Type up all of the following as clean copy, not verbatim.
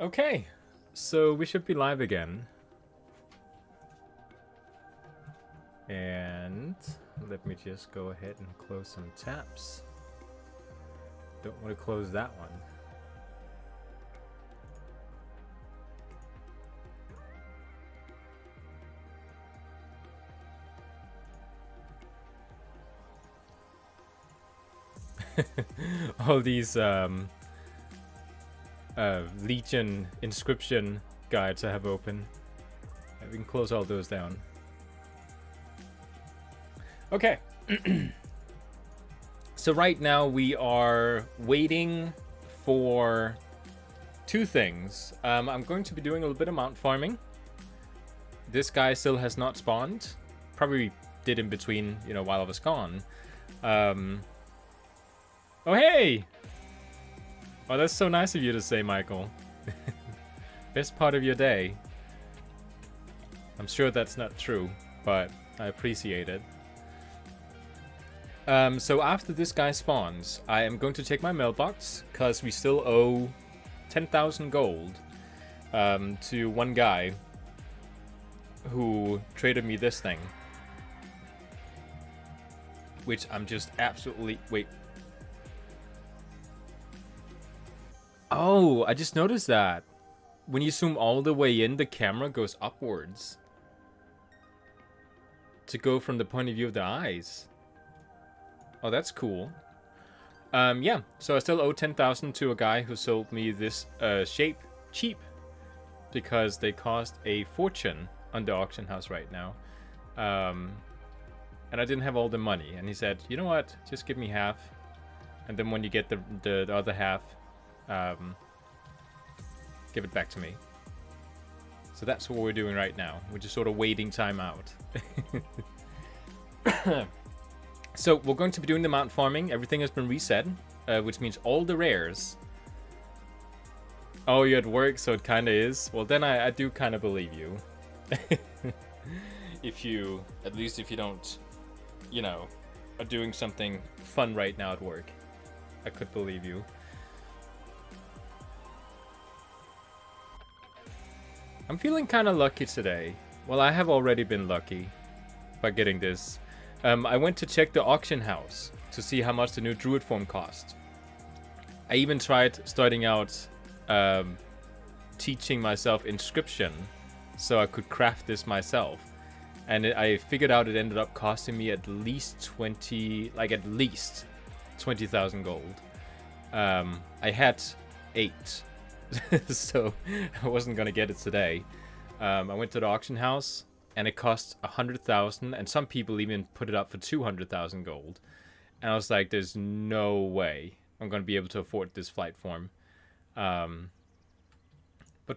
Okay, so we should be live again. And let me just go ahead and close some tabs. Don't want to close that one. All these Legion inscription guides I have open. We can close all those down. Okay. So right now we are waiting for two things. I'm going to be doing a little bit of mount farming. This guy still has not spawned. Probably did in between, you know, while I was gone. Oh, hey! Oh, that's so nice of you to say, Michael. Best part of your day. I'm sure that's not true, but I appreciate it. So after this guy spawns, I am going to take my mailbox, because we still owe 10,000 gold to one guy who traded me this thing. Which I'm just absolutely... Wait. Oh, I just noticed that. When you zoom all the way in, the camera goes upwards. To go from the point of view of the eyes. Oh, that's cool. Yeah, so I still owe 10,000 to a guy who sold me this shape cheap. Because they cost a fortune on the auction house right now. And I didn't have all the money. And he said, you know what, just give me half. And then when you get the other half... give it back to me. So that's what we're doing right now. We're just sort of waiting time out. So we're going to be doing the mount farming. Everything has been reset, which means all the rares. Oh, you're at work, so it kind of is. Well, then I do kind of believe you. If you, at least if you don't, you know, are doing something fun right now at work, I could believe you. I'm feeling kind of lucky today. Well, I have already been lucky by getting this. I went to check the auction house to see how much the new Druid form cost. I even tried starting out teaching myself inscription so I could craft this myself. And I figured out it ended up costing me at least 20,000 gold. I had 8. So I wasn't gonna get it today. I went to the auction house and it cost 100,000, and some people even put it up for 200,000 gold. And I was like, there's no way I'm gonna be able to afford this flight form. But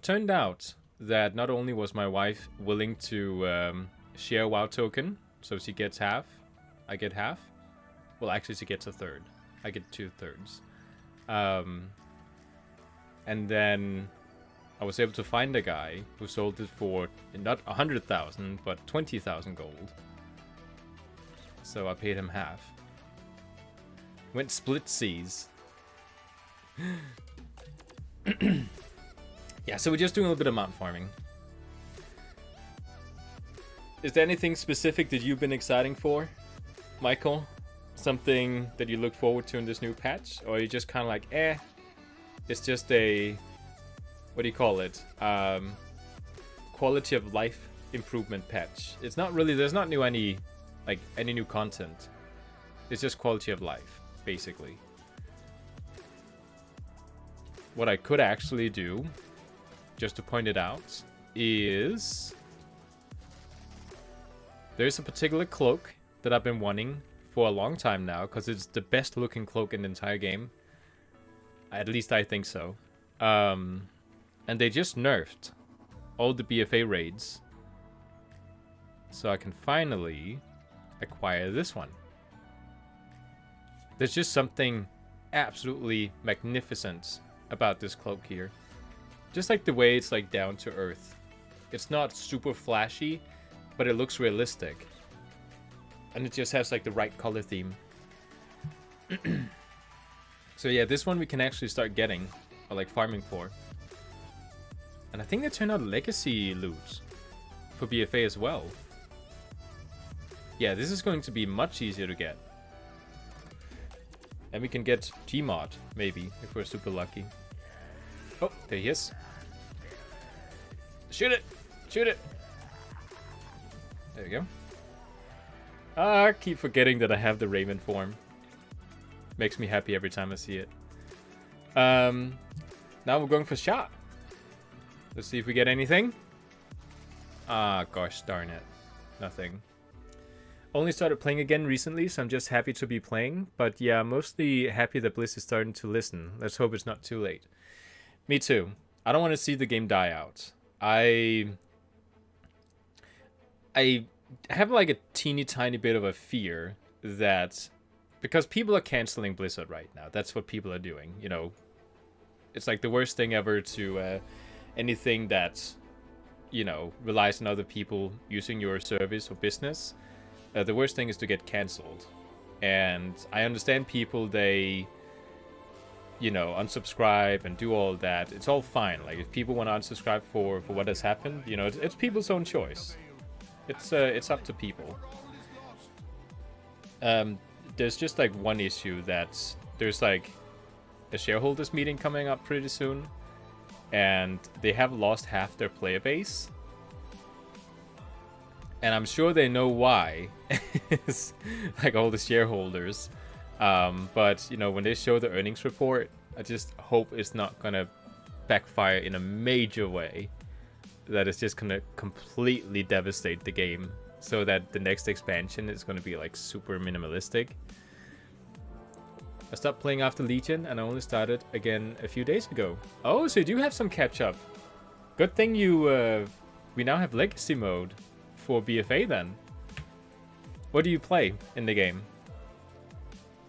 turned out that not only was my wife willing to share a WoW token, so she gets half, I get half. Well, actually she gets a third. I get 2/3. And then I was able to find a guy who sold it for not 100,000, but 20,000 gold. So I paid him half. Went split seas. Yeah, so we're just doing a little bit of mount farming. Is there anything specific that you've been exciting for, Michael? Something that you look forward to in this new patch? Or are you just kind of like, eh? It's just a, what do you call it? Quality of life improvement patch. It's not really, there's not any new content. It's just quality of life, basically. What I could actually do, just to point it out, is there's a particular cloak that I've been wanting for a long time now, because it's the best looking cloak in the entire game. At least I think so. And they just nerfed all the BFA raids. So I can finally acquire this one. There's just something absolutely magnificent about this cloak here. Just like the way it's like down to earth. It's not super flashy, but it looks realistic. And it just has like the right color theme. So yeah, this one we can actually start getting, or like farming for. And I think they turned out legacy loot for BFA as well. Yeah, this is going to be much easier to get. And we can get Gmod, maybe, if we're super lucky. Oh, there he is. Shoot it! Shoot it! There we go. I keep forgetting that I have the Raven form. Makes me happy every time I see it. Now we're going for shot. Let's see if we get anything. Ah, gosh darn it. Nothing. Only started playing again recently, so I'm just happy to be playing. But yeah, mostly happy that Bliss is starting to listen. Let's hope it's not too late. Me too. I don't want to see the game die out. I have like a teeny tiny bit of a fear that because people are canceling Blizzard right now. That's what people are doing, you know. It's like the worst thing ever to anything that, you know, relies on other people using your service or business. The worst thing is to get cancelled. And I understand people, they, you know, unsubscribe and do all that. It's all fine. Like, if people want to unsubscribe for what has happened, you know, it's people's own choice. It's up to people. There's just like one issue that there's like a shareholders meeting coming up pretty soon, and they have lost half their player base. And I'm sure they know why. It's like all the shareholders. But, you know, when they show the earnings report, I just hope it's not going to backfire in a major way. That it's just going to completely devastate the game. So that the next expansion is going to be, like, super minimalistic. I stopped playing after Legion, and I only started again a few days ago. Oh, so you do have some catch-up. Good thing you... we now have Legacy mode for BFA then. What do you play in the game?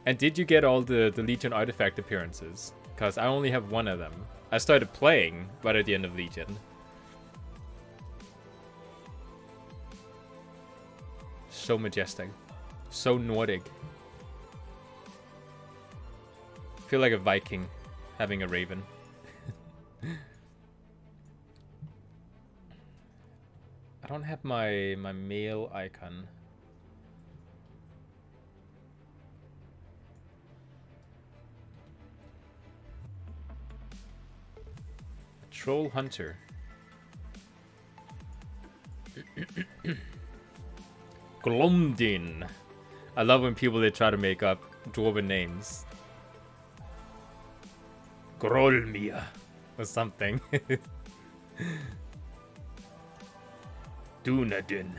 And did you get all the Legion artifact appearances? Because I only have one of them. I started playing right at the end of Legion. So majestic. So Nordic. I feel like a Viking having a raven. I don't have my mail icon. Troll Hunter. Glomdin. I love when people they try to make up dwarven names. Grolmia or something. Dunedin.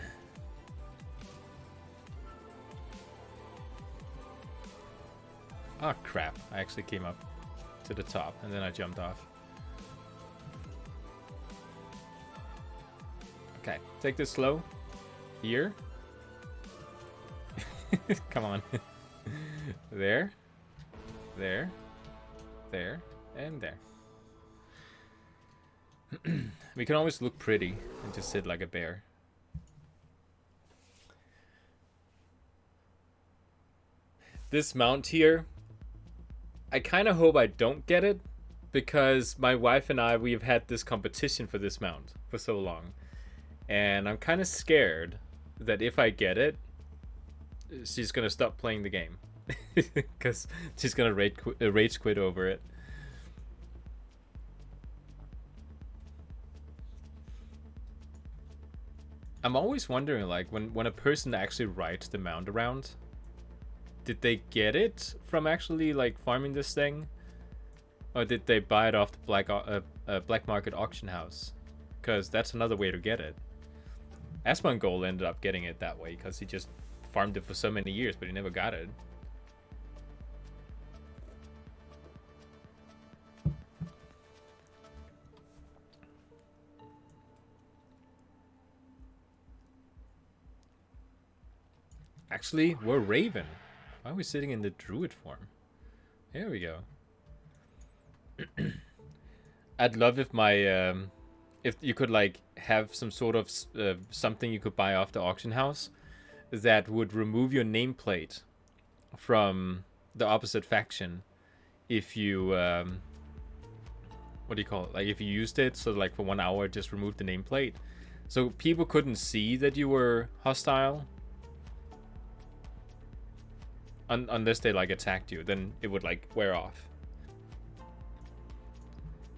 Oh crap, I actually came up to the top and then I jumped off. Okay, take this slow. Here. Come on. There. There. There. And there. We can always look pretty and just sit like a bear. This mount here, I kind of hope I don't get it, because my wife and I, we've had this competition for this mount for so long. And I'm kind of scared that if I get it, she's going to stop playing the game. Because she's going to rage quit over it. I'm always wondering, like, when a person actually rides the mount around, did they get it from actually, like, farming this thing? Or did they buy it off the black market auction house? Because that's another way to get it. Asmongold ended up getting it that way because he just farmed it for so many years, but he never got it. Actually, we're Raven. Why are we sitting in the Druid form? There we go. I'd love if my if you could like have some sort of something you could buy off the auction house that would remove your nameplate from the opposite faction if you what do you call it? Like if you used it, so like for 1 hour, just remove the nameplate, so people couldn't see that you were hostile. Unless they like attacked you, then it would like wear off.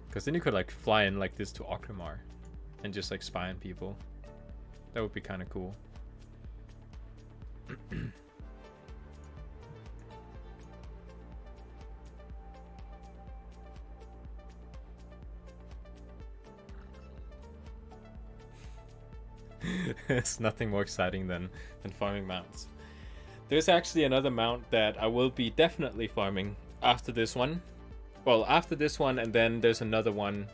Because then you could like fly in like this to Orgrimmar and just like spy on people. That would be kind of cool. It's nothing more exciting than farming mounts. There's actually another mount that I will be definitely farming after this one. Well, after this one, and then there's another one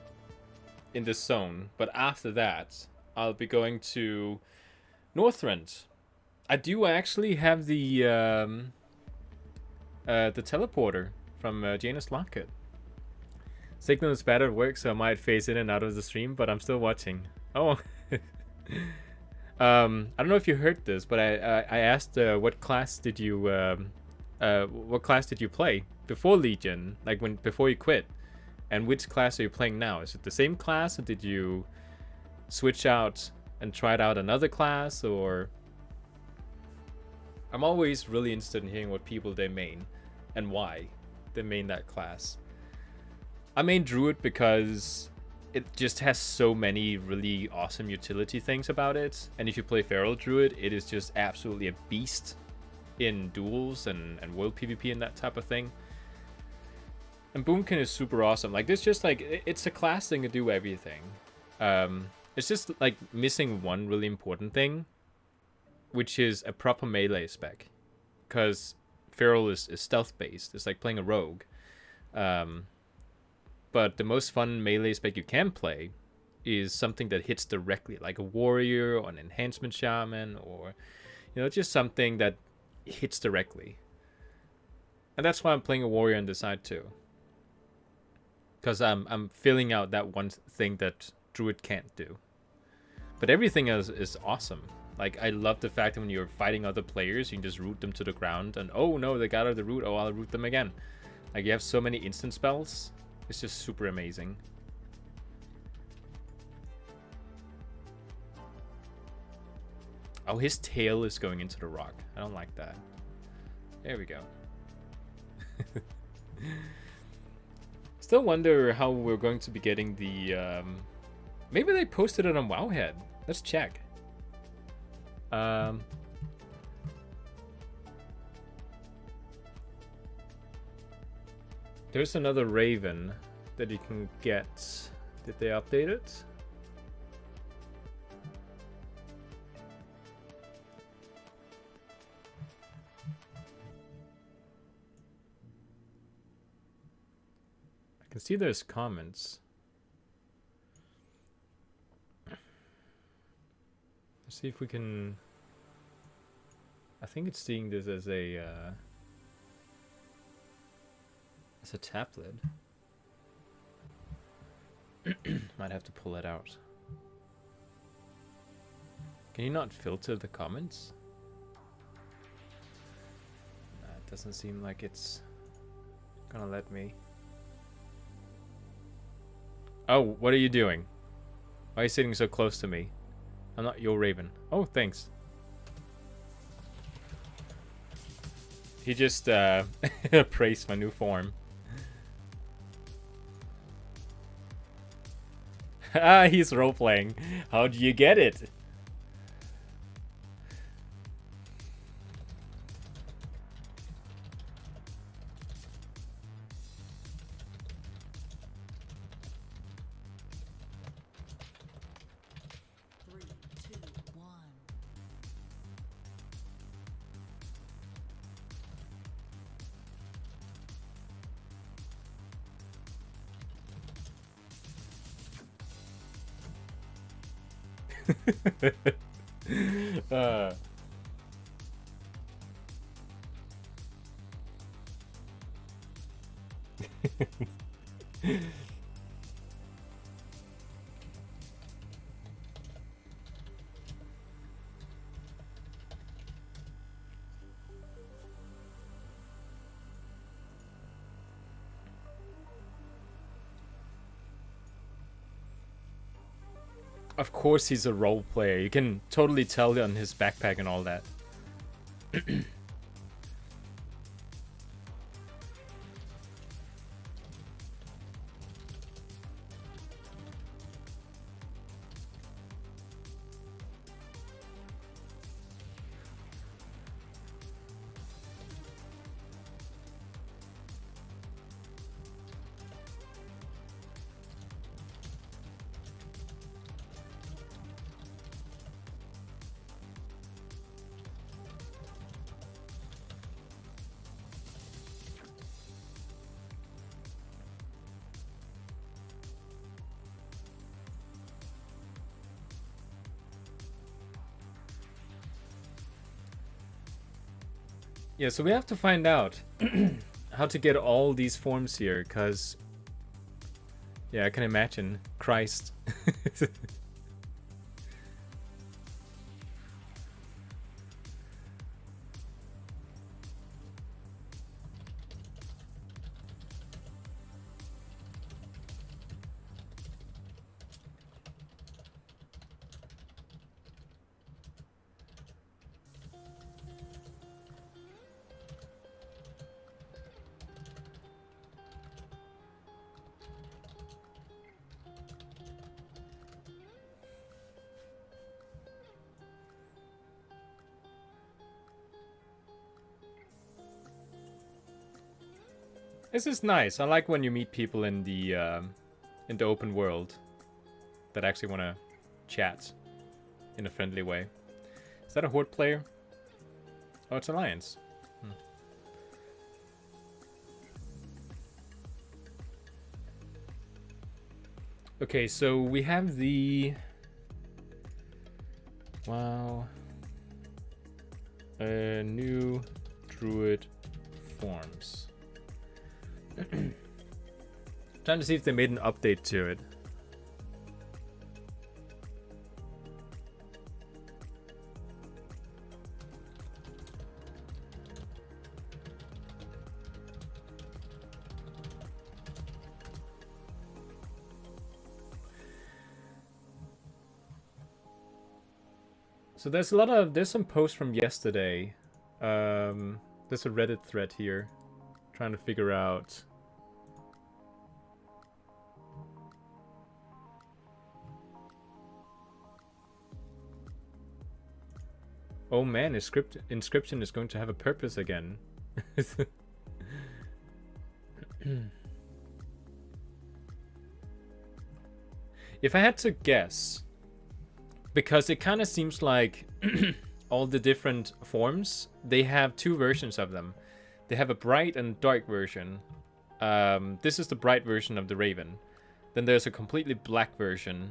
in this zone. But after that, I'll be going to Northrend. I do actually have the teleporter from Janus Locket. Signal is bad at work, so I might phase in and out of the stream, but I'm still watching. Oh. I don't know if you heard this, but I asked what class did you play before Legion, like before you quit, and which class are you playing now? Is it the same class, or did you switch out and try out another class? Or I'm always really interested in hearing what people they main and why they main that class. I main Druid because it just has so many really awesome utility things about it. And if you play Feral Druid, it is just absolutely a beast in duels and world PvP and that type of thing. And Boomkin is super awesome. Like, this just like, it's a class thing to do everything. It's just like missing one really important thing, which is a proper melee spec. Because Feral is stealth based. It's like playing a rogue. But the most fun melee spec you can play is something that hits directly, like a warrior or an enhancement shaman, or just something that hits directly. And that's why I'm playing a warrior on the side too, because I'm filling out that one thing that Druid can't do. But everything else is awesome. Like, I love the fact that when you're fighting other players, you can just root them to the ground, and oh no, they got out of the root, oh, I'll root them again. Like, you have so many instant spells. It's just super amazing. Oh, his tail is going into the rock. I don't like that. There we go. Still wonder how we're going to be getting the... Maybe they posted it on Wowhead. Let's check. There's another Raven that you can get. Did they update it? I can see there's comments. Let's see if we can... I think it's seeing this as a tablet. Might have to pull it out. Can you not filter the comments? It doesn't seem like it's gonna let me. Oh, what are you doing? Why are you sitting so close to me? I'm not your Raven. Oh, thanks. He just praised my new form. Ah, he's role-playing. How do you get it? Of course he's a role player. You can totally tell on his backpack and all that. Yeah, so we have to find out how to get all these forms here, because... Yeah, I can imagine. Christ. This is nice. I like when you meet people in the open world that actually want to chat in a friendly way. Is that a Horde player? Oh, it's Alliance. Okay, so we have the... Wow. New Druid Forms. Trying to see if they made an update to it. So there's some posts from yesterday. There's a Reddit thread here, trying to figure out. Oh man, inscription is going to have a purpose again. If I had to guess, because it kind of seems like all the different forms, they have two versions of them. They have a bright and dark version. This is the bright version of the Raven. Then there's a completely black version.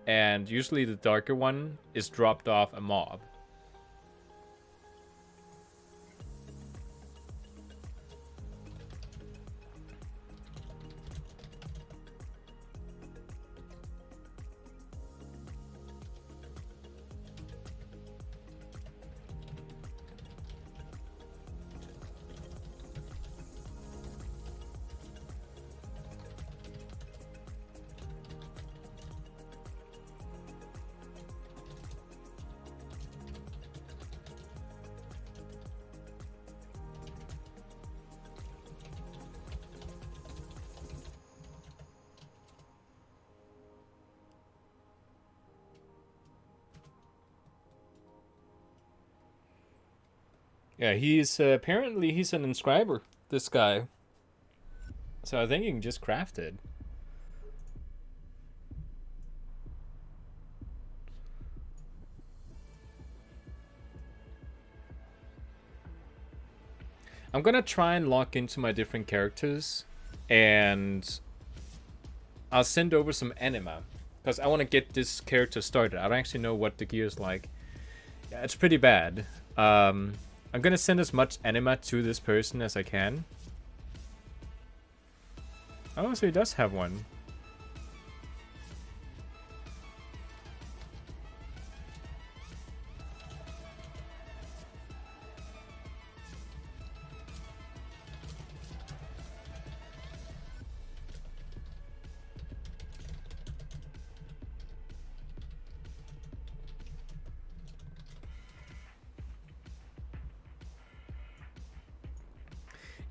And usually the darker one is dropped off a mob. Yeah, he's apparently he's an inscriber, this guy. So I think he can just craft it. I'm gonna try and lock into my different characters, and I'll send over some anima, because I want to get this character started. I don't actually know what the gear is like. Yeah, it's pretty bad. I'm gonna send as much anima to this person as I can. Oh, so he does have one.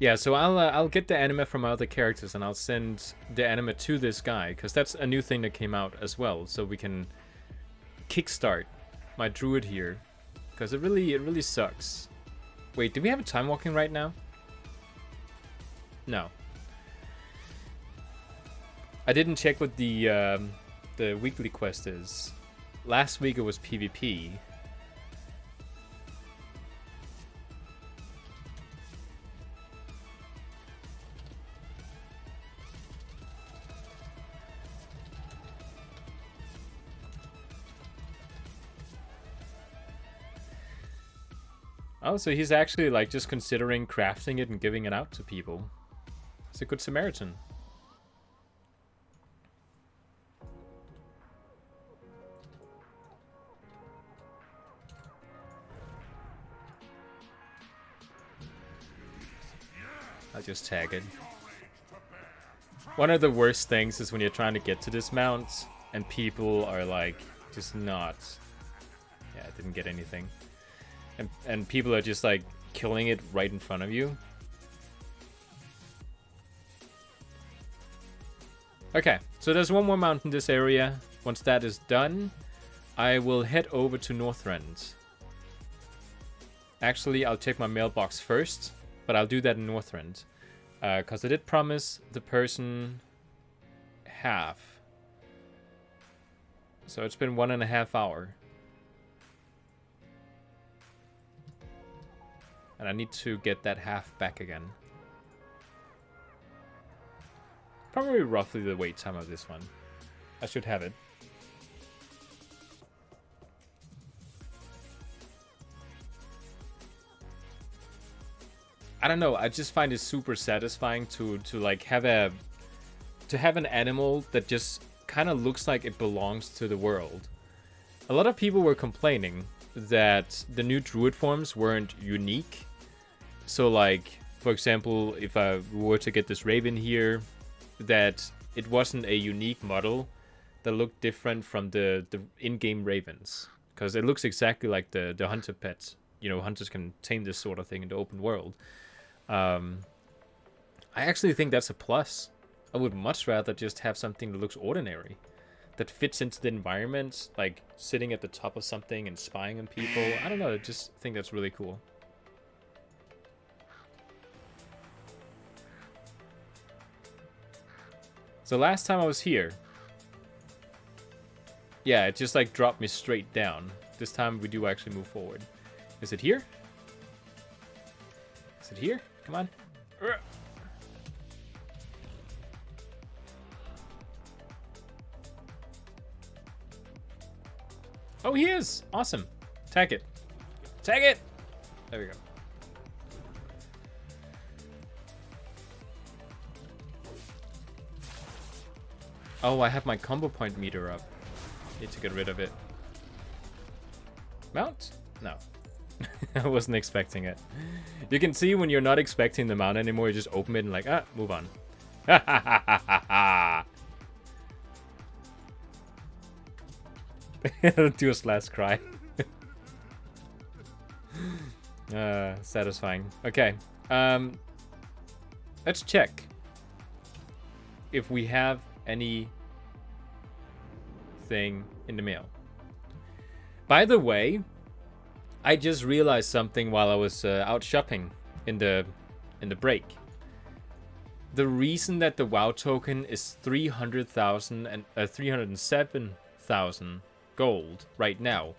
Yeah, so I'll get the anime from other characters and I'll send the anime to this guy because that's a new thing that came out as well. So we can kickstart my druid here because it really sucks. Wait, do we have a time walking right now? No. I didn't check what the weekly quest is. Last week it was PvP. Oh, so he's actually like just considering crafting it and giving it out to people. He's a good Samaritan. I'll just tag it. One of the worst things is when you're trying to get to this mount and people are like just not. Yeah, I didn't get anything. And people are just like killing it right in front of you. Okay, so there's one more mount in this area. Once that is done, I will head over to Northrend. Actually, I'll check my mailbox first, but I'll do that in Northrend. Because I did promise the person half. So it's been 1.5 hours. And I need to get that half back again. Probably roughly the wait time of this one. I should have it. I don't know, I just find it super satisfying to like have an animal that just kind of looks like it belongs to the world. A lot of people were complaining that the new Druid Forms weren't unique. So like, for example, if I were to get this Raven here, that it wasn't a unique model that looked different from the in-game Ravens. Because it looks exactly like the hunter pets. You know, hunters can tame this sort of thing in the open world. I actually think that's a plus. I would much rather just have something that looks ordinary. That fits into the environment, like sitting at the top of something and spying on people. I don't know, I just think that's really cool. So last time I was here, yeah, it just like dropped me straight down. This time we do actually move forward. Is it here? Is it here? Come on. Oh, he is! Awesome. Tag it. Tag it! There we go. Oh, I have my combo point meter up. Need to get rid of it. Mount? No. I wasn't expecting it. You can see when you're not expecting the mount anymore, you just open it and like, move on. Ha ha ha ha ha ha! Do a last cry. Satisfying. Okay. Let's check if we have anything in the mail. By the way, I just realized something while I was out shopping in the break. The reason that the WoW token is 300,000 and 307,000 gold right now,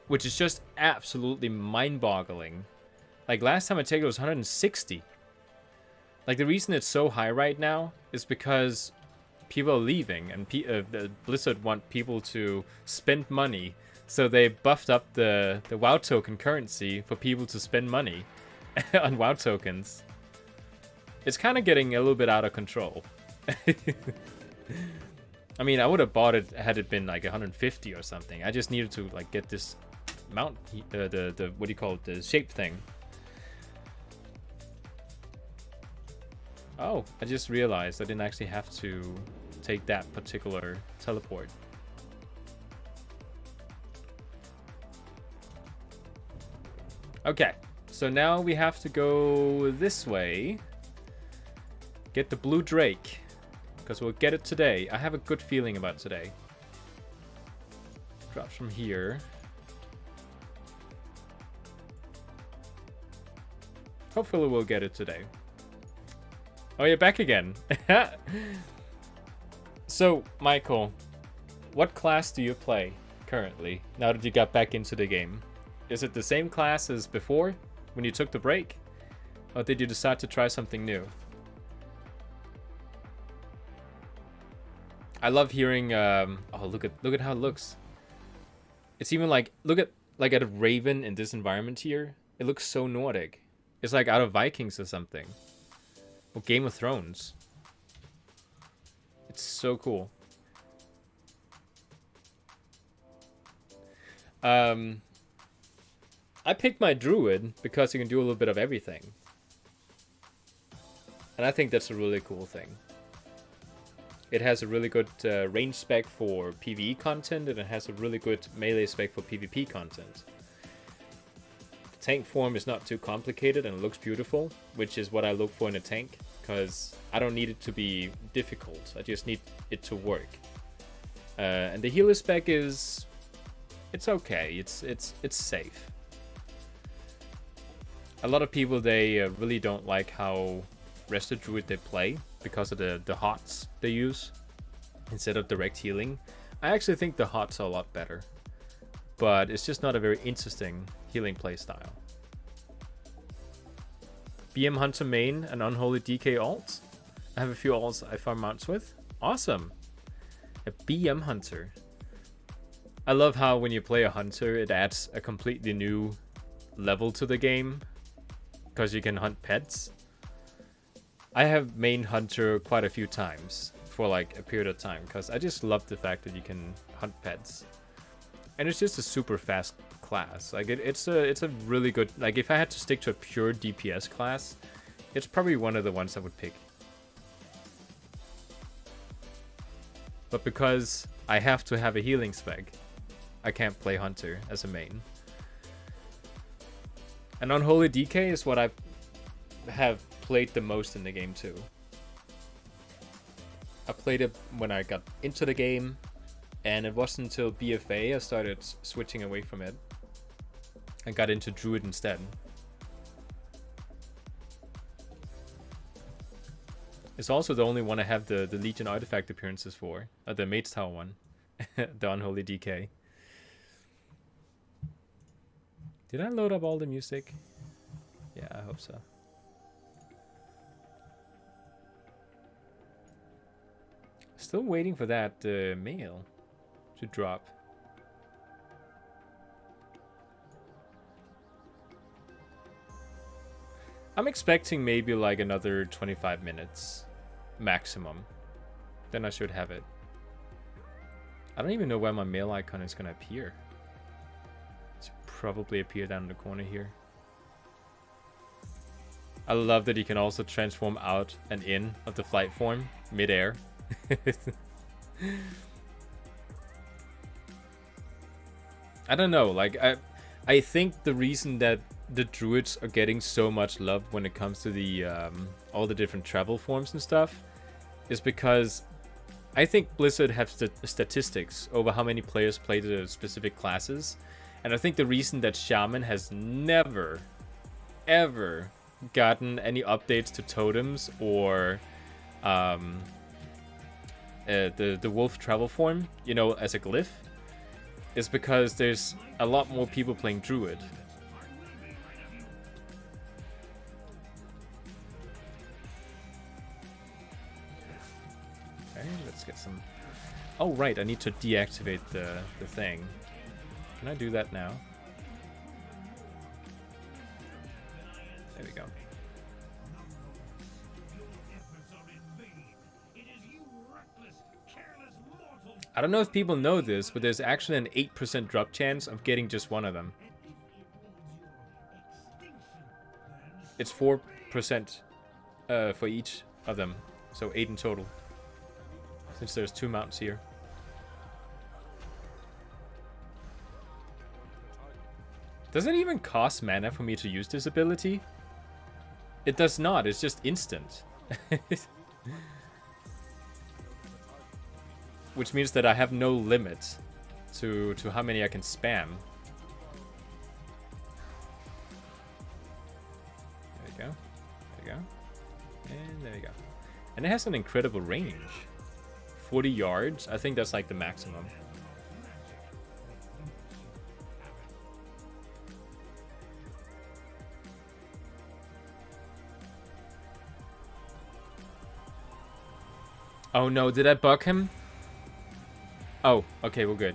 which is just absolutely mind-boggling. Like last time I checked, it was 160. Like the reason it's so high right now is because people are leaving, and Blizzard want people to spend money, so they buffed up the WoW token currency for people to spend money on WoW tokens. It's kind of getting a little bit out of control. I mean, I would have bought it had it been like 150 or something. I just needed to like get this mount, the what do you call it, the shape thing. Oh, I just realized I didn't actually have to take that particular teleport. Okay, so now we have to go this way. Get the blue drake. Because we'll get it today. I have a good feeling about today. Drops from here. Hopefully we'll get it today. Oh, you're back again. So, Michael, what class do you play currently, now that you got back into the game? Is it the same class as before, when you took the break? Or did you decide to try something new? I love hearing, oh, look at how it looks. It's even like, look at a raven in this environment here. It looks so Nordic. It's like out of Vikings or something. Or Game of Thrones. It's so cool. I picked my druid because you can do a little bit of everything. And I think that's a really cool thing. It has a really good range spec for PvE content, and it has a really good melee spec for PvP content. The tank form is not too complicated and it looks beautiful, which is what I look for in a tank, because I don't need it to be difficult, I just need it to work. And the healer spec is... it's okay, it's safe. A lot of people, they really don't like how Rested Druid they play because of the HOTS they use instead of direct healing. I actually think the HOTS are a lot better, but it's just not a very interesting healing playstyle. BM Hunter main and Unholy DK alt. I have a few alts I farm mounts with. Awesome. A BM Hunter. I love how when you play a Hunter, it adds a completely new level to the game because you can hunt pets. I have main Hunter quite a few times for like a period of time because I just love the fact that you can hunt pets. And it's just a super fast class. Like it's a really good, like if I had to stick to a pure DPS class, it's probably one of the ones I would pick. But because I have to have a healing spec, I can't play Hunter as a main. And Unholy DK is what I have played the most in the game too. I played it when I got into the game, and it wasn't until BFA I started switching away from it and got into Druid instead. It's also the only one I have the Legion artifact appearances for, the Maid's Tower one, the Unholy DK. Did I load up all the music? Yeah, I hope so. Still waiting for that mail to drop. I'm expecting maybe like another 25 minutes maximum. Then I should have it. I don't even know where my mail icon is gonna appear. It should probably appear down in the corner here. I love that you can also transform out and in of the flight form mid-air. I don't know, like I think the reason that the druids are getting so much love when it comes to the all the different travel forms and stuff is because I think Blizzard have statistics over how many players play the specific classes, and I think the reason that Shaman has never ever gotten any updates to totems or the wolf travel form, you know, as a glyph, is because there's a lot more people playing Druid. Okay, let's get some... oh, right, I need to deactivate the thing. Can I do that now? There we go. I don't know if people know this, but there's actually an 8% drop chance of getting just one of them. It's 4% for each of them, so 8 in total. Since there's 2 mounts here. Does it even cost mana for me to use this ability? It does not, it's just instant. Which means that I have no limit to how many I can spam. There you go. There you go. And there you go. And it has an incredible range. 40 yards. I think that's like the maximum. Oh no, did I bug him? Oh, okay, we're good.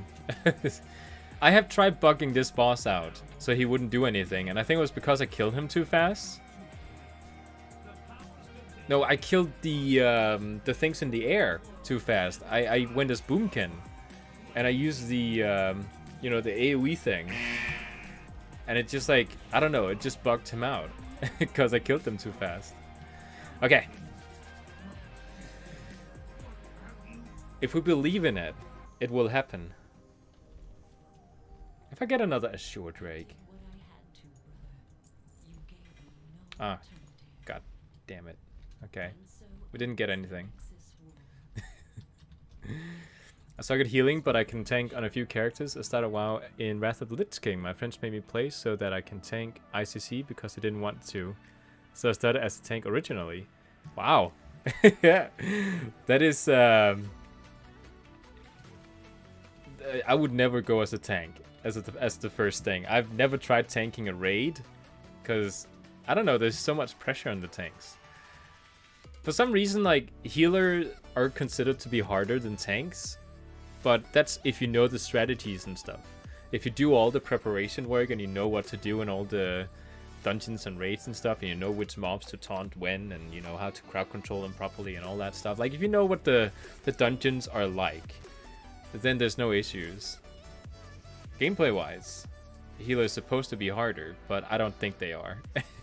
I have tried bugging this boss out, so he wouldn't do anything, and I think it was because I killed him too fast. No, I killed the things in the air too fast. I went as Boomkin, and I used the, you know, the AoE thing. And it just like, I don't know, it just bugged him out, because I killed them too fast. Okay. If we believe in it, it will happen. If I get another Azure Drake. Ah, god damn it. Okay, we didn't get anything. I suck at healing, but I can tank on a few characters. I started WoW in Wrath of the Lich King. My friends made me play so that I can tank ICC because they didn't want to. So I started as a tank originally. Wow. Yeah, that is... I would never go as a tank as the first thing. I've never tried tanking a raid because I don't know, there's so much pressure on the tanks. For some reason, like, healers are considered to be harder than tanks, but that's if you know the strategies and stuff. If you do all the preparation work and you know what to do in all the dungeons and raids and stuff, and you know which mobs to taunt when, and you know how to crowd control them properly and all that stuff. Like, if you know what the dungeons are like, then there's no issues. Gameplay wise, healer is supposed to be harder, but I don't think they are.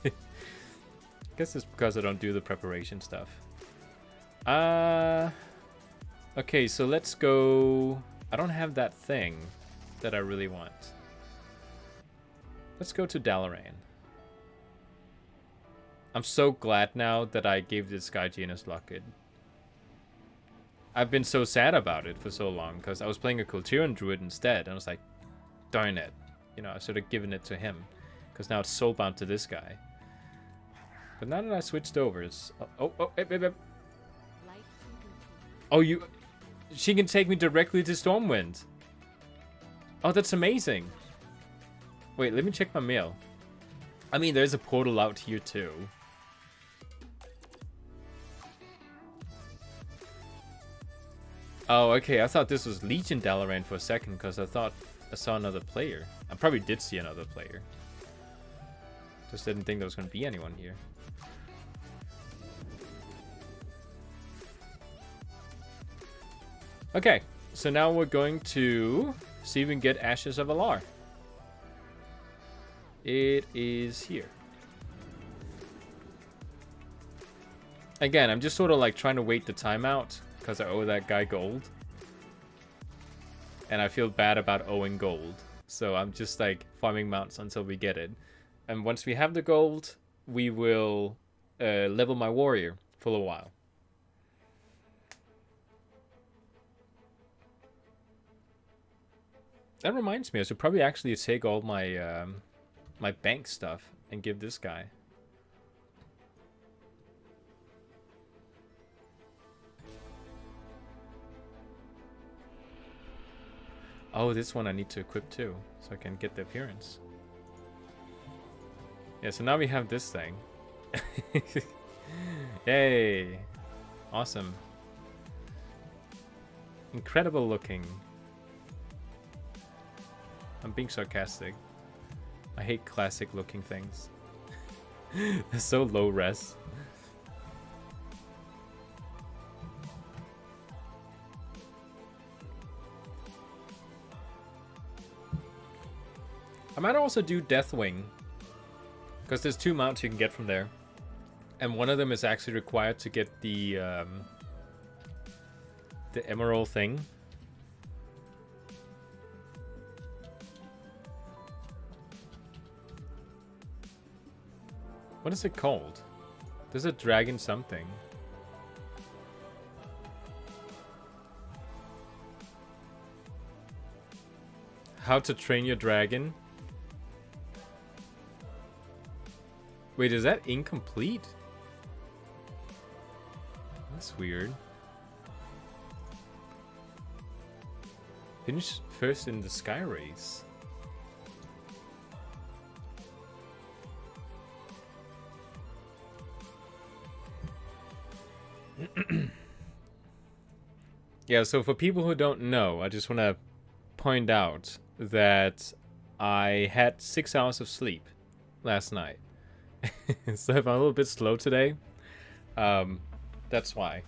I guess it's because I don't do the preparation stuff. Okay, so let's go. I don't have that thing that I really want. Let's go to Dalaran. I'm so glad now that I gave this guy Janus Locket. I've been so sad about it for so long because I was playing a Kultiran Druid instead, and I was like, darn it. You know, I should have given it to him because now it's soulbound to this guy. But now that I switched over, it's... Oh, she can take me directly to Stormwind. Oh, that's amazing. Wait, let me check my mail. I mean, there's a portal out here too. Oh, okay. I thought this was Legion Dalaran for a second because I thought I saw another player. I probably did see another player. Just didn't think there was going to be anyone here. Okay, so now we're going to see if we can get Ashes of Alar. It is here. Again, I'm just sort of like trying to wait the time out because I owe that guy gold. And I feel bad about owing gold. So I'm just like farming mounts until we get it. And once we have the gold, we will level my warrior for a while. That reminds me, I should probably actually take all my my bank stuff and give this guy. Oh, this one I need to equip too, so I can get the appearance. Yeah, so now we have this thing. Yay! Awesome. Incredible looking. I'm being sarcastic. I hate classic looking things. They're so low res. I might also do Deathwing, because there's 2 mounts you can get from there, and one of them is actually required to get the emerald thing. What is it called? There's a dragon something. How to train your dragon. Wait, is that incomplete? That's weird. Finish first in the sky race. Yeah, so for people who don't know, I just want to point out that I had 6 hours of sleep last night. So if I'm a little bit slow today, that's why.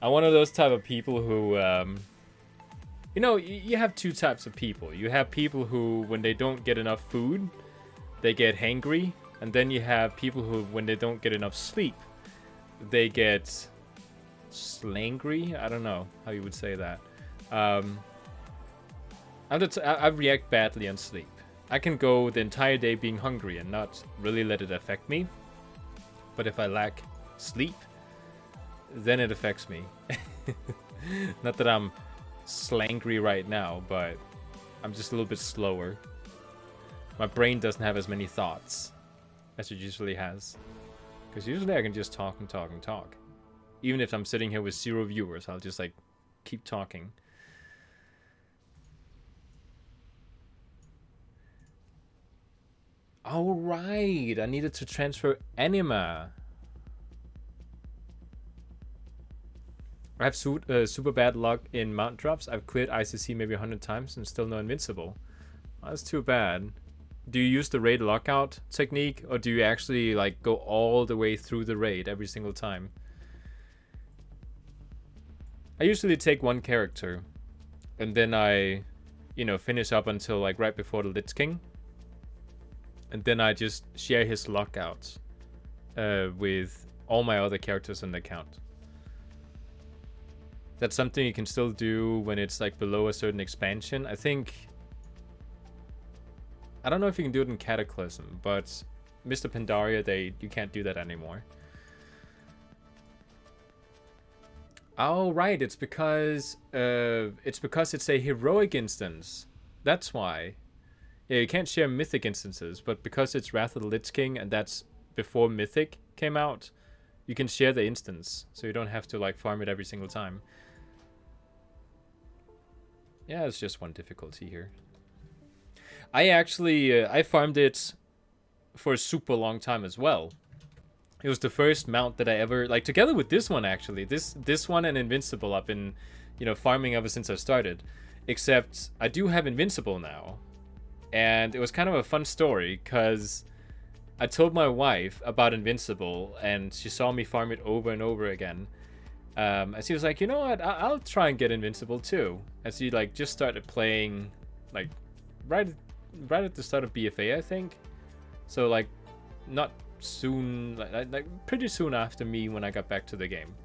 I'm one of those type of people who, you know, you have two types of people. You have people who, when they don't get enough food, they get hangry. And then you have people who, when they don't get enough sleep, they get slangry. I don't know how you would say that. I react badly on sleep. I can go the entire day being hungry and not really let it affect me. But if I lack sleep, then it affects me. Not that I'm slangry right now, but I'm just a little bit slower. My brain doesn't have as many thoughts as it usually has. Because usually I can just talk and talk and talk. Even if I'm sitting here with 0 viewers, I'll just like keep talking. All right, I needed to transfer anima. I have super bad luck in mount drops. I've cleared ICC maybe 100 times and still no invincible. Oh, that's too bad. Do you use the raid lockout technique, or do you actually like go all the way through the raid every single time? I usually take one character, and then I, you know, finish up until like right before the Lich King. And then I just share his lockouts with all my other characters on the account. That's something you can still do when it's like below a certain expansion. I don't know if you can do it in Cataclysm, but Mr. Pandaria, you can't do that anymore. Oh right, it's because it's a heroic instance. That's why. Yeah, you can't share mythic instances, but because it's Wrath of the Lich King and that's before Mythic came out, you can share the instance, so you don't have to like farm it every single time. Yeah, it's just one difficulty here. I actually I farmed it for a super long time as well. It was the first mount that I ever, like, together with this one actually. This one and Invincible I've been, you know, farming ever since I started. Except I do have Invincible now. And it was kind of a fun story, because I told my wife about Invincible, and she saw me farm it over and over again. And she was like, you know what, I'll try and get Invincible too. And she like just started playing like right at the start of BFA, I think. So like not soon, like pretty soon after me when I got back to the game.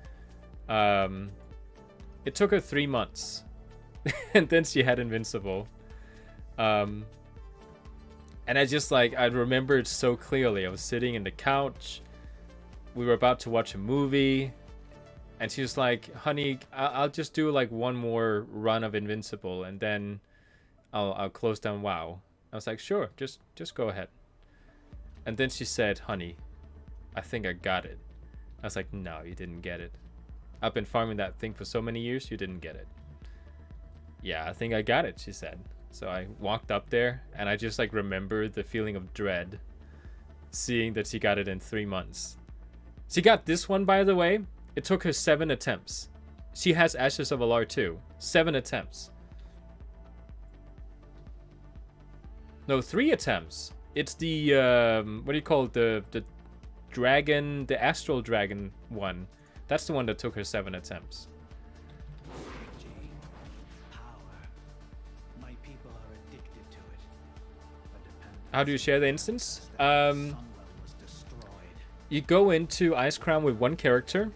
It took her 3 months. And then she had Invincible. And I just like, I remember it so clearly. I was sitting in the couch. We were about to watch a movie. And she was like, honey, I'll just do like one more run of Invincible. And then I'll close down WoW. I was like, sure, just go ahead. And then she said, honey, I think I got it. I was like, no, you didn't get it. I've been farming that thing for so many years, you didn't get it. Yeah, I think I got it, she said. So I walked up there, and I just like remembered the feeling of dread seeing that she got it in 3 months. She got this one, by the way. It took her 7 attempts. She has Ashes of Alar too. 7 attempts. No, 3 attempts. It's the what do you call it? The dragon, the astral dragon one. That's the one that took her 7 attempts. How do you share the instance? You go into Icecrown with one character,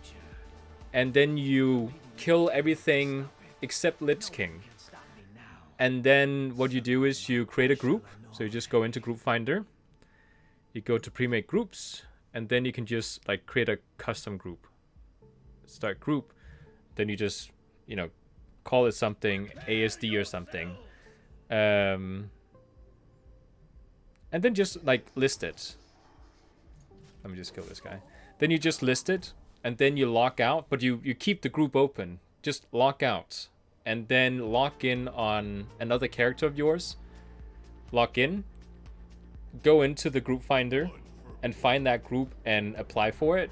and then you kill everything except Lich King. And then what you do is you create a group. So you just go into Group Finder. You go to pre-made groups, and then you can just like create a custom group. Start group. Then you just, you know, call it something, ASD or something. And then just like list it. Let me just kill this guy. Then you just list it, and then you lock out, but you keep the group open. Just lock out, and then lock in on another character of yours. Lock in, go into the group finder, and find that group and apply for it.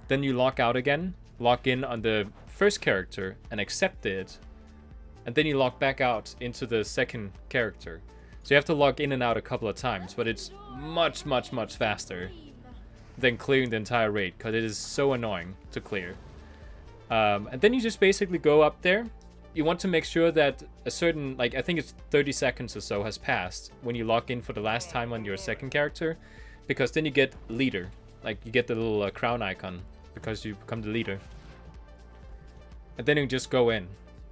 Then you lock out again, lock in on the first character and accept it, and then you lock back out into the second character. So you have to log in and out a couple of times, but it's much faster than clearing the entire raid, because it is so annoying to clear. And then you just basically go up there. You want to make sure that a certain, like, I think it's 30 seconds or so has passed when you log in for the last time on your second character, because then you get leader. Like, you get the little crown icon because you become the leader. And then you just go in,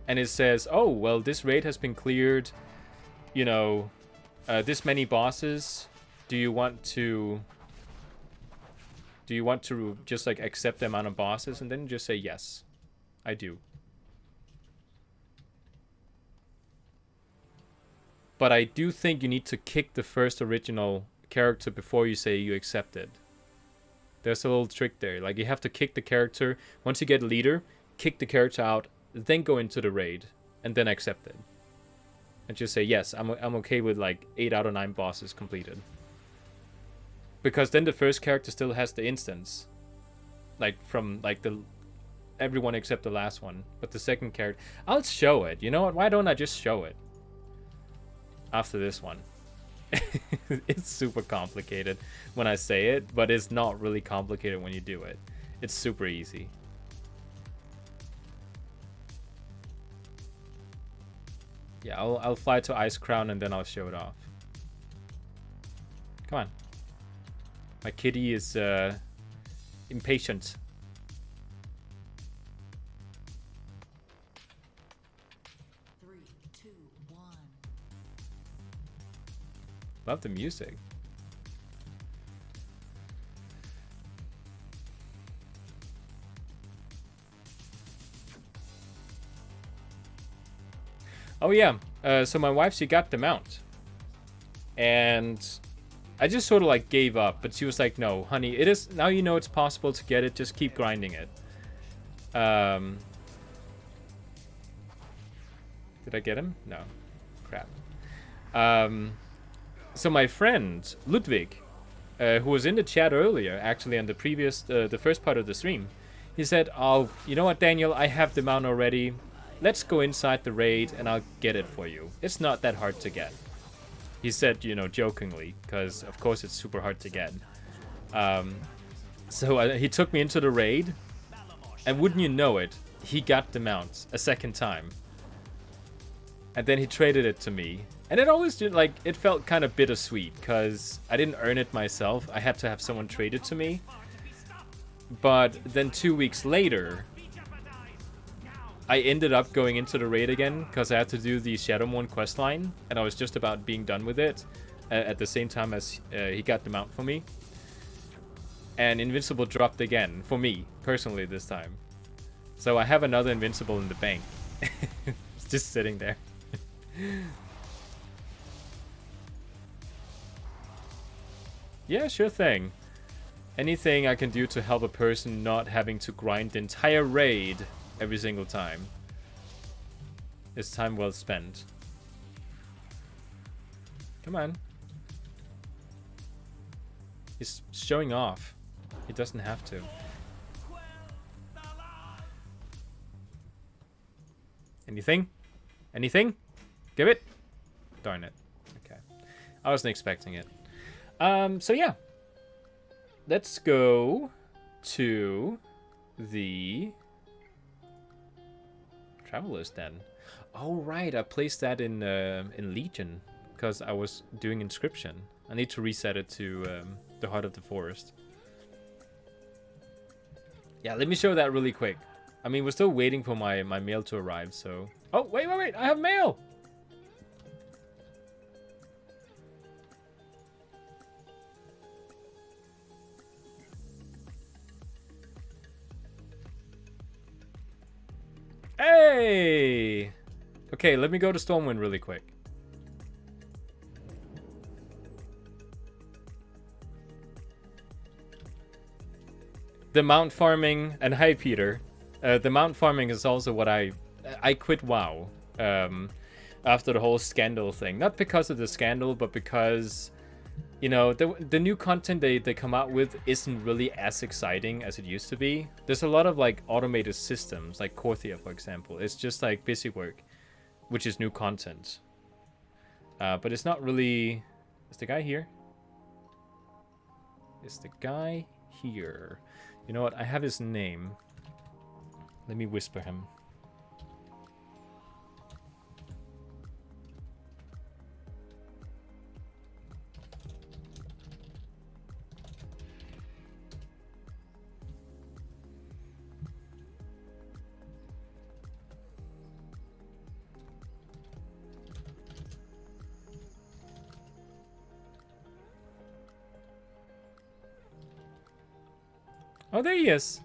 and it says, oh, well, this raid has been cleared, you know, this many bosses. Do you want to just like accept the amount of bosses? And then just say yes, I do. But I do think you need to kick the first original character before you say you accept it. There's a little trick there. Like, you have to kick the character. Once you get leader, kick the character out, then go into the raid, and then accept it. And just say, yes, I'm okay with like 8 out of 9 bosses completed. Because then the first character still has the instance. Like, from like everyone except the last one. But the second character, I'll show it. You know what? Why don't I just show it? After this one. It's super complicated when I say it, but it's not really complicated when you do it. It's super easy. Yeah, I'll fly to Ice Crown and then I'll show it off. Come on. My kitty is impatient. Love the music. Oh yeah, so my wife, she got the mount. And I just sort of like gave up, but she was like, no, honey, it is, now you know it's possible to get it, just keep grinding it. Did I get him? No. Crap. So my friend, Ludwig, who was in the chat earlier, actually on the previous, the first part of the stream, he said, oh, you know what, Daniel, I have the mount already. Let's go inside the raid and I'll get it for you. It's not that hard to get. He said, you know, jokingly, because of course it's super hard to get. So he took me into the raid, and wouldn't you know it, he got the mount a second time. And then he traded it to me. And it always did, like, it felt kind of bittersweet, because I didn't earn it myself. I had to have someone trade it to me. But then 2 weeks later, I ended up going into the raid again, because I had to do the Shadowmoon questline, and I was just about being done with it at the same time as he got the mount for me. And Invincible dropped again, for me, personally, this time. So I have another Invincible in the bank. It's just sitting there. Yeah, sure thing. Anything I can do to help a person not having to grind the entire raid every single time is time well spent. Come on. He's showing off. He doesn't have to. Anything? Anything? Give it? Darn it. Okay. I wasn't expecting it. So yeah. Let's go to the Travelers Den. Oh right, I placed that in Legion because I was doing Inscription. I need to reset it to the Heart of the Forest. Yeah, let me show that really quick. I mean, we're still waiting for my mail to arrive, so... Oh, wait, I have mail! Hey! Okay, let me go to Stormwind really quick. the mount farming, and hi Peter, the mount farming is also what I quit WoW after the whole scandal thing. Not because of the scandal, but because, you know, the new content they come out with isn't really as exciting as it used to be. There's a lot of like automated systems, like Korthia, for example. It's just like busy work, which is new content. But it's not really... Is the guy here? Is the guy here? You know what? I have his name. Let me whisper him. Oh, there he is.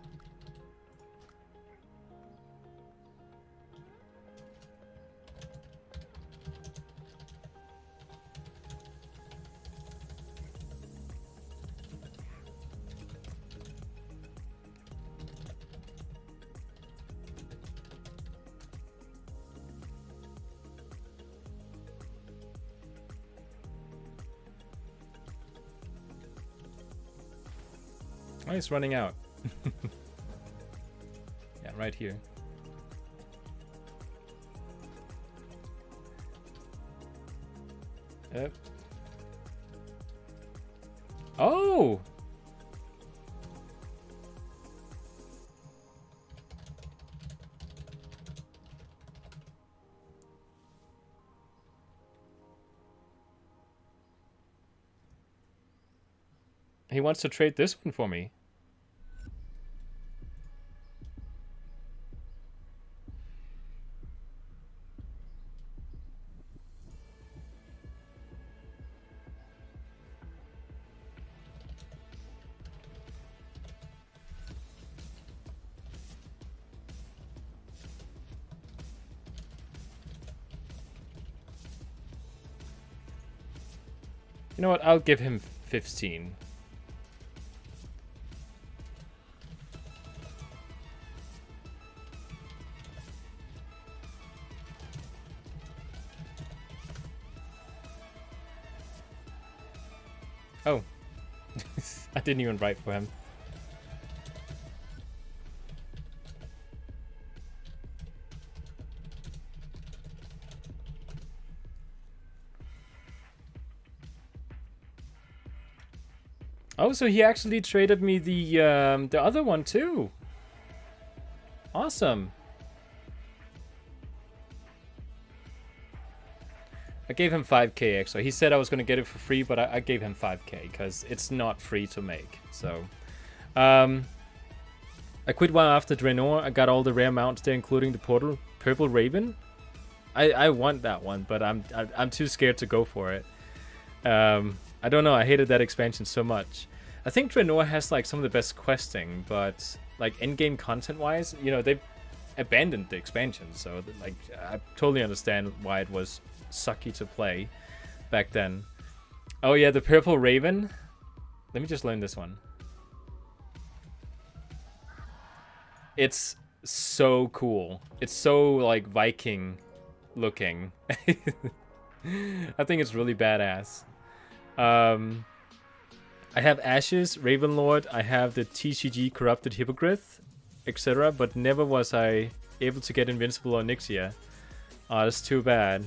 Oh, he's running out. Yeah, right here. Oh! He wants to trade this one for me. You know what? I'll give him 15. Oh. I didn't even write for him. Oh, so he actually traded me the other one too. Awesome. I gave him 5k extra. He said I was going to get it for free, but I gave him 5k because it's not free to make. So, I quit WoW after Draenor. I got all the rare mounts there, including the Purple Raven. I want that one, but I'm too scared to go for it. I don't know. I hated that expansion so much. I think Draenor has like some of the best questing, but like in-game content-wise, you know, they've abandoned the expansion. So like, I totally understand why it was sucky to play back then. Oh yeah, the Purple Raven. Let me just learn this one. It's so cool. It's so like Viking looking. I think it's really badass. I have Ashes, Ravenlord, I have the TCG Corrupted Hippogriff, etc. But never was I able to get Invincible or Nyxia. Oh, that's too bad.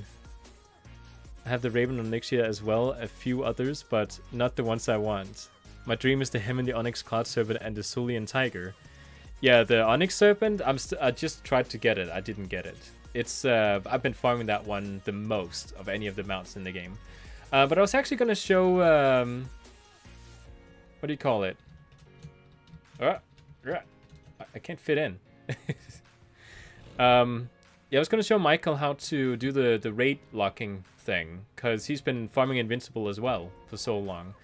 I have the Raven on Nyxia as well, a few others, but not the ones I want. My dream is the Hem and the Onyx Cloud Serpent and the Sulian Tiger. Yeah, the Onyx Serpent, I just tried to get it. I didn't get it. It's I've been farming that one the most of any of the mounts in the game. But I was actually going to show... what do you call it? I can't fit in. Yeah, I was going to show Michael how to do the raid locking thing, because he's been farming Invincible as well for so long.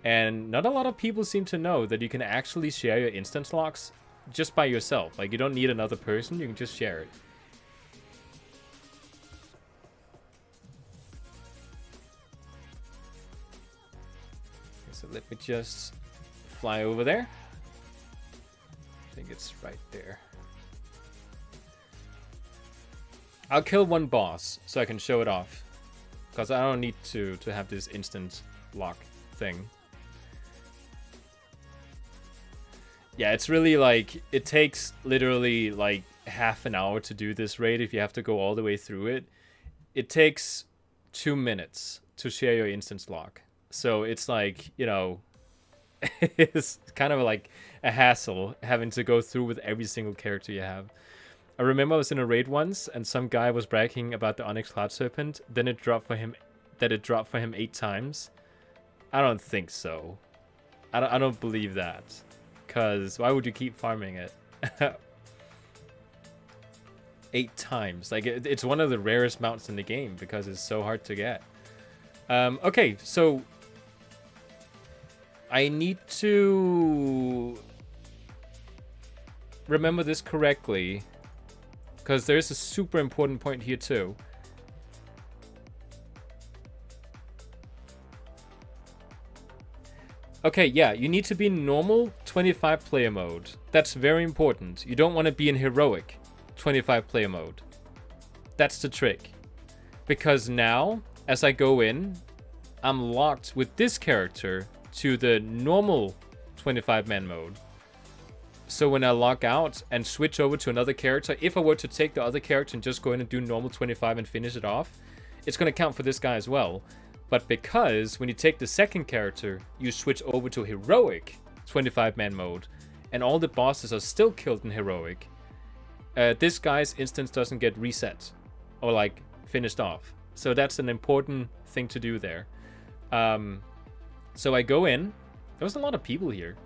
And not a lot of people seem to know that you can actually share your instance locks just by yourself. Like, you don't need another person, you can just share it. Okay, so let me just fly over there. think it's right there. I'll kill one boss so I can show it off. Because I don't need to have this instant lock thing. Yeah, it's really like, it takes literally like half an hour to do this raid if you have to go all the way through it. It takes 2 minutes to share your instance lock. So it's like, you know, it's kind of like a hassle having to go through with every single character you have. I remember I was in a raid once and some guy was bragging about the Onyx Cloud Serpent. Then it dropped for him, 8 times. I don't think so. I don't believe that. Because why would you keep farming it? 8 times. Like, it's one of the rarest mounts in the game because it's so hard to get. Okay, so I need to remember this correctly, because there's a super important point here too. Okay, yeah, you need to be in normal 25 player mode. That's very important. You don't want to be in heroic 25 player mode. That's the trick. Because now, as I go in, I'm locked with this character to the normal 25 man mode. So when I log out and switch over to another character, if I were to take the other character and just go in and do normal 25 and finish it off, it's going to count for this guy as well. But because when you take the second character, you switch over to heroic 25 man mode, and all the bosses are still killed in heroic, this guy's instance doesn't get reset or like finished off. So that's an important thing to do there. So I go in. There was a lot of people here.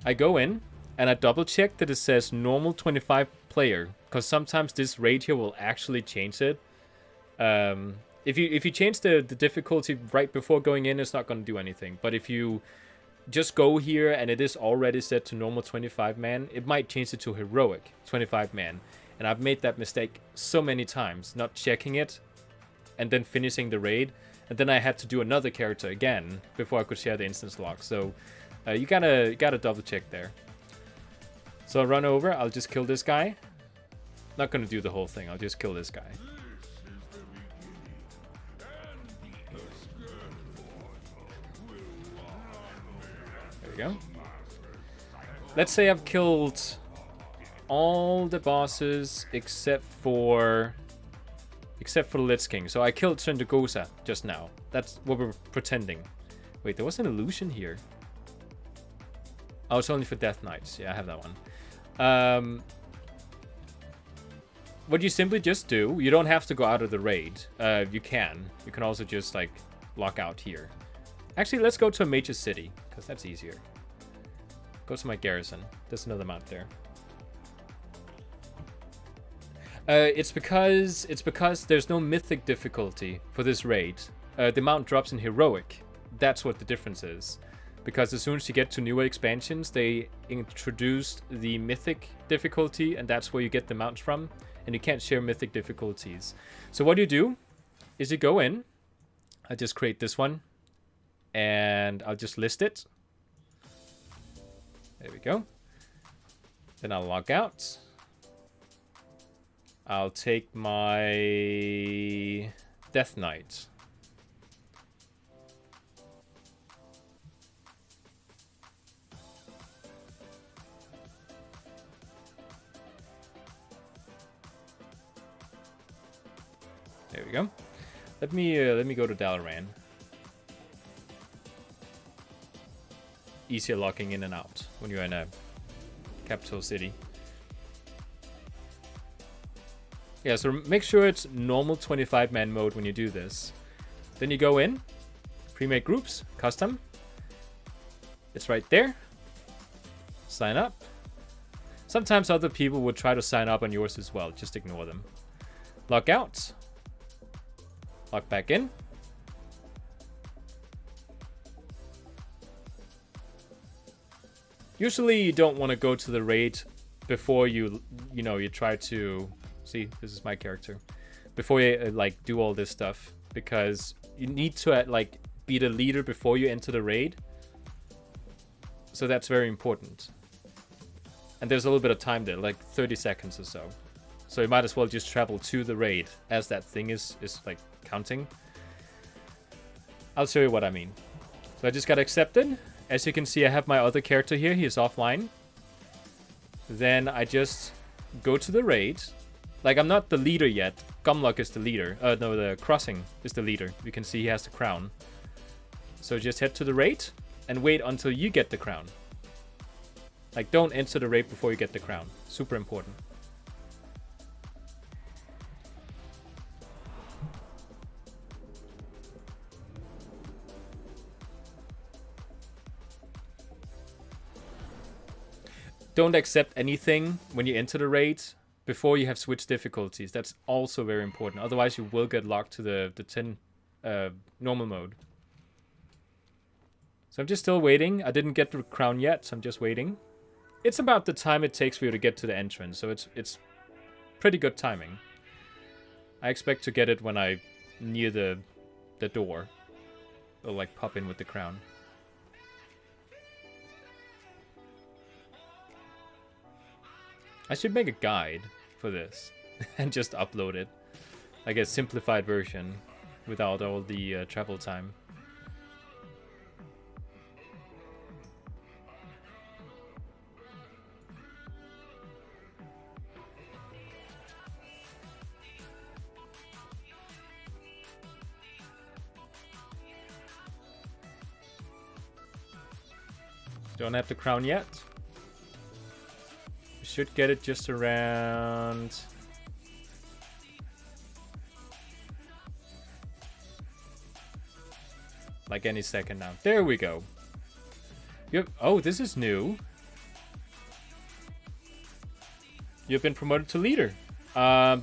I go in and I double check that it says normal 25 player, because sometimes this raid here will actually change it. If you change the difficulty right before going in, it's not going to do anything. But if you just go here and it is already set to normal 25 man, it might change it to heroic 25 man. And I've made that mistake so many times, not checking it and then finishing the raid. And then I had to do another character again before I could share the instance lock. So you gotta double check there. So I'll run over, I'll just kill this guy. Not gonna do the whole thing, I'll just kill this guy. There we go. Let's say I've killed all the bosses except for the Lich King. So I killed Trendagosa just now. That's what we're pretending. Wait, there was an illusion here. Oh, it's only for Death Knights. Yeah, I have that one. What you simply just do, you don't have to go out of the raid. You can also just like lock out here. Actually, let's go to a major city, because that's easier. Go to my garrison. There's another mount there. It's because there's no mythic difficulty for this raid. The mount drops in heroic. That's what the difference is. Because as soon as you get to newer expansions, they introduced the mythic difficulty, and that's where you get the mounts from. And you can't share mythic difficulties. So what you do is you go in. I just create this one, and I'll just list it. There we go. Then I'll log out. I'll take my Death Knight. There we go. Let me go to Dalaran. Easier locking in and out when you're in a capital city. Yeah, so make sure it's normal 25 man mode when you do this. Then you go in, pre-made groups, custom. It's right there. Sign up. Sometimes other people would try to sign up on yours as well. Just ignore them. Log out. Log back in. Usually you don't want to go to the raid before you try to... See, this is my character. Before you like do all this stuff, because you need to like be the leader before you enter the raid. So that's very important. And there's a little bit of time there, like 30 seconds or so. So you might as well just travel to the raid as that thing is like counting. I'll show you what I mean. So I just got accepted. As you can see, I have my other character here. He is offline. Then I just go to the raid. Like, I'm not the leader yet. Gumlock is the leader. No, the Crossing is the leader. You can see he has the crown. So just head to the raid and wait until you get the crown. Like, don't enter the raid before you get the crown. Super important. Don't accept anything when you enter the raid before you have switched difficulties. That's also very important. Otherwise, you will get locked to the 10 normal mode. So I'm just still waiting. I didn't get the crown yet, so I'm just waiting. It's about the time it takes for you to get to the entrance, so it's pretty good timing. I expect to get it when I near the door. It'll like pop in with the crown. I should make a guide for this and just upload it. Like a simplified version without all the travel time. Don't have the crown yet. Should get it just around like any second now. There we go. Yep. Oh, this is new. You've been promoted to leader.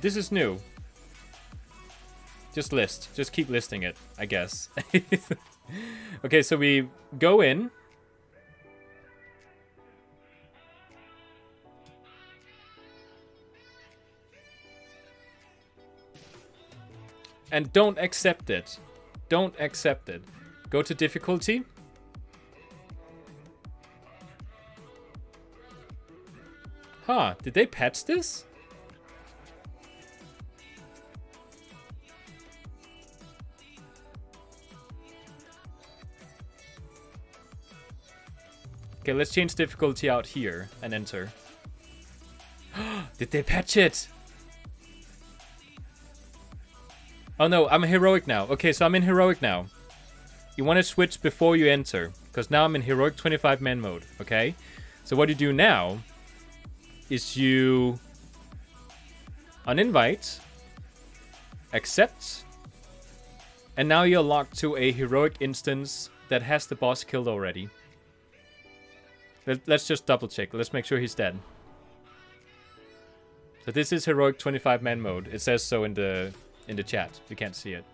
This is new. Just list. Just keep listing it, I guess. Okay, so we go in. And don't accept it. Don't accept it. Go to difficulty. Huh, did they patch this? Okay, let's change difficulty out here and enter. Did they patch it? Oh no, I'm heroic now. Okay, so I'm in heroic now. You want to switch before you enter, because now I'm in heroic 25-man mode, okay? So what you do now is you uninvite, accept, and now you're locked to a heroic instance that has the boss killed already. Let's just double check. Let's make sure he's dead. So this is heroic 25-man mode. It says so in the chat. You can't see it.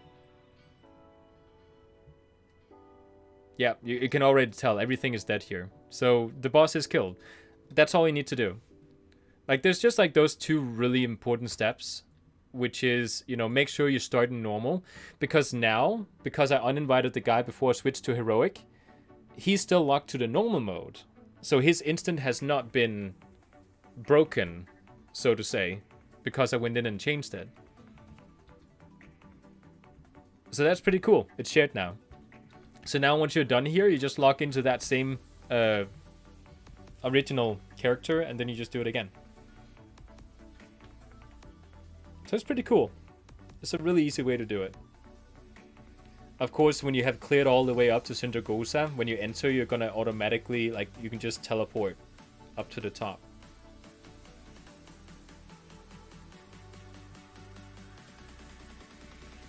Yeah, you can already tell everything is dead here. So the boss is killed. That's all you need to do. Like, there's just like those two really important steps, which is, you know, make sure you start in normal. Because now, because I uninvited the guy before I switched to heroic, he's still locked to the normal mode. So his instant has not been broken, so to say, because I went in and changed it. So that's pretty cool. It's shared now. So now once you're done here, you just log into that same original character, and then you just do it again. So it's pretty cool. It's a really easy way to do it. Of course, when you have cleared all the way up to Sindragosa, when you enter, you're gonna automatically, like, you can just teleport up to the top.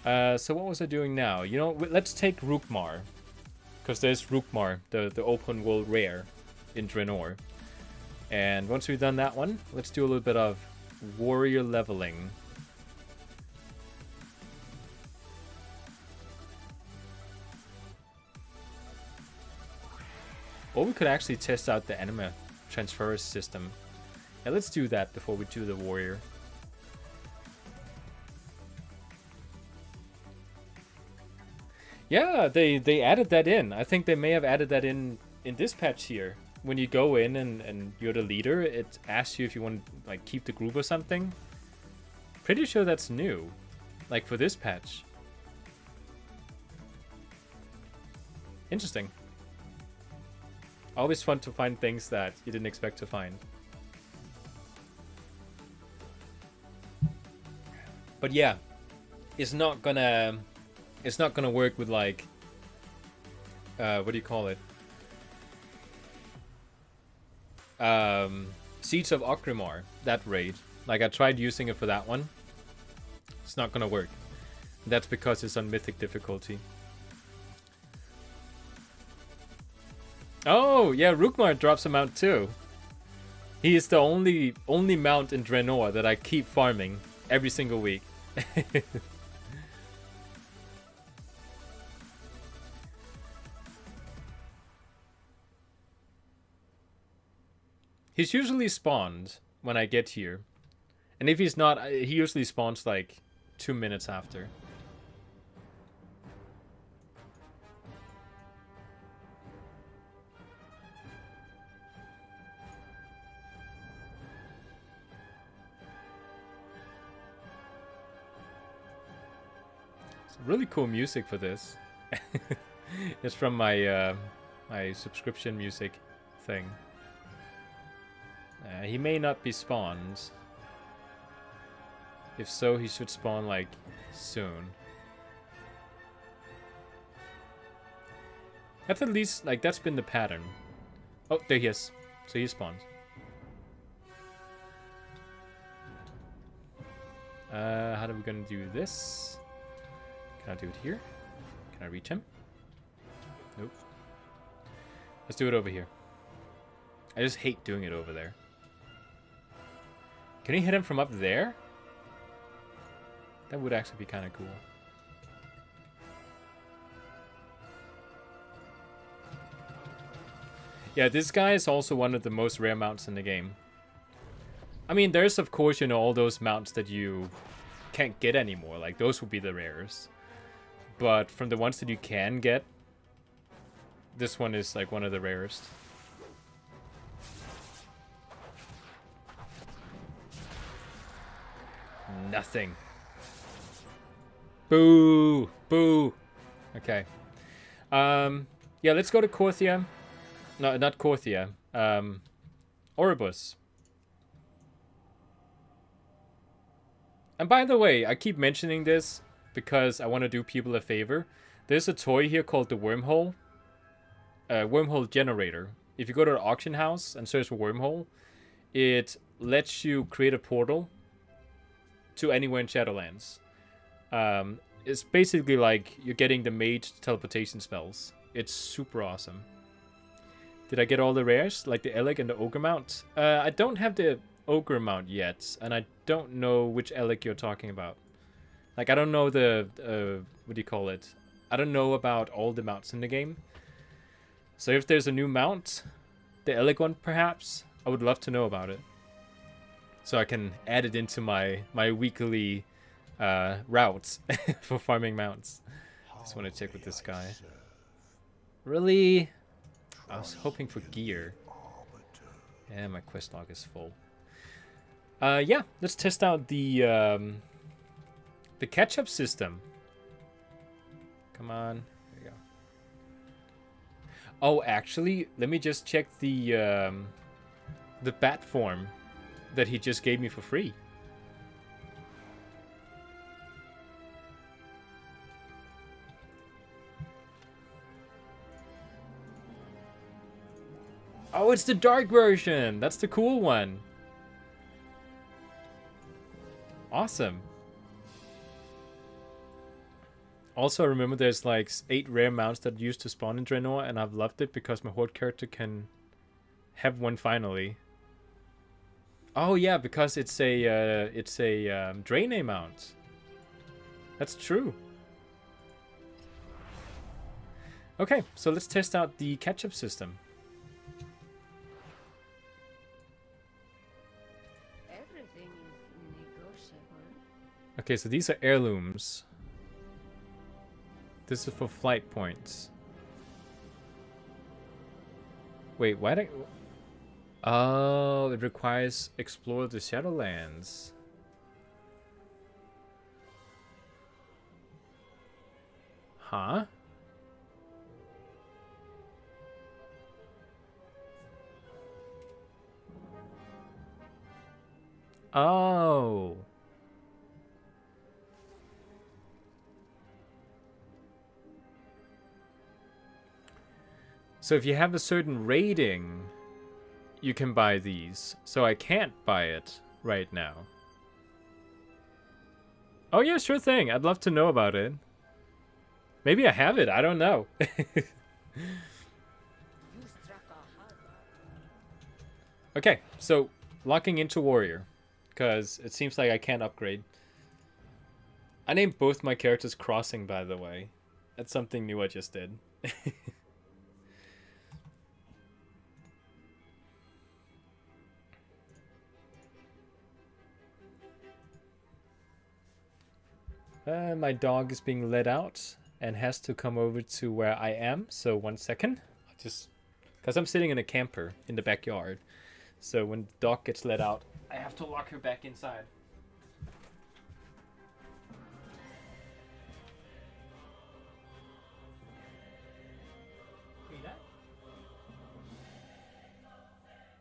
So what was I doing now? You know, let's take Rookmar. Because there's Rookmar, the open world rare in Draenor. And once we've done that one, let's do a little bit of warrior leveling. Or we could actually test out the anima transfer system. Yeah, let's do that before we do the warrior. Yeah, they added that in. I think they may have added that in this patch here. when you go in and you're the leader, it asks you if you want to like keep the group or something. Pretty sure that's new, like for this patch. Interesting. Always fun to find things that you didn't expect to find. But yeah, it's not gonna work with like what do you call it? Seeds of Okrimar, that raid. Like I tried using it for that one. It's not gonna work. That's because it's on mythic difficulty. Oh yeah, Rukmar drops a mount too. He is the only mount in Draenor that I keep farming every single week. He's usually spawned when I get here. And if he's not, he usually spawns like 2 minutes after. It's really cool music for this. It's from my my subscription music thing. He may not be spawned. If so, he should spawn like soon. That's at least like that's been the pattern. Oh, there he is. So he spawned. How are we gonna do this? Can I do it here? Can I reach him? Nope. Let's do it over here. I just hate doing it over there. Can you hit him from up there? That would actually be kind of cool. Yeah, this guy is also one of the most rare mounts in the game. I mean, there's of course, you know, all those mounts that you can't get anymore. Like, those would be the rarest. But from the ones that you can get, this one is like one of the rarest. Nothing. Boo! Boo! Okay. Yeah, let's go to Korthia. No, not Korthia. Oribus. And by the way, I keep mentioning this because I want to do people a favor. There's a toy here called the Wormhole. Wormhole Generator. If you go to the auction house and search for Wormhole, it lets you create a portal to anywhere in Shadowlands. It's basically like you're getting the mage teleportation spells. It's super awesome. Did I get all the rares? Like the Eleg and the Ogre mount? I don't have the Ogre mount yet, and I don't know which Eleg you're talking about. Like, I don't know the, what do you call it? I don't know about all the mounts in the game. So if there's a new mount, the Eleg one perhaps, I would love to know about it. So I can add it into my weekly routes for farming mounts. Just want to check with this guy. Really? I was hoping for gear. Yeah, my quest log is full. Yeah, let's test out the catch-up system. Come on. There we go. Oh, actually, let me just check the bat form that he just gave me for free. Oh, it's the dark version. That's the cool one. Awesome. Also, remember there's like 8 rare mounts that used to spawn in Draenor, and I've loved it because my Horde character can have one finally. Oh yeah, because it's a Draenei mount. That's true. Okay, so let's test out the catch-up system. Everything is negotiable. Okay, so these are heirlooms. This is for flight points. Wait, why did... Oh, it requires explore the Shadowlands. Huh? Oh. So if you have a certain rating, you can buy these. So I can't buy it right now. Oh yeah, sure thing. I'd love to know about it. Maybe I have it. I don't know. Okay, so locking into warrior, because it seems like I can't upgrade. I named both my characters Crossing, by the way. That's something new I just did. My dog is being let out and has to come over to where I am. So 1 second. Just because I'm sitting in a camper in the backyard. So when the dog gets let out, I have to lock her back inside. Mira.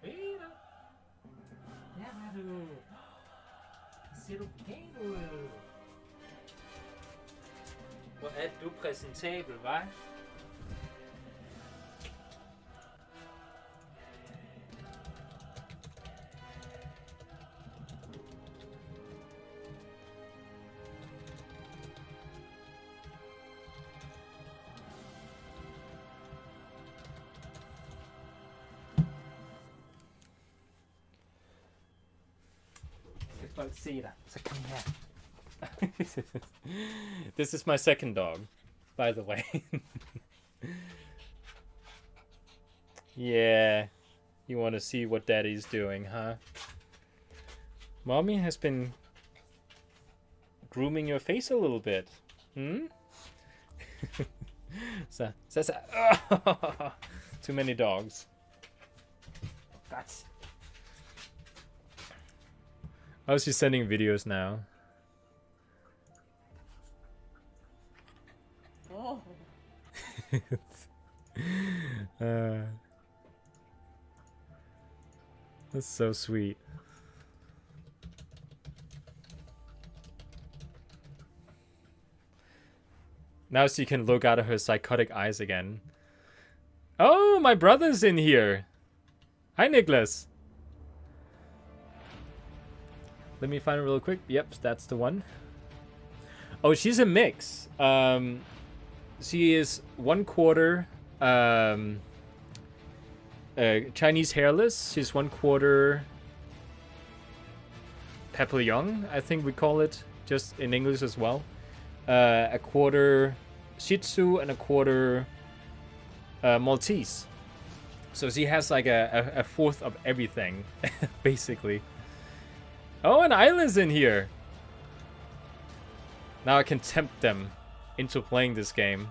Mira. Leva-lo. Ser o pequeno. Hvor er du præsentabel, hva'? Folk se dig, så kom her. This is my second dog, by the way. Yeah, you want to see what daddy's doing, huh? Mommy has been grooming your face a little bit. Hmm? Oh, too many dogs. That's... Oh, she's sending videos now. Oh. That's so sweet. Now she can look out of her psychotic eyes again. Oh, my brother's in here. Hi, Nicholas. Let me find it real quick. Yep, that's the one. Oh, she's a mix. She is 1/4 Chinese hairless. She's 1/4 papillon, I think we call it, just in English as well. 1/4 Shih Tzu and 1/4 Maltese. So she has like a fourth of everything, basically. Oh, and Isla's in here. Now I can tempt them into playing this game.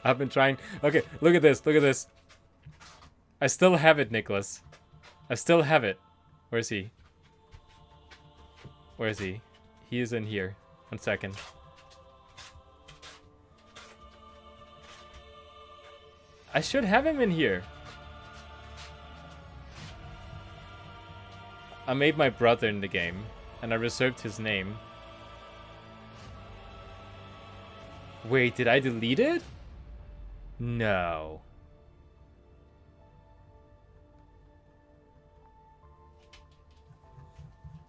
I've been trying. Okay, look at this. Look at this. I still have it, Nicholas. I still have it. Where is he? Where is he? He is in here. 1 second. I should have him in here. I made my brother in the game, and I reserved his name. Wait, did I delete it? No.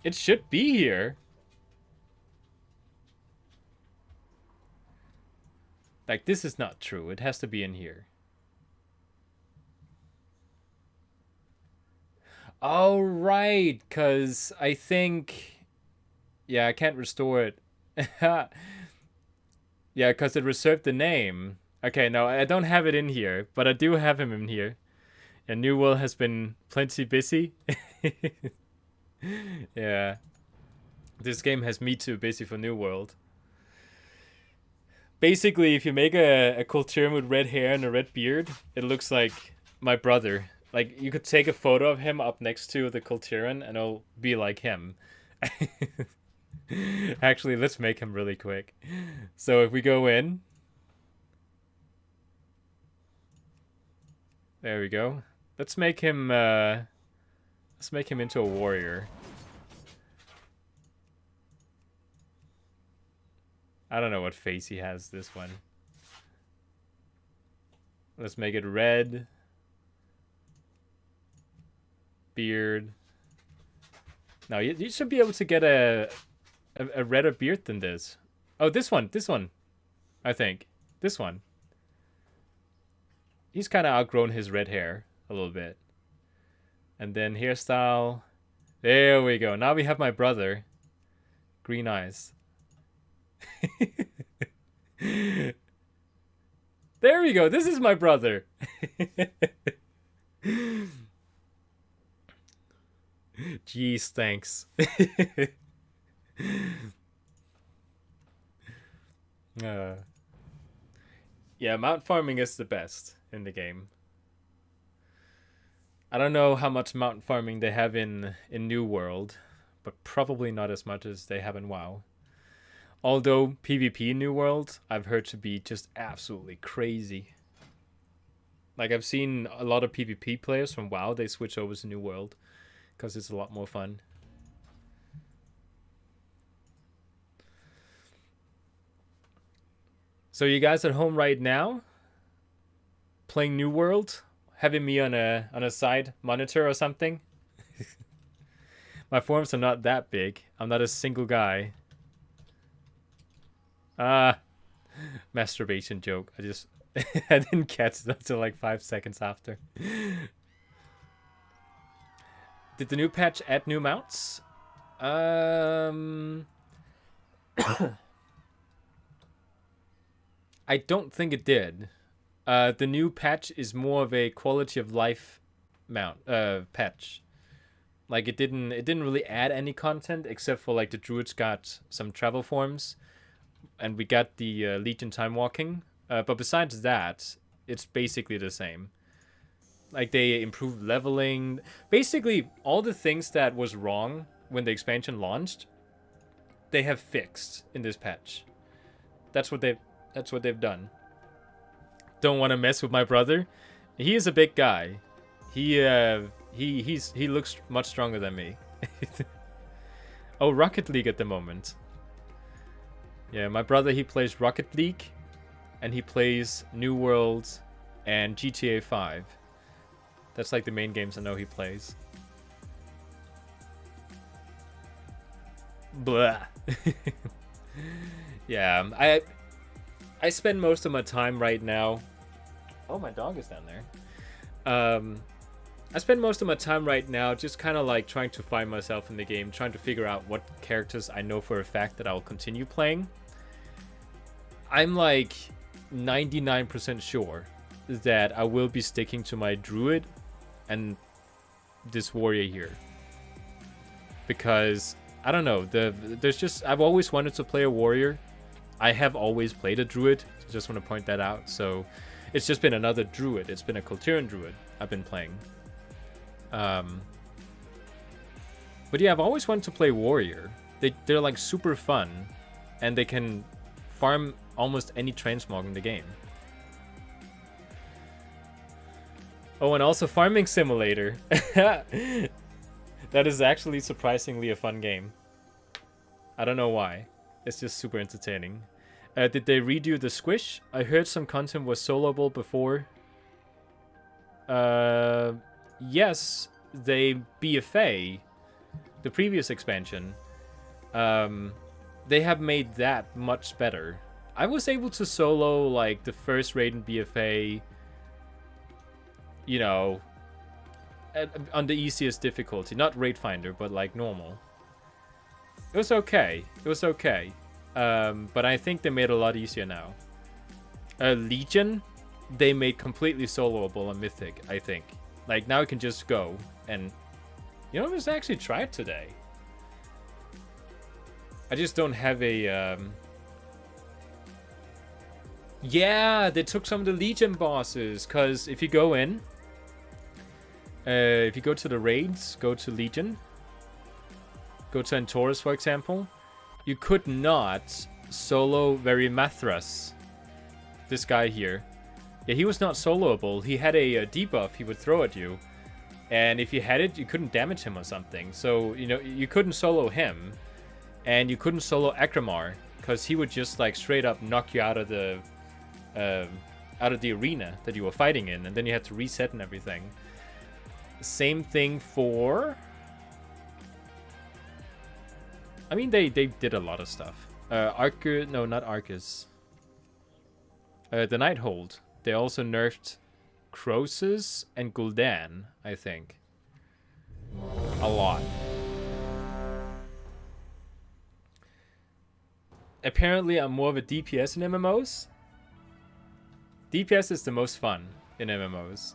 It should be here. Like, this is not true. It has to be in here. Oh, right, because I think... Yeah, I can't restore it. Yeah, because it reserved the name. Okay, no, I don't have it in here, but I do have him in here. And New World has been plenty busy. Yeah. This game has me too busy for New World. Basically, if you make a Kulturin with red hair and a red beard, it looks like my brother. Like, you could take a photo of him up next to the Kulturin, and it'll be like him. Actually, let's make him really quick. So if we go in... There we go. Let's make him into a warrior. I don't know what face he has this one. Let's make it red. Beard. No, you should be able to get a redder beard than this. Oh, this one. I think. This one. He's kind of outgrown his red hair a little bit. And then hairstyle. There we go. Now we have my brother. Green eyes. There we go. This is my brother. Jeez, thanks. Yeah, mount farming is the best in the game. I don't know how much mountain farming they have in New World, but probably not as much as they have in WoW. Although PvP in New World, I've heard to be just absolutely crazy. Like, I've seen a lot of PvP players from WoW, they switch over to New World because it's a lot more fun. So you guys at home right now, playing New World, having me on a side monitor or something? My forms are not that big. I'm not a single guy. Masturbation joke. I didn't catch it until like 5 seconds after. Did the new patch add new mounts? I don't think it did. The new patch is more of a quality of life mount patch. Like, it didn't really add any content except for like the druids got some travel forms, and we got the Legion time walking. But besides that, it's basically the same. Like, they improved leveling. Basically, all the things that was wrong when the expansion launched, they have fixed in this patch. That's what they've done. Don't want to mess with my brother. He is a big guy. He looks much stronger than me. Oh, Rocket League at the moment. Yeah, my brother, he plays Rocket League, and he plays New World and GTA 5. That's like the main games I know he plays. Blah. Yeah, I spend most of my time right now. Oh, my dog is down there. I spend most of my time right now just kind of like trying to find myself in the game, trying to figure out what characters I know for a fact that I'll continue playing. I'm like 99% sure that I will be sticking to my druid and this warrior here, because I don't know, there's just, I've always wanted to play a warrior. I have always played a druid, just want to point that out. So it's just been another druid. It's been a Kulturin druid I've been playing. But yeah, I've always wanted to play warrior. They're like super fun, and they can farm almost any transmog in the game. Oh, and also Farming Simulator. That is actually surprisingly a fun game. I don't know why. It's just super entertaining. Did they redo the squish? I heard some content was soloable before. Yes, they BFA, the previous expansion. They have made that much better. I was able to solo like the first raid in BFA, you know, on the easiest difficulty. Not Raid Finder, but like normal. It was okay. It was okay. But I think they made it a lot easier now. Legion, they made completely soloable on Mythic, I think. Like, now you can just go and... You know, let's actually try it today. I just don't have a... Yeah, they took some of the Legion bosses. Because if you go in, if you go to the raids, go to Legion, go to Antorus, for example, you could not solo Verimathras. This guy here. Yeah, he was not soloable. He had a debuff he would throw at you. And if you had it, you couldn't damage him or something. So, you know, you couldn't solo him. And you couldn't solo Akramar. Because he would just, like, straight up knock you out of the arena that you were fighting in. And then you had to reset and everything. Same thing for... I mean, they did a lot of stuff. Arcus... No, not Arcus. The Nighthold. They also nerfed Croesus and Gul'dan, I think. A lot. Apparently, I'm more of a DPS in MMOs. DPS is the most fun in MMOs.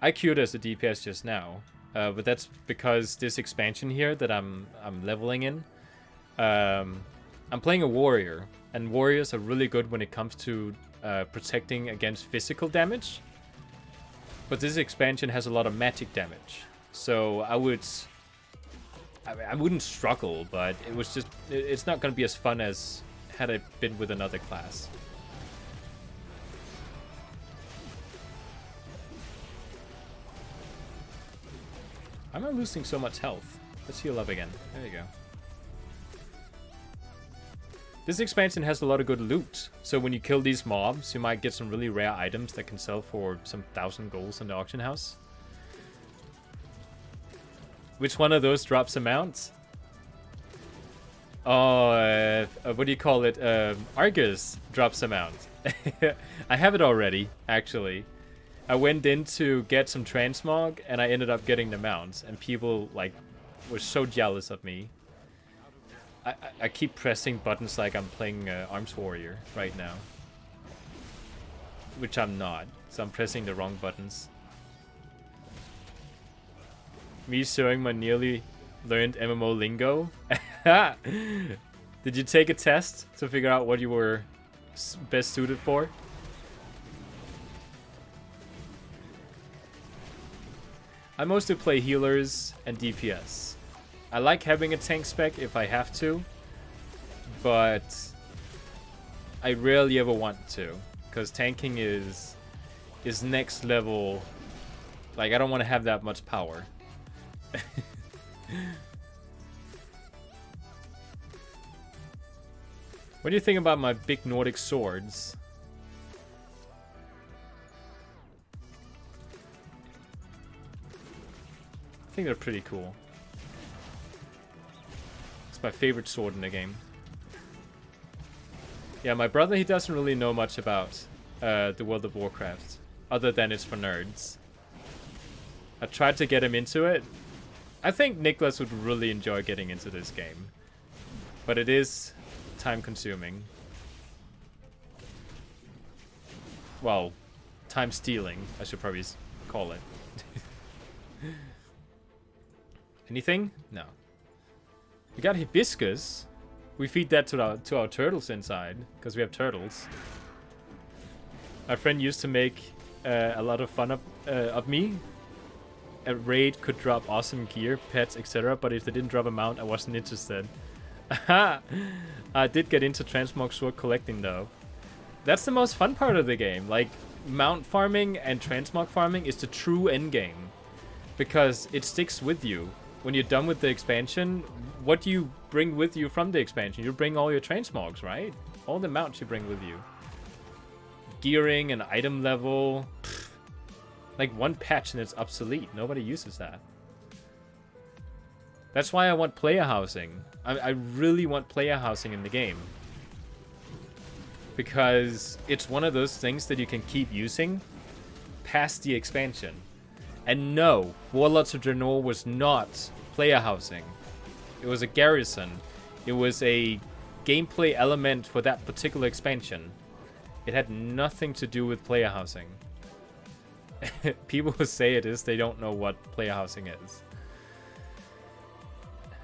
I queued as a DPS just now, but that's because this expansion here that I'm leveling in, I'm playing a warrior, and warriors are really good when it comes to protecting against physical damage. But this expansion has a lot of magic damage, so I wouldn't struggle, but it's not going to be as fun as had I been with another class. I'm not losing so much health. Let's heal up again. There you go. This expansion has a lot of good loot. So when you kill these mobs, you might get some really rare items that can sell for some 1,000 golds in the auction house. Which one of those drops a mount? Oh, what do you call it? Argus drops a mount. I have it already, actually. I went in to get some transmog, and I ended up getting the mounts. And people, like, were so jealous of me. I keep pressing buttons like I'm playing Arms Warrior right now. Which I'm not. So I'm pressing the wrong buttons. Me showing my nearly learned MMO lingo. Did you take a test to figure out what you were best suited for? I mostly play healers and DPS. I like having a tank spec if I have to, but I rarely ever want to, because tanking is next level. Like, I don't want to have that much power. What do you think about my big Nordic swords? I think they're pretty cool. It's my favorite sword in the game. Yeah, my brother, he doesn't really know much about the World of Warcraft, other than it's for nerds. I tried to get him into it. I think Nicholas would really enjoy getting into this game, but it is time consuming. Well, time stealing, I should probably call it. Anything? No. We got hibiscus. We feed that to our turtles inside, because we have turtles. My friend used to make a lot of fun of me. A raid could drop awesome gear, pets, etc. But if they didn't drop a mount, I wasn't interested. I did get into Transmog sword collecting though. That's the most fun part of the game. Like, mount farming and Transmog farming is the true end game, because it sticks with you. When you're done with the expansion, what do you bring with you from the expansion? You bring all your Transmogs, right? All the mounts you bring with you. Gearing and item level. Pfft. Like, one patch and it's obsolete. Nobody uses that. That's why I want player housing. I really want player housing in the game. Because it's one of those things that you can keep using past the expansion. And no, Warlords of Draenor was not player housing. It was a garrison. It was a gameplay element for that particular expansion. It had nothing to do with player housing. People who say it is, they don't know what player housing is.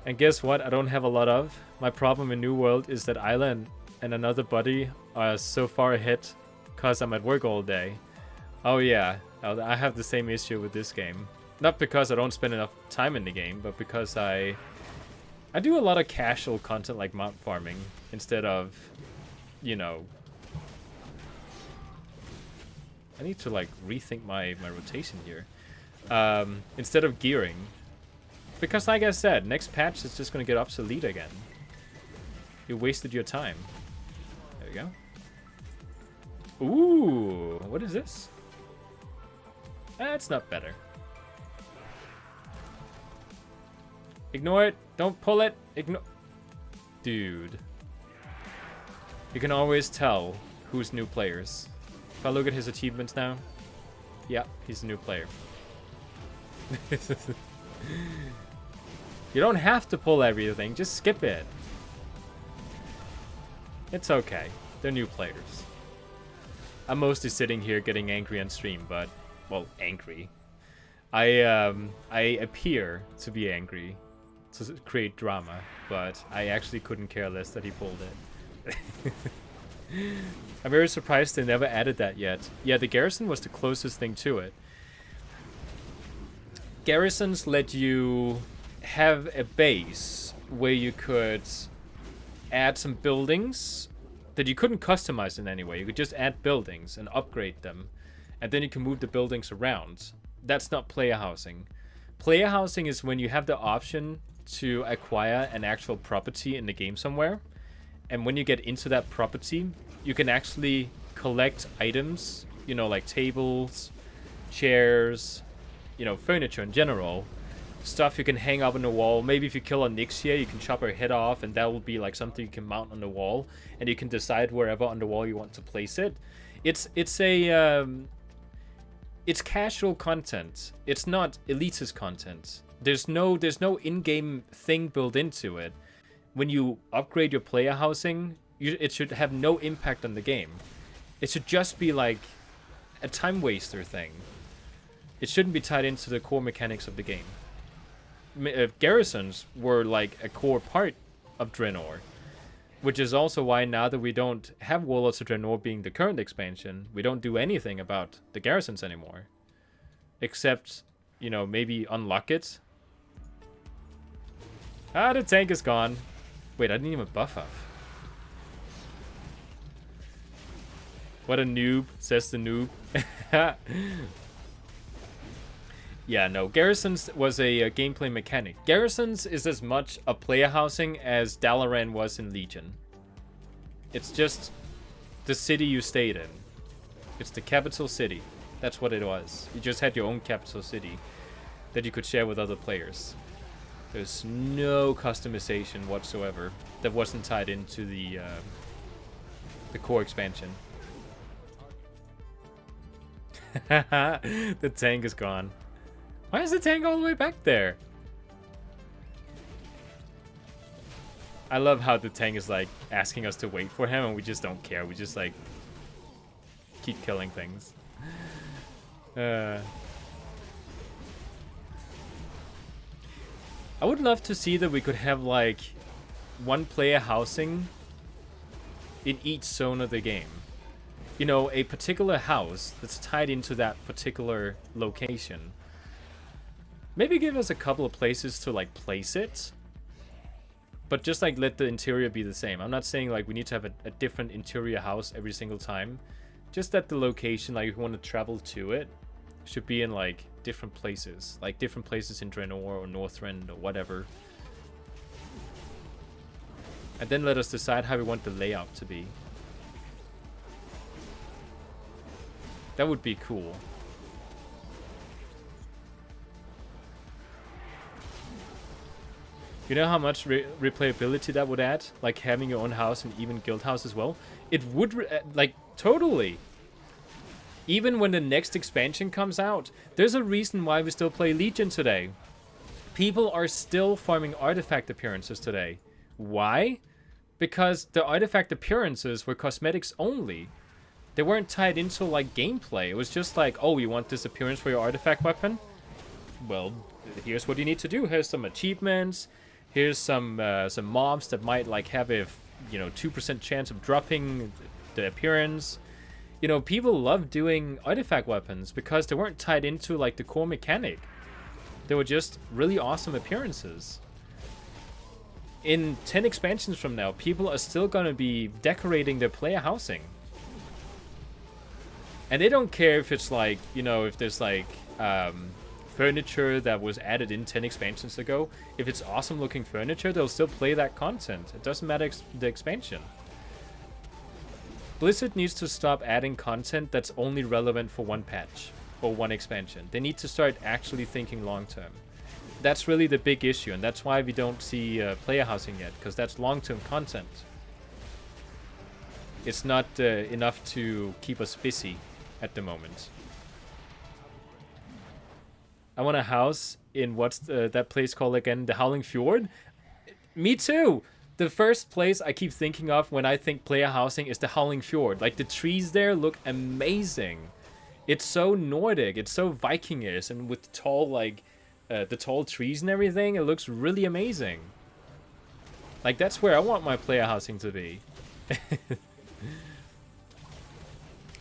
And guess what? I don't have a lot of. My problem in New World is that Isla and another buddy are so far ahead because I'm at work all day. Oh yeah, I have the same issue with this game. Not because I don't spend enough time in the game, but because I do a lot of casual content like mount farming instead of, you know... I need to like rethink my rotation here. Instead of gearing. Because like I said, next patch is just going to get obsolete again. You wasted your time. There we go. Ooh, what is this? That's not better. Ignore it. Don't pull it. Ignore. Dude. You can always tell who's new players. If I look at his achievements now. Yeah, he's a new player. You don't have to pull everything. Just skip it. It's okay. They're new players. I'm mostly sitting here getting angry on stream, but... Well, angry. I appear to be angry to create drama, but I actually couldn't care less that he pulled it. I'm very surprised they never added that yet. Yeah, the garrison was the closest thing to it. Garrisons let you have a base where you could add some buildings that you couldn't customize in any way. You could just add buildings and upgrade them, and then you can move the buildings around. That's not player housing. Player housing is when you have the option to acquire an actual property in the game somewhere, and when you get into that property, you can actually collect items, you know, like tables, chairs, you know, furniture in general, stuff you can hang up on the wall. Maybe if you kill a Nixia, you can chop her head off, and that will be like something you can mount on the wall, and you can decide wherever on the wall you want to place it. It's casual content. It's not elitist content. There's no in-game thing built into it. When you upgrade your player housing, it should have no impact on the game. It should just be like a time waster thing. It shouldn't be tied into the core mechanics of the game. Garrisons were like a core part of Draenor, which is also why now that we don't have Warlords of Draenor being the current expansion, we don't do anything about the garrisons anymore. Except, you know, maybe unlock it. Ah, the tank is gone. Wait, I didn't even buff up. What a noob, says the noob. Yeah, no, Garrisons was a gameplay mechanic. Garrisons is as much a player housing as Dalaran was in Legion. It's just the city you stayed in. It's the capital city. That's what it was. You just had your own capital city that you could share with other players. There's no customization whatsoever that wasn't tied into the core expansion. The tank is gone. Why is the tank all the way back there? I love how the tank is like asking us to wait for him, and we just don't care. We just like keep killing things. I would love to see that we could have like one player housing in each zone of the game. You know, a particular house that's tied into that particular location. Maybe give us a couple of places to like place it, but just like let the interior be the same. I'm not saying like we need to have a different interior house every single time. Just that the location, like if you want to travel to it, should be in like different places. Like different places in Draenor or Northrend or whatever. And then let us decide how we want the layout to be. That would be cool. You know how much replayability that would add? Like having your own house and even guild house as well? It would, like, totally. Even when the next expansion comes out, there's a reason why we still play Legion today. People are still farming artifact appearances today. Why? Because the artifact appearances were cosmetics only. They weren't tied into, like, gameplay. It was just like, oh, you want this appearance for your artifact weapon? Well, here's what you need to do. Here's some achievements. Here's some mobs that might like have a you know, 2% chance of dropping the appearance. You know, people love doing artifact weapons because they weren't tied into like the core mechanic. They were just really awesome appearances. In 10 expansions from now, people are still going to be decorating their player housing. And they don't care if it's like, you know, if there's like furniture that was added in 10 expansions ago. If it's awesome looking furniture, they'll still play that content. It doesn't matter the expansion. Blizzard needs to stop adding content that's only relevant for one patch or one expansion. They need to start actually thinking long term. That's really the big issue, and that's why we don't see player housing yet, because that's long-term content. It's not enough to keep us busy at the moment. I want a house in what's that place called again? The Howling Fjord? Me too! The first place I keep thinking of when I think player housing is the Howling Fjord. Like, the trees there look amazing. It's so Nordic, it's so Vikingish, and with tall, like, the tall trees and everything, it looks really amazing. Like, that's where I want my player housing to be.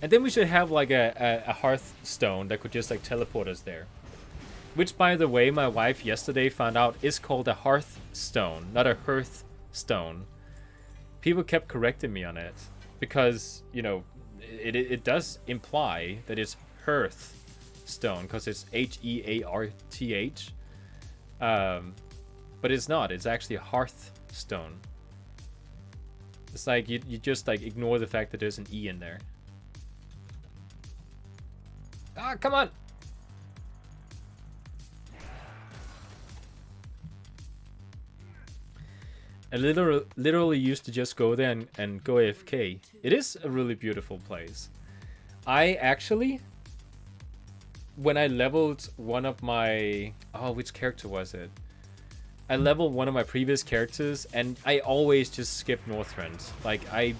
And then we should have, like, a hearthstone that could just, like, teleport us there. Which, by the way, my wife yesterday found out is called a hearthstone, not a hearthstone. People kept correcting me on it because, you know, it does imply that it's hearthstone because it's Hearth. But it's not. It's actually a hearthstone. It's like you just like ignore the fact that there's an E in there. Ah, come on! I literally used to just go there and go AFK. It is a really beautiful place. I actually, when I leveled one of my... Oh, which character was it? I leveled one of my previous characters, and I always just skip Northrend. Like, I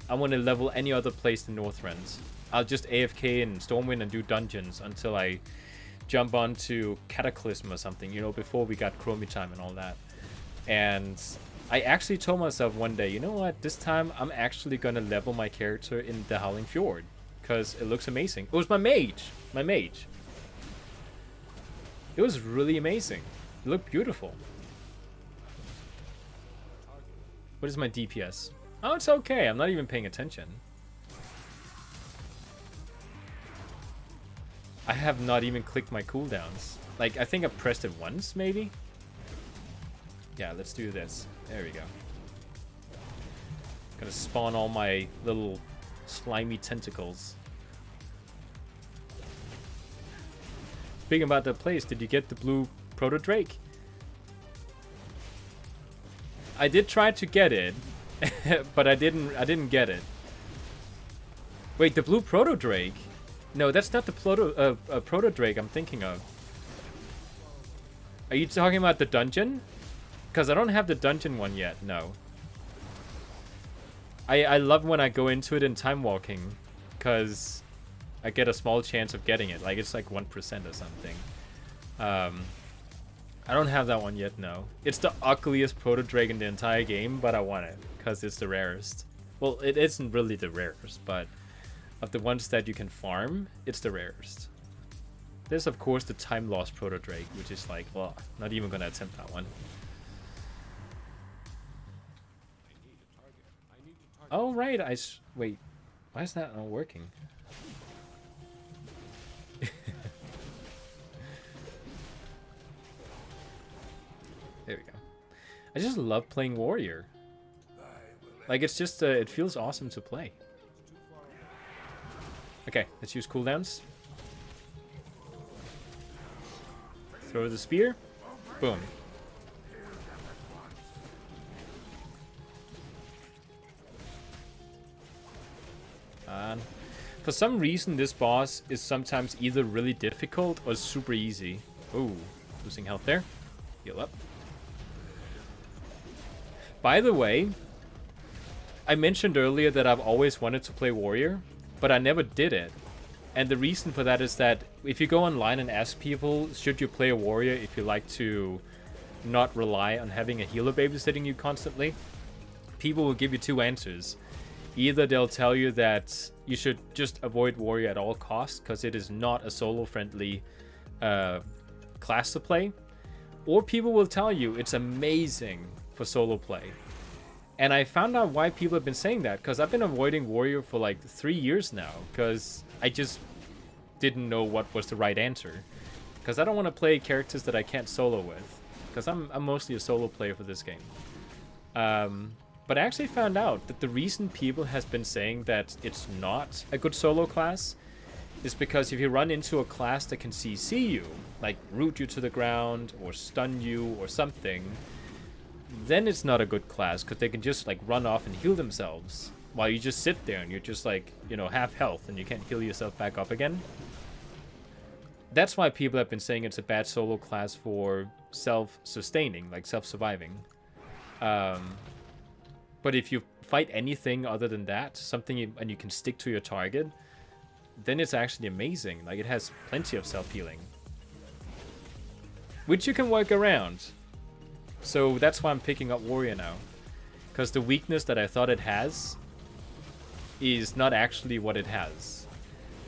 want to level any other place than Northrend. I'll just AFK in Stormwind and do dungeons until I jump onto Cataclysm or something, you know, before we got Chromie time and all that. And I actually told myself one day, you know what, this time I'm actually going to level my character in the Howling Fjord. Because it looks amazing. It was my mage. My mage. It was really amazing. It looked beautiful. What is my DPS? Oh, it's okay. I'm not even paying attention. I have not even clicked my cooldowns. Like, I think I pressed it once, maybe? Yeah, let's do this. There we go. Gonna spawn all my little slimy tentacles. Speaking about that place, did you get the blue proto drake? I did try to get it, but I didn't get it. Wait, the blue proto drake? No, that's not the proto drake I'm thinking of. Are you talking about the dungeon? Because I don't have the dungeon one yet, no. I love when I go into it in time walking, because I get a small chance of getting it. Like, it's like 1% or something. I don't have that one yet, no. It's the ugliest proto-drake in the entire game, but I want it, because it's the rarest. Well, it isn't really the rarest, but of the ones that you can farm, it's the rarest. There's, of course, the time-lost proto-drake, which is like, well, not even going to attempt that one. Oh, right, wait, why is that not working? There we go. I just love playing warrior. Like, it's just, it feels awesome to play. Okay, let's use cooldowns. Throw the spear. Boom. And for some reason, this boss is sometimes either really difficult or super easy. Ooh, losing health there. Heal up. By the way, I mentioned earlier that I've always wanted to play warrior, but I never did it. And the reason for that is that if you go online and ask people, should you play a warrior if you like to not rely on having a healer babysitting you constantly, people will give you two answers. Either they'll tell you that you should just avoid warrior at all costs because it is not a solo-friendly class to play, or people will tell you it's amazing for solo play. And I found out why people have been saying that, because I've been avoiding warrior for like 3 years now, because I just didn't know what was the right answer. Because I don't want to play characters that I can't solo with, because I'm mostly a solo player for this game. But I actually found out that the reason people has been saying that it's not a good solo class is because if you run into a class that can CC you, like root you to the ground or stun you or something, then it's not a good class because they can just like run off and heal themselves while you just sit there and you're just like, you know, half health and you can't heal yourself back up again. That's why people have been saying it's a bad solo class for self-sustaining, like self-surviving. But if you fight anything other than that, and you can stick to your target, then it's actually amazing. Like, it has plenty of self-healing, which you can work around. So that's why I'm picking up warrior now, because the weakness that I thought it has is not actually what it has.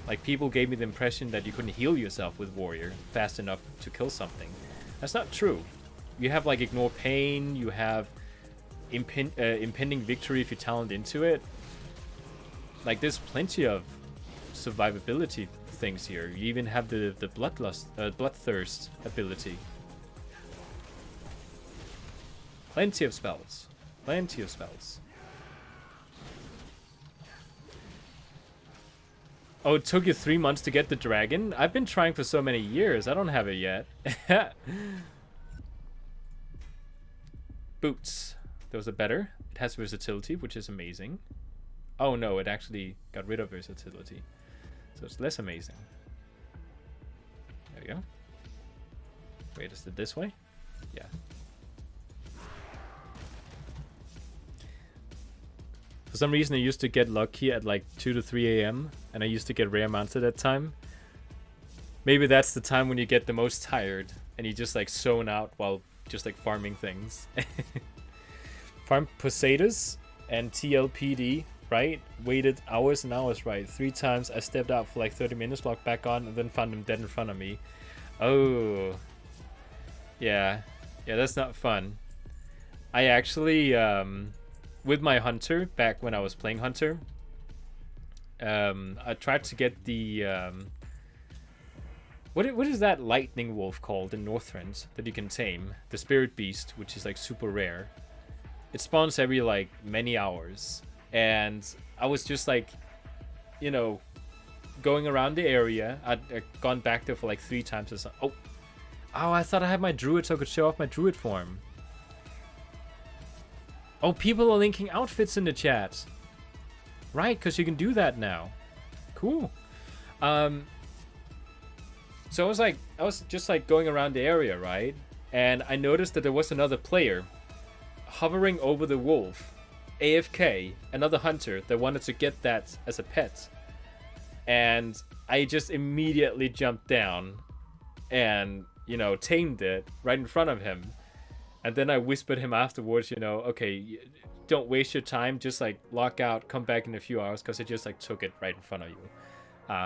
Like, people gave me the impression that you couldn't heal yourself with warrior fast enough to kill something. That's not true. You have like ignore pain, you have impending victory if you talent into it. Like, there's plenty of survivability things here. You even have the bloodthirst ability. Plenty of spells. Plenty of spells. Oh, it took you 3 months to get the dragon? I've been trying for so many years. I don't have it yet. Boots. Those are better. It has versatility, which is amazing. Oh no, it actually got rid of versatility. So it's less amazing. There we go. Wait, is it this way? Yeah. For some reason I used to get lucky at like 2 to 3 a.m. and I used to get rare mounts at that time. Maybe that's the time when you get the most tired and you just like zone out while just like farming things. Farm Poseidus and TLPD, right? Waited hours and hours, right? 3 times. I stepped out for like 30 minutes, logged back on, and then found him dead in front of me. Oh. Yeah. Yeah, that's not fun. I actually, with my hunter, back when I was playing hunter, I tried to get the, what is that lightning wolf called in Northrend that you can tame? The spirit beast, which is like super rare. It spawns every like many hours, and I was just like, you know, going around the area. I'd gone back there for like 3 times or something. Oh, I thought I had my druid so I could show off my druid form. Oh, people are linking outfits in the chat. Right, because you can do that now. Cool. So I was just like going around the area, right? And I noticed that there was another player hovering over the wolf, AFK, another hunter that wanted to get that as a pet. And I just immediately jumped down and, you know, tamed it right in front of him. And then I whispered him afterwards, you know, okay, don't waste your time, just like lock out, come back in a few hours, because it just like took it right in front of you.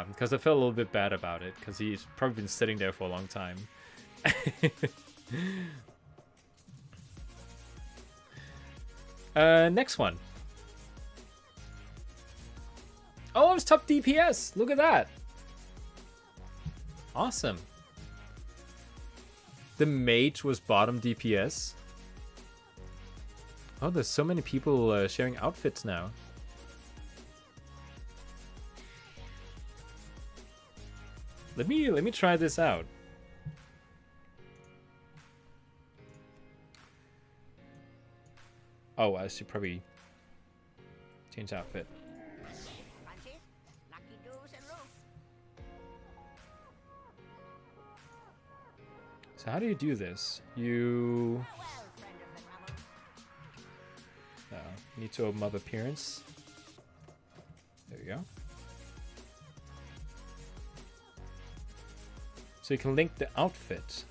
Because I felt a little bit bad about it, because he's probably been sitting there for a long time. Next one. Oh, I was top DPS. Look at that. Awesome. The mage was bottom DPS. Oh, there's so many people sharing outfits now. Let me try this out. Oh, I should probably change outfit. So how do you do this? You need to open up appearance. There you go. So you can link the outfit.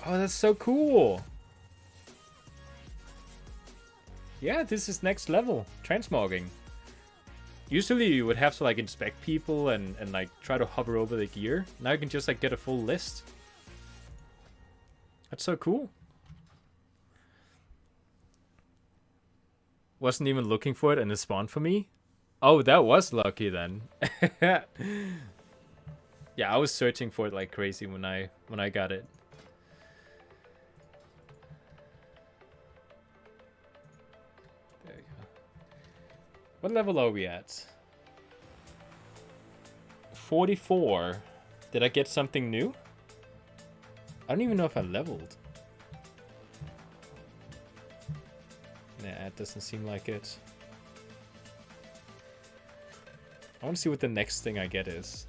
Oh, that's so cool. Yeah, this is next level. Transmogging. Usually you would have to like inspect people and like try to hover over the gear. Now you can just like get a full list. That's so cool. Wasn't even looking for it and it spawned for me. Oh, that was lucky then. Yeah, I was searching for it like crazy when I got it. There you go. What level are we at? 44. Did I get something new? I don't even know if I leveled. Nah, it doesn't seem like it. I want to see what the next thing I get is.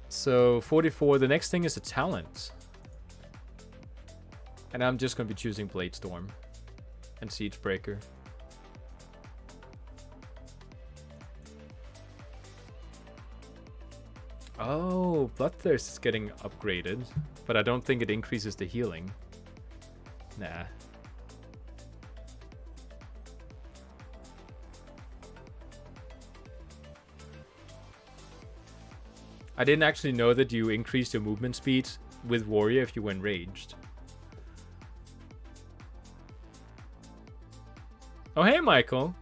So, 44, the next thing is a talent. And I'm just going to be choosing Bladestorm and Siegebreaker. Oh, Bloodthirst is getting upgraded, but I don't think it increases the healing. Nah. I didn't actually know that you increased your movement speed with Warrior if you went ranged. Oh, hey, Michael.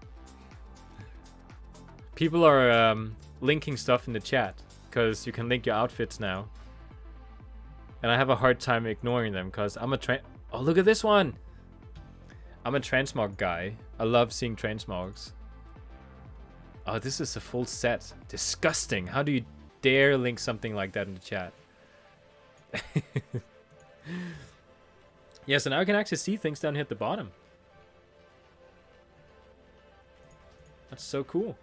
People are linking stuff in the chat, because you can link your outfits now. And I have a hard time ignoring them, because I'm a Oh, look at this one! I'm a transmog guy. I love seeing transmogs. Oh, this is a full set. Disgusting. How do you dare link something like that in the chat? Yeah, so now I can actually see things down here at the bottom. That's so cool.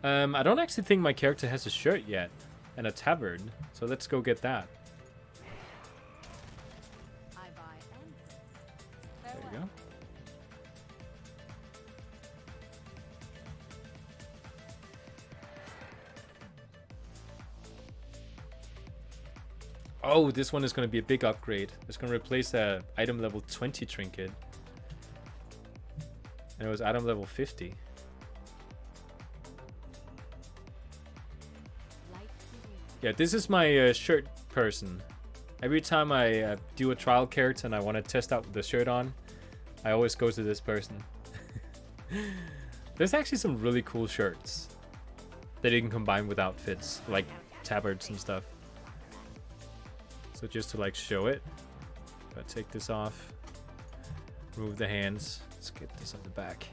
I don't actually think my character has a shirt yet and a tabard, so let's go get that. There you go. Oh, this one is going to be a big upgrade. It's going to replace a item level 20 trinket. And it was item level 50. Yeah, this is my shirt person. Every time I do a trial character and I want to test out the shirt on, I always go to this person. There's actually some really cool shirts that you can combine with outfits, like tabards and stuff. So just to like show it, if I take this off, remove the hands, let's get this on the back.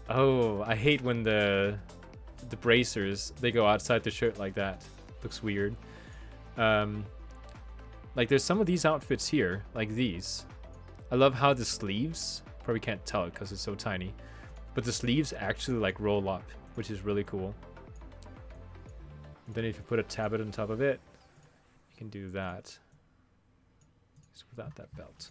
Oh, I hate when the bracers, they go outside the shirt like that. Looks weird. Like there's some of these outfits here, like these. I love how the sleeves, probably can't tell it because it's so tiny, but the sleeves actually like roll up, which is really cool. And then if you put a tabard on top of it, you can do that. Just without that belt.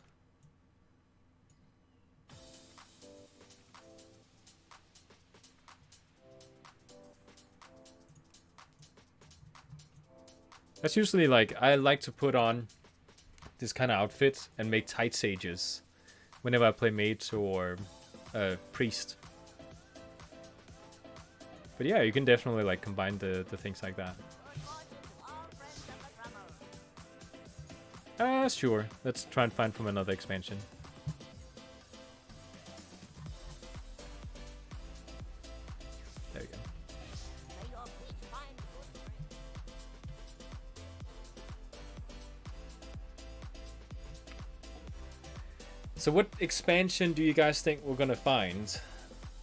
That's usually like, I like to put on this kind of outfit and make tight sages whenever I play mage or priest. But yeah, you can definitely like combine the things like that. Sure. Let's try and find from another expansion. There you go. So what expansion do you guys think we're gonna find?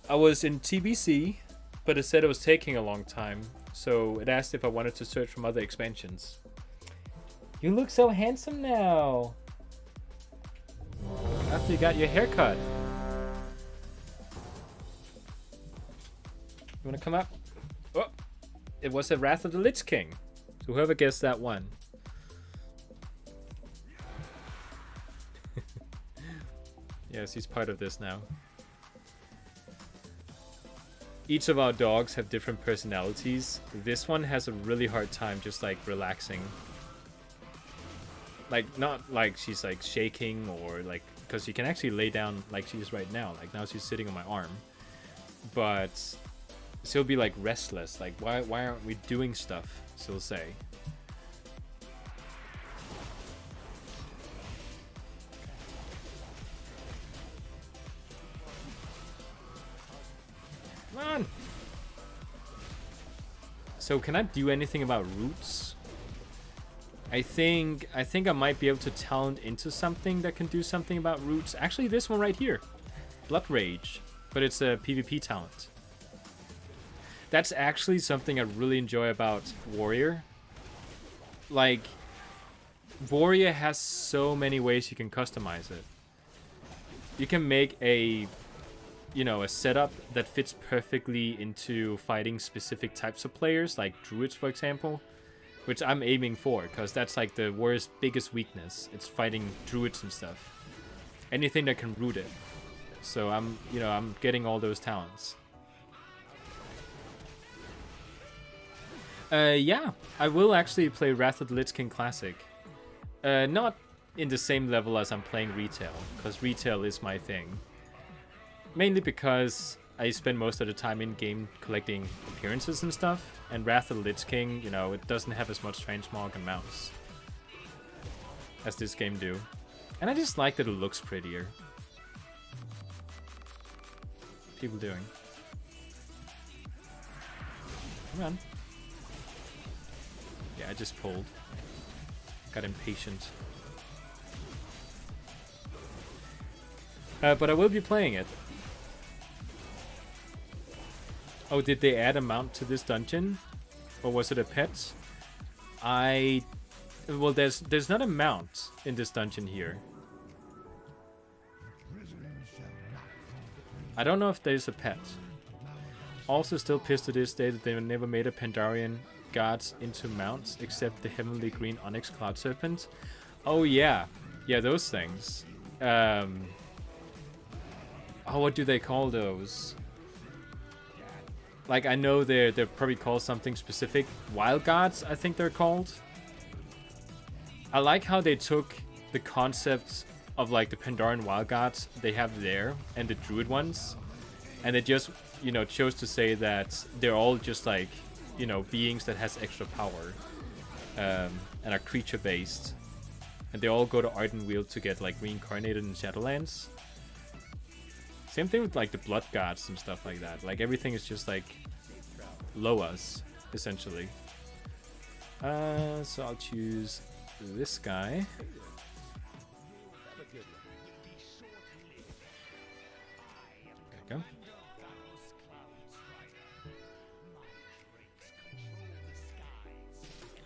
I was in TBC, but it said it was taking a long time, so it asked if I wanted to search from other expansions. You look so handsome now. After you got your haircut. You wanna come up? Oh, it was a Wrath of the Lich King. So whoever guessed that won. Yes, he's part of this now. each of our dogs have different personalities. This one has a really hard time just like relaxing. Like, not like she's like shaking or like, because she can actually lay down like she is right now. Like now she's sitting on my arm. But she'll be like restless. Like, why aren't we doing stuff? She'll say. Come on. So can I do anything about roots? I think I might be able to talent into something that can do something about roots. Actually, this one right here. Blood Rage. But it's a PvP talent. That's actually something I really enjoy about Warrior. Like, Warrior has so many ways you can customize it. You can make a, you know, a setup that fits perfectly into fighting specific types of players, like Druids, for example. Which I'm aiming for, because that's like the Warrior's biggest weakness. It's fighting Druids and stuff. Anything that can root it. So I'm getting all those talents. Yeah, I will actually play Wrath of the Lich King Classic. Not in the same level as I'm playing Retail, because Retail is my thing. Mainly because I spend most of the time in game collecting appearances and stuff, and Wrath of the Lich King, you know, it doesn't have as much transmog and mounts as this game do. And I just like that it looks prettier. People doing. Come on. Yeah, I just pulled. Got impatient. But I will be playing it. Oh, did they add a mount to this dungeon? Or was it a pet? Well, there's not a mount in this dungeon here. I don't know if there's a pet. Also still pissed to this day that they never made a Pandarian guards into mounts except the Heavenly Green Onyx Cloud Serpent. Oh yeah. Yeah, those things. Oh, what do they call those? Like, I know they're probably called something specific. Wild Guards, I think they're called. I like how they took the concepts of, like, the Pandaren Wild Guards they have there, and the Druid ones, and they just, you know, chose to say that they're all just, like, you know, beings that has extra power, and are creature-based. And they all go to Ardenweald to get, like, reincarnated in Shadowlands. Same thing with like the Blood Guards and stuff like that. Like everything is just like Loas, essentially. So I'll choose this guy. There we go.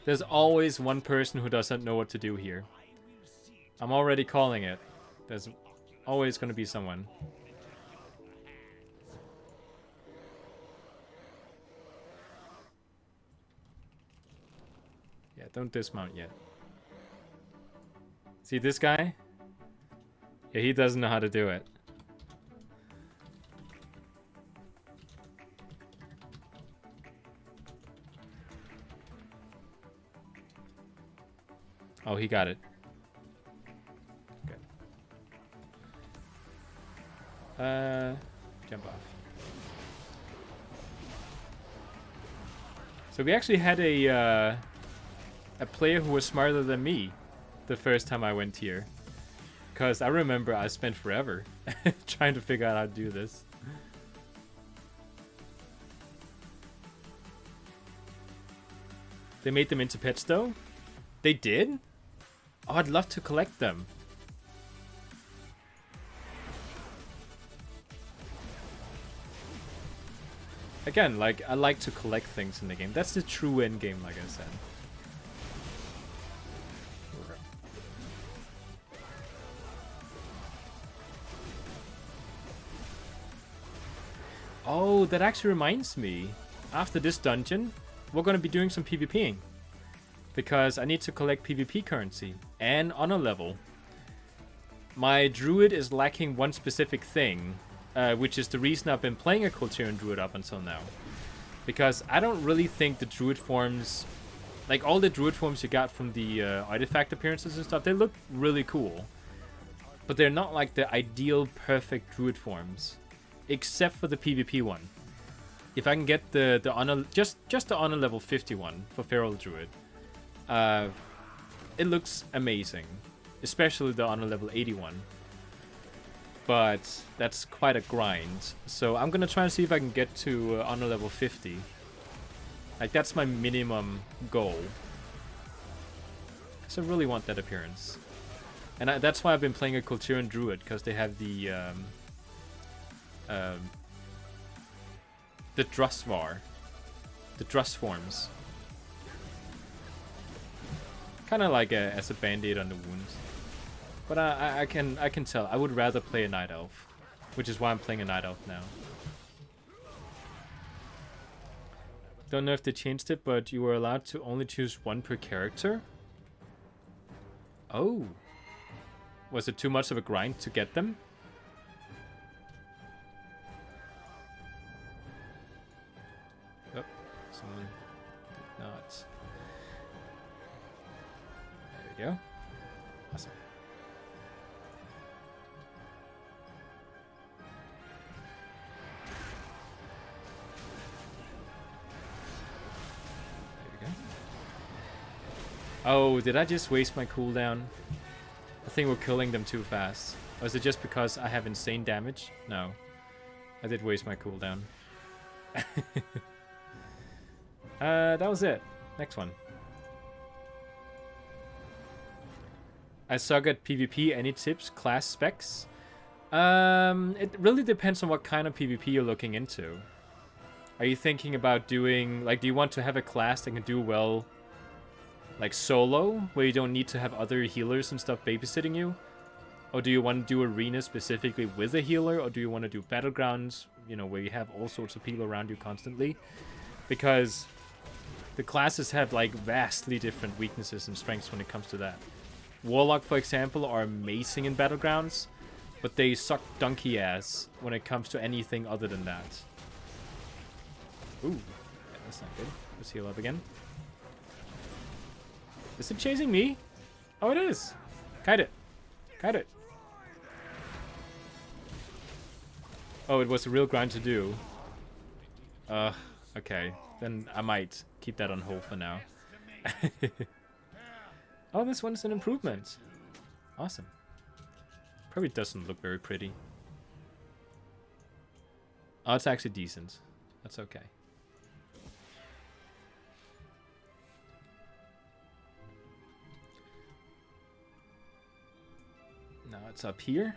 There's always one person who doesn't know what to do here. I'm already calling it. There's always going to be someone. Yeah, don't dismount yet. See this guy? Yeah, he doesn't know how to do it. Oh, he got it. Okay. Jump off. So we actually had a player who was smarter than me the first time I went here. Because I remember I spent forever trying to figure out how to do this. They made them into pets though? They did? Oh, I'd love to collect them. Again, like, I like to collect things in the game. That's the true end game, like I said. Oh, that actually reminds me. After this dungeon, we're going to be doing some PvPing. Because I need to collect PvP currency and honor level. My druid is lacking one specific thing. which is the reason I've been playing a Culturian Druid up until now. Because I don't really think the Druid Forms, like all the Druid Forms you got from the artifact appearances and stuff, they look really cool. But they're not like the ideal perfect Druid Forms, except for the PvP one. If I can get the honor, just the honor level 51 for Feral Druid, it looks amazing, especially the honor level 81. But that's quite a grind, so I'm gonna try and see if I can get to honor level 50. Like that's my minimum goal. So I really want that appearance, and that's why I've been playing a Culturian Druid, because they have the Drusvar, the Druid Forms, kind of like as a band-aid on the wounds. But I can tell I would rather play a Night Elf, which is why I'm playing a Night Elf now. Don't know if they changed it, but you were allowed to only choose one per character. Oh, was it too much of a grind to get them? Oh, someone did not. There we go. Awesome. Oh, did I just waste my cooldown? I think we're killing them too fast. Or is it just because I have insane damage? No. I did waste my cooldown. That was it. Next one. I suck at PvP. Any tips? Class specs? It really depends on what kind of PvP you're looking into. Are you thinking about doing... Like, do you want to have a class that can do well... like solo, where you don't need to have other healers and stuff babysitting you? Or do you want to do arena specifically with a healer? Or do you want to do battlegrounds, you know, where you have all sorts of people around you constantly? Because the classes have like vastly different weaknesses and strengths when it comes to that. Warlock, for example, are amazing in battlegrounds, but they suck donkey ass when it comes to anything other than that. Ooh, yeah, that's not good. Let's heal up again. Is it chasing me? Oh, it is. Kite it. Kite it. Oh, it was a real grind to do. Okay. Then I might keep that on hold for now. Oh, this one's an improvement. Awesome. Probably doesn't look very pretty. Oh, it's actually decent. That's okay. Now it's up here.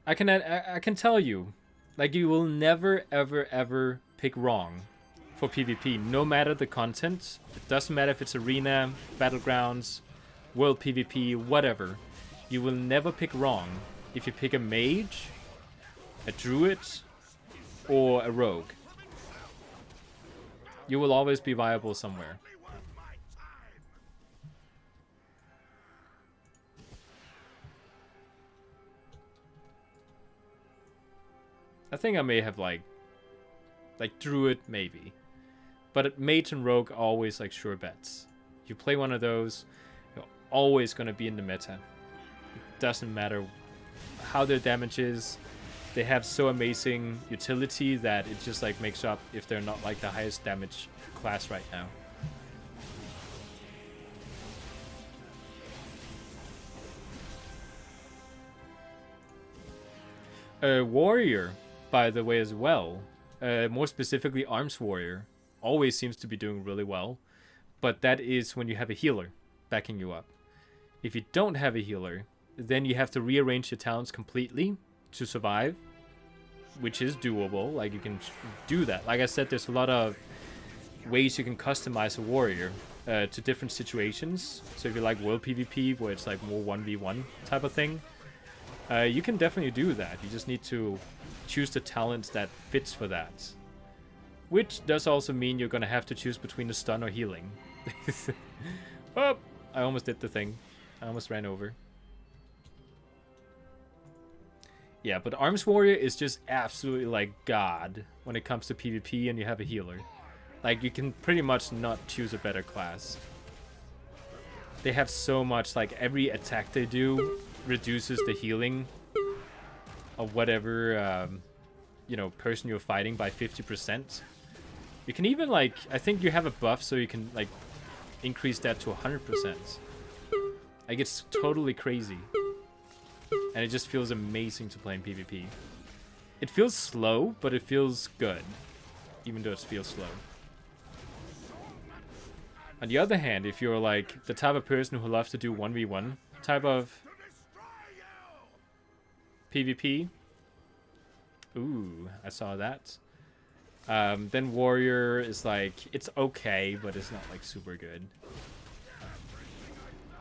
I can tell you, like, you will never ever pick wrong for PvP, no matter the content. It doesn't matter if it's arena, battlegrounds, world PvP, whatever. You will never pick wrong if you pick a mage, a druid, or a rogue. You will always be viable somewhere. I think I may have like druid maybe, but mage and rogue are always like sure bets. You play one of those, you're always gonna be in the meta. It doesn't matter how their damage is. They have so amazing utility that it just like makes up if they're not like the highest damage class right now. Warrior, by the way, as well. More specifically, Arms Warrior always seems to be doing really well, but that is when you have a healer backing you up. If you don't have a healer, then you have to rearrange your talents completely to survive, which is doable. Like, you can do that. Like I said, there's a lot of ways you can customize a warrior to different situations. So if you like world PvP, where it's like more 1v1 type of thing, you can definitely do that. You just need to choose the talents that fits for that, which does also mean you're gonna have to choose between the stun or healing. Oh, I almost did the thing. I almost ran over. Yeah, but Arms Warrior is just absolutely like God when it comes to PvP and you have a healer. Like, you can pretty much not choose a better class. They have so much, like, every attack they do reduces the healing of whatever, you know, person you're fighting by 50%. You can even, like, I think you have a buff so you can, like, increase that to 100%. Like, it's totally crazy. And it just feels amazing to play in PvP. It feels slow, but it feels good. Even though it feels slow. On the other hand, if you're like the type of person who loves to do 1v1 type of PvP. Ooh, I saw that. Then Warrior is like, it's okay, but it's not like super good.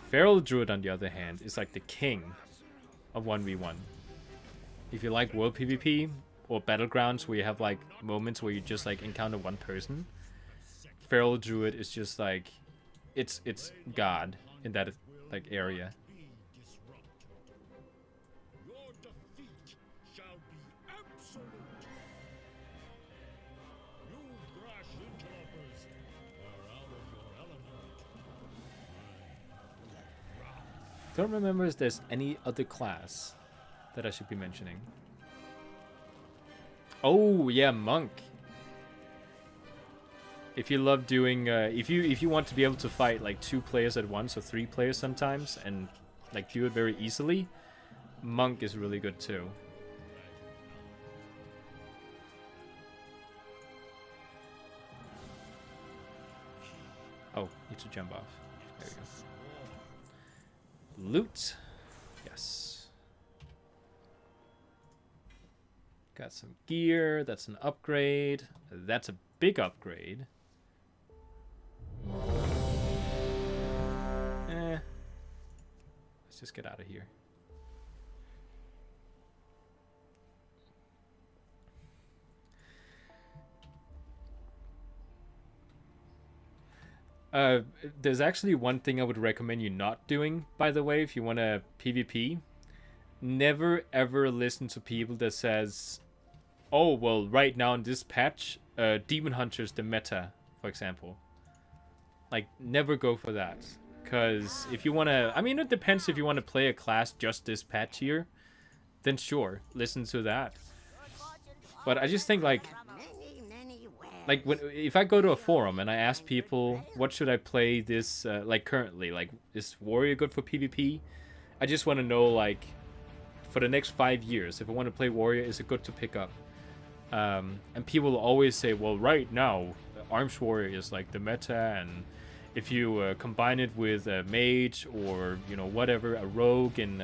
Feral Druid, on the other hand, is like the king of 1v1. If you like world PvP or battlegrounds where you have like moments where you just like encounter one person, Feral Druid is just like, it's God in that like area. Don't remember if there's any other class that I should be mentioning. Oh yeah, Monk. If you love doing, if you want to be able to fight like 2 players at once or 3 players sometimes and like do it very easily, Monk is really good too. Oh, need to jump off. There you go. Loot. Yes. Got some gear. That's an upgrade. That's a big upgrade. Let's just get out of here. There's actually one thing I would recommend you not doing, by the way, if you want to PvP. Never ever listen to people that says, oh, well, right now in this patch, Demon Hunter's the meta, for example. Like, never go for that. Because if you want to... I mean, it depends if you want to play a class just this patch here. Then sure, listen to that. But I just think, like... Like, if I go to a forum and I ask people, what should I play this, like, currently? Like, is Warrior good for PvP? I just want to know, like, for the next 5 years, if I want to play Warrior, is it good to pick up? And people will always say, well, right now, Arms Warrior is, like, the meta, and if you combine it with a mage or, you know, whatever, a rogue in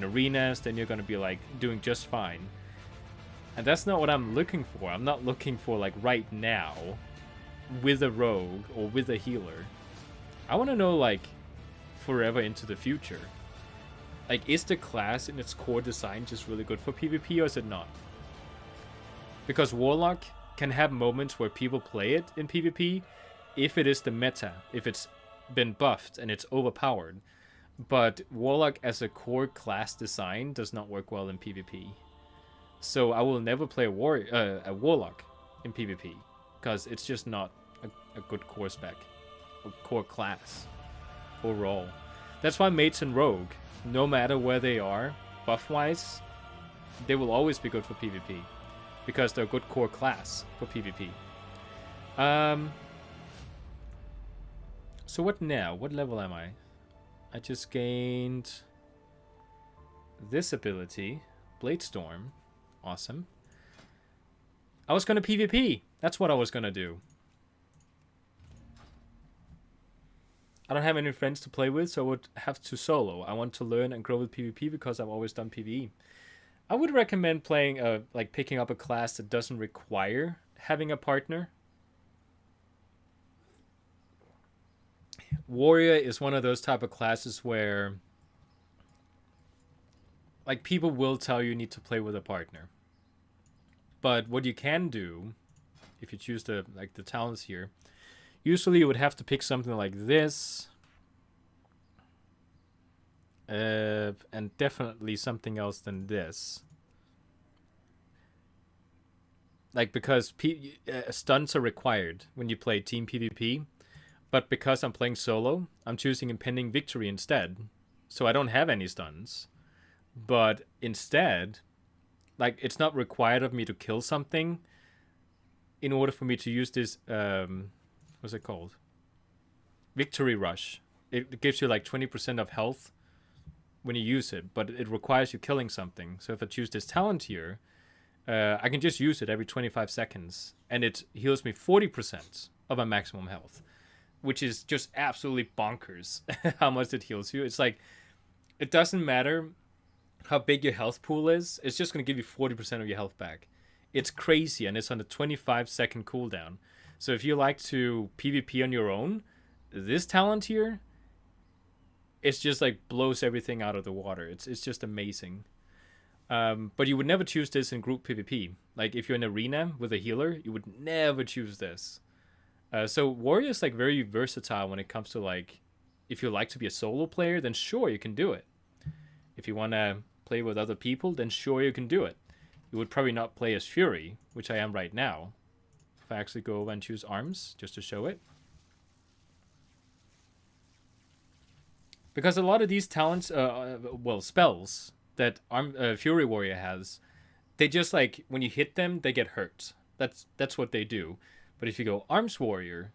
arenas, then you're going to be, like, doing just fine. And that's not what I'm looking for. I'm not looking for, like, right now, with a rogue or with a healer. I want to know, like, forever into the future. Like, is the class in its core design just really good for PvP, or is it not? Because Warlock can have moments where people play it in PvP if it is the meta, if it's been buffed and it's overpowered. But Warlock as a core class design does not work well in PvP. So I will never play a Warlock in PvP, because it's just not a good core spec, a core class overall. That's why mates and rogue, no matter where they are, buff-wise, they will always be good for PvP, because they're a good core class for PvP. So what now? What level am I? I just gained this ability, Bladestorm. Awesome. I was gonna PvP. That's what I was gonna do. I don't have any friends to play with, so I would have to solo. I want to learn and grow with PvP because I've always done PvE. I would recommend playing like picking up a class that doesn't require having a partner. Warrior is one of those type of classes where, like, people will tell you need to play with a partner. But what you can do, if you choose the talents here, usually you would have to pick something like this, And definitely something else than this. Like, because stuns are required when you play team PvP, but because I'm playing solo, I'm choosing impending victory instead. So I don't have any stuns. But instead, like, it's not required of me to kill something in order for me to use this, what's it called? Victory Rush. It gives you like 20% of health when you use it, but it requires you killing something. So if I choose this talent here, I can just use it every 25 seconds, and it heals me 40% of my maximum health, which is just absolutely bonkers how much it heals you. It's like, it doesn't matter how big your health pool is, it's just going to give you 40% of your health back. It's crazy, and it's on a 25-second cooldown. So if you like to PvP on your own, this talent here, it's just like blows everything out of the water. It's just amazing. But you would never choose this in group PvP. Like, if you're in arena with a healer, you would never choose this. So warrior is like very versatile when it comes to, like, if you like to be a solo player, then sure, you can do it. If you want to play with other people, then sure, you can do it. You would probably not play as Fury, which I am right now. If I actually go over and choose arms, just to show it. Because a lot of these talents, spells that Fury Warrior has, they just, like, when you hit them, they get hurt. That's what they do. But if you go Arms Warrior,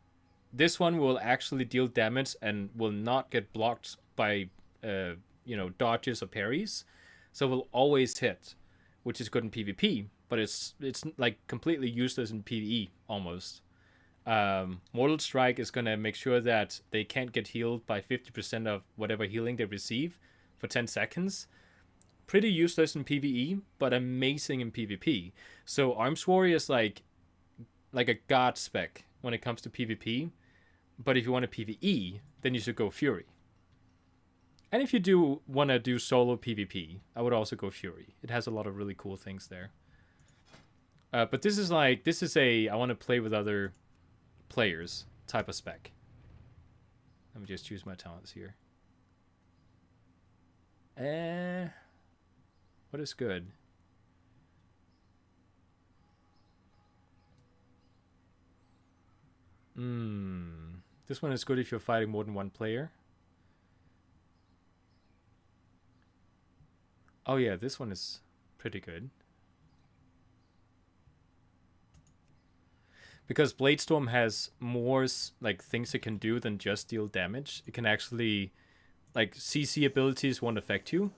this one will actually deal damage and will not get blocked by, dodges or parries. So it will always hit, which is good in PvP, but it's like completely useless in PvE almost. Mortal Strike is going to make sure that they can't get healed by 50% of whatever healing they receive for 10 seconds. Pretty useless in PvE, but amazing in PvP. So Arms Warrior is like a god spec when it comes to PvP. But if you want a PvE, then you should go Fury. And if you do want to do solo PvP, I would also go Fury. It has a lot of really cool things there. But this is a I want to play with other players type of spec. Let me just choose my talents here. What is good? This one is good if you're fighting more than one player. Oh yeah, this one is pretty good. Because Bladestorm has more like things it can do than just deal damage. It can actually, like, CC abilities won't affect you.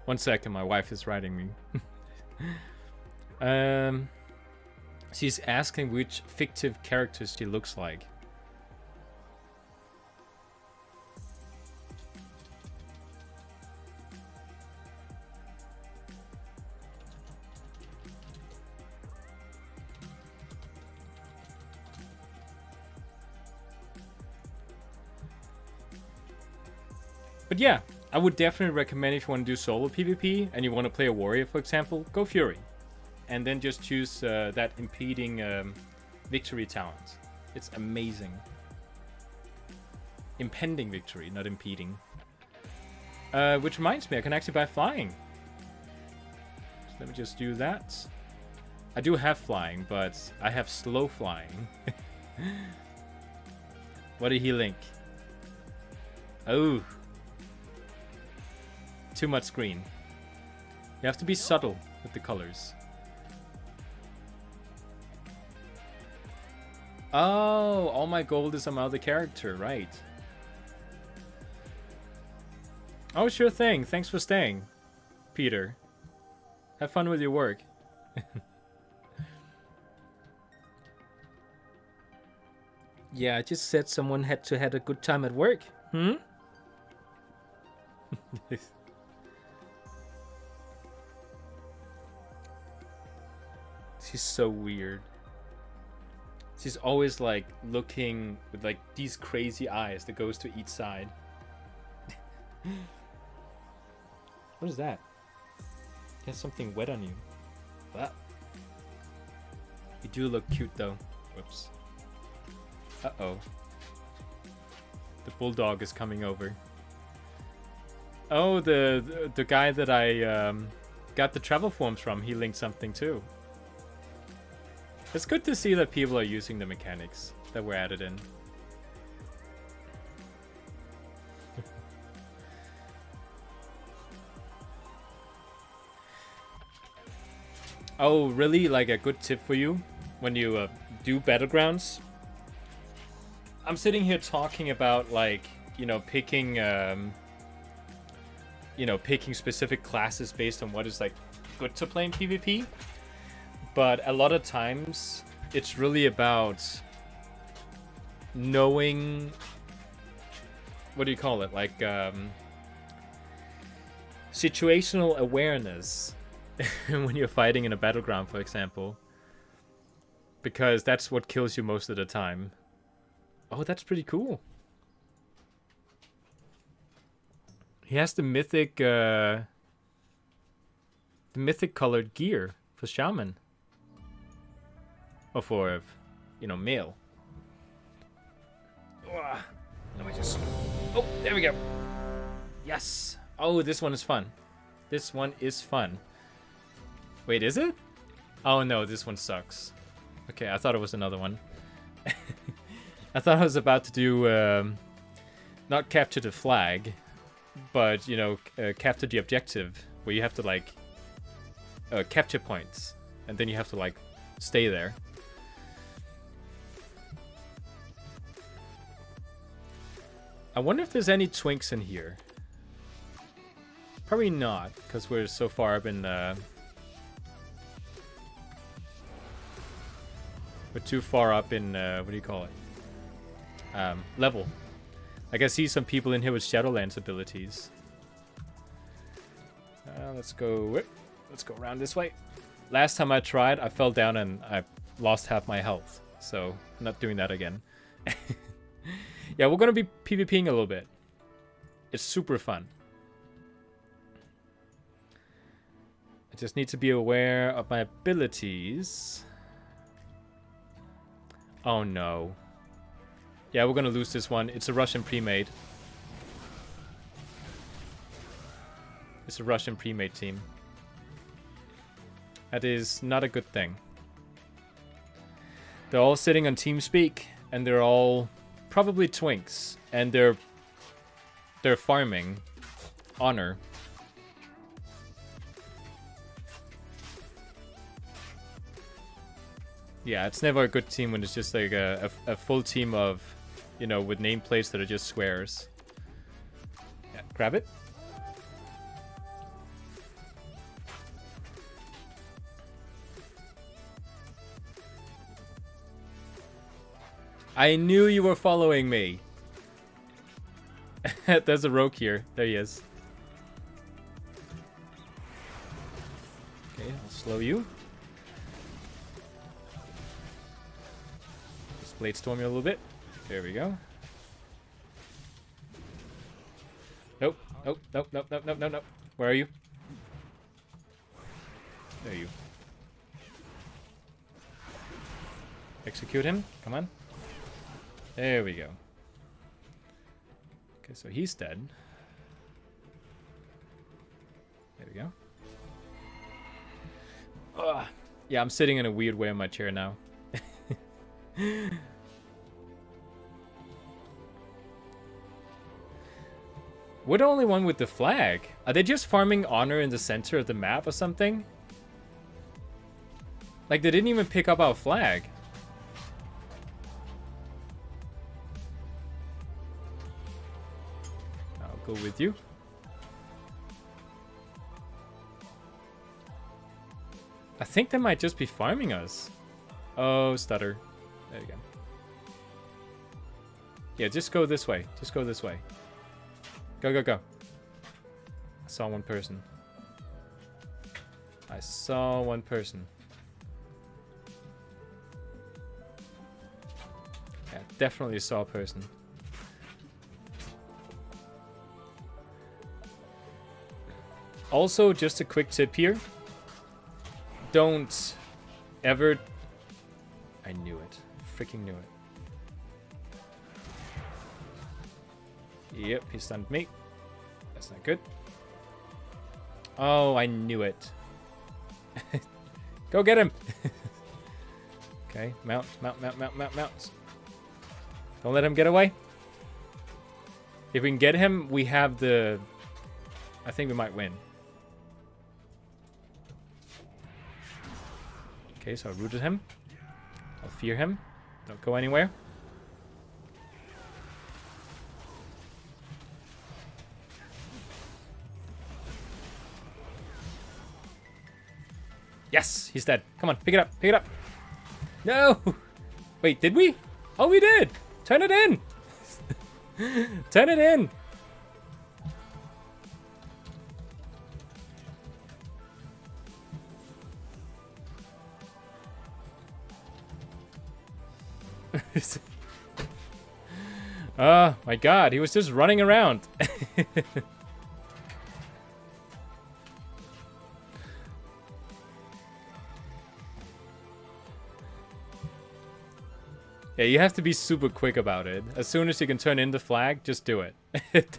One second, my wife is writing me. She's asking which fictive characters she looks like. But yeah, I would definitely recommend, if you want to do solo PvP and you want to play a warrior, for example, go Fury. And then just choose that impeding victory talent. It's amazing. Impending victory, not impeding. Which reminds me, I can actually buy flying. So let me just do that. I do have flying, but I have slow flying. What did he link? Oh. Too much screen. You have to be subtle with the colors. Oh, all my gold is on my other character, right. Oh, sure thing. Thanks for staying, Peter. Have fun with your work. Yeah, I just said someone had to have a good time at work. She's so weird. She's always like looking with like these crazy eyes that goes to each side. What is that? There's something wet on you. What? You do look cute though. Whoops. Uh-oh. The bulldog is coming over. Oh, the guy that I got the travel forms from, he linked something too. It's good to see that people are using the mechanics that were added in. Oh, really? Like a good tip for you when you do Battlegrounds? I'm sitting here talking about like, you know, picking specific classes based on what is like good to play in PvP. But a lot of times it's really about knowing, what do you call it? Like situational awareness when you're fighting in a battleground, for example. Because that's what kills you most of the time. Oh, that's pretty cool. He has the mythic colored gear for Shaman. Or for, you know, male. Let me just... Oh, there we go. Yes. Oh, this one is fun. This one is fun. Wait, is it? Oh, no, this one sucks. Okay, I thought it was another one. I thought I was about to do... not capture the flag, but, you know, capture the objective. Where you have to, like... capture points. And then you have to, like, stay there. I wonder if there's any twinks in here. Probably not, because we're so far up in we're too far up in what do you call it? Level. Like I see some people in here with Shadowlands abilities. Let's go around this way. Last time I tried, I fell down and I lost half my health. So I'm not doing that again. Yeah, we're gonna be PvPing a little bit. It's super fun. I just need to be aware of my abilities. Oh no. Yeah, we're gonna lose this one. It's a Russian pre-made. It's a Russian pre-made team. That is not a good thing. They're all sitting on TeamSpeak, and they're all probably twinks, and they're farming honor. Yeah, it's never a good team when it's just like a full team of, you know, with nameplates that are just squares. Yeah, grab it. I knew you were following me. There's a rogue here. There he is. Okay, I'll slow you. Just blade storm you a little bit. There we go. Nope. Nope. Nope. Nope. Nope. Nope. Nope. Nope. Where are you? There you. Execute him. Come on. There we go. Okay, so he's dead. There we go. Ugh. Yeah, I'm sitting in a weird way in my chair now. We're the only one with the flag. Are they just farming honor in the center of the map or something? Like, they didn't even pick up our flag. I'll go with you. I think they might just be farming us. Oh, stutter. There you go. Yeah, just go this way. Just go this way. Go, go, go. I saw one person. I saw one person. definitely saw a person. Also, just a quick tip here. Don't ever... I knew it. Freaking knew it. Yep, he stunned me. That's not good. Oh, I knew it. Go get him! Okay, mount. Don't let him get away. If we can get him, we have the... I think we might win. Okay, so I rooted him. I'll fear him. Don't go anywhere. Yes, he's dead. Come on, pick it up, pick it up. No! Wait, did we? Oh, we did! Turn it in! Turn it in! Oh my god, he was just running around. Yeah, you have to be super quick about it. As soon as you can turn in the flag, just do it.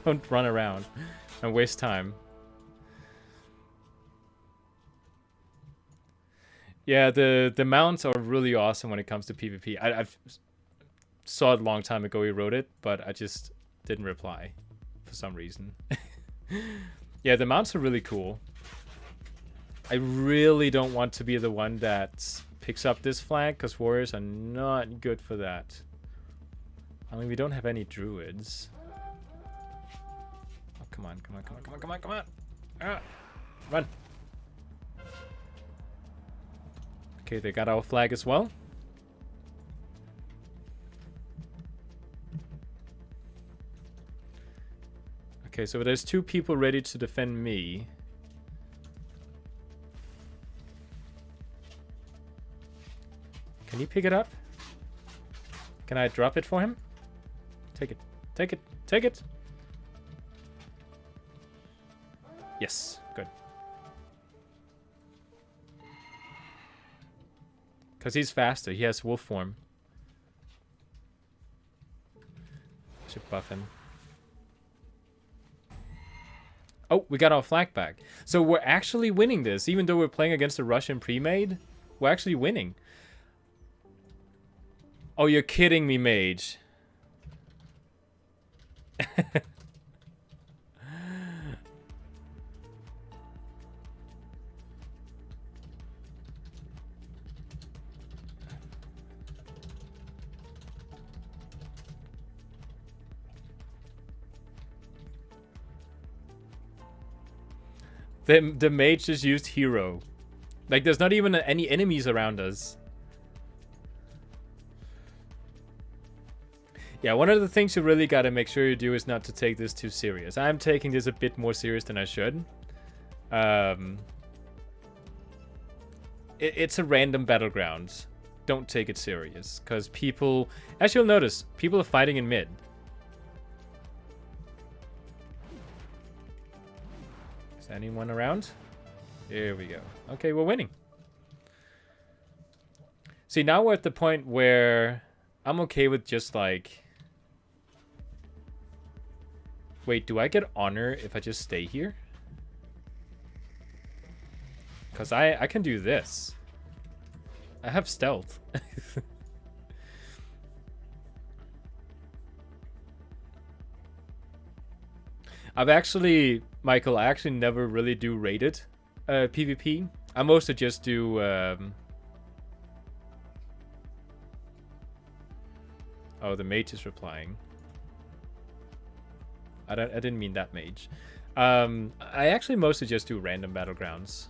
Don't run around and waste time. Yeah, the mounts are really awesome when it comes to PvP. I've saw it a long time ago he wrote it, but I just didn't reply for some reason. Yeah, the mounts are really cool. I really don't want to be the one that picks up this flag, because warriors are not good for that. I mean, we don't have any druids. Oh, come on. Ah, run. Okay, they got our flag as well. Okay, so there's 2 people ready to defend me. Can you pick it up? Can I drop it for him? Take it. Take it. Take it. Yes. Good. Because he's faster. He has wolf form. Should buff him. Oh, we got our flag back. So we're actually winning this. Even though we're playing against a Russian pre-made, we're actually winning. Oh, you're kidding me, mage. The mage just used hero. Like, there's not even any enemies around us. Yeah, one of the things you really gotta make sure you do is not to take this too serious. I'm taking this a bit more serious than I should. It's a random battleground. Don't take it serious, because people... As you'll notice, people are fighting in mid. Is anyone around? Here we go. Okay, we're winning. See, now we're at the point where I'm okay with just like... Wait, do I get honor if I just stay here? Because I can do this. I have stealth. I've actually, Michael, I actually never really do rated PvP. I mostly just do... Oh, the mage is replying. I didn't mean that mage. I actually mostly just do random battlegrounds.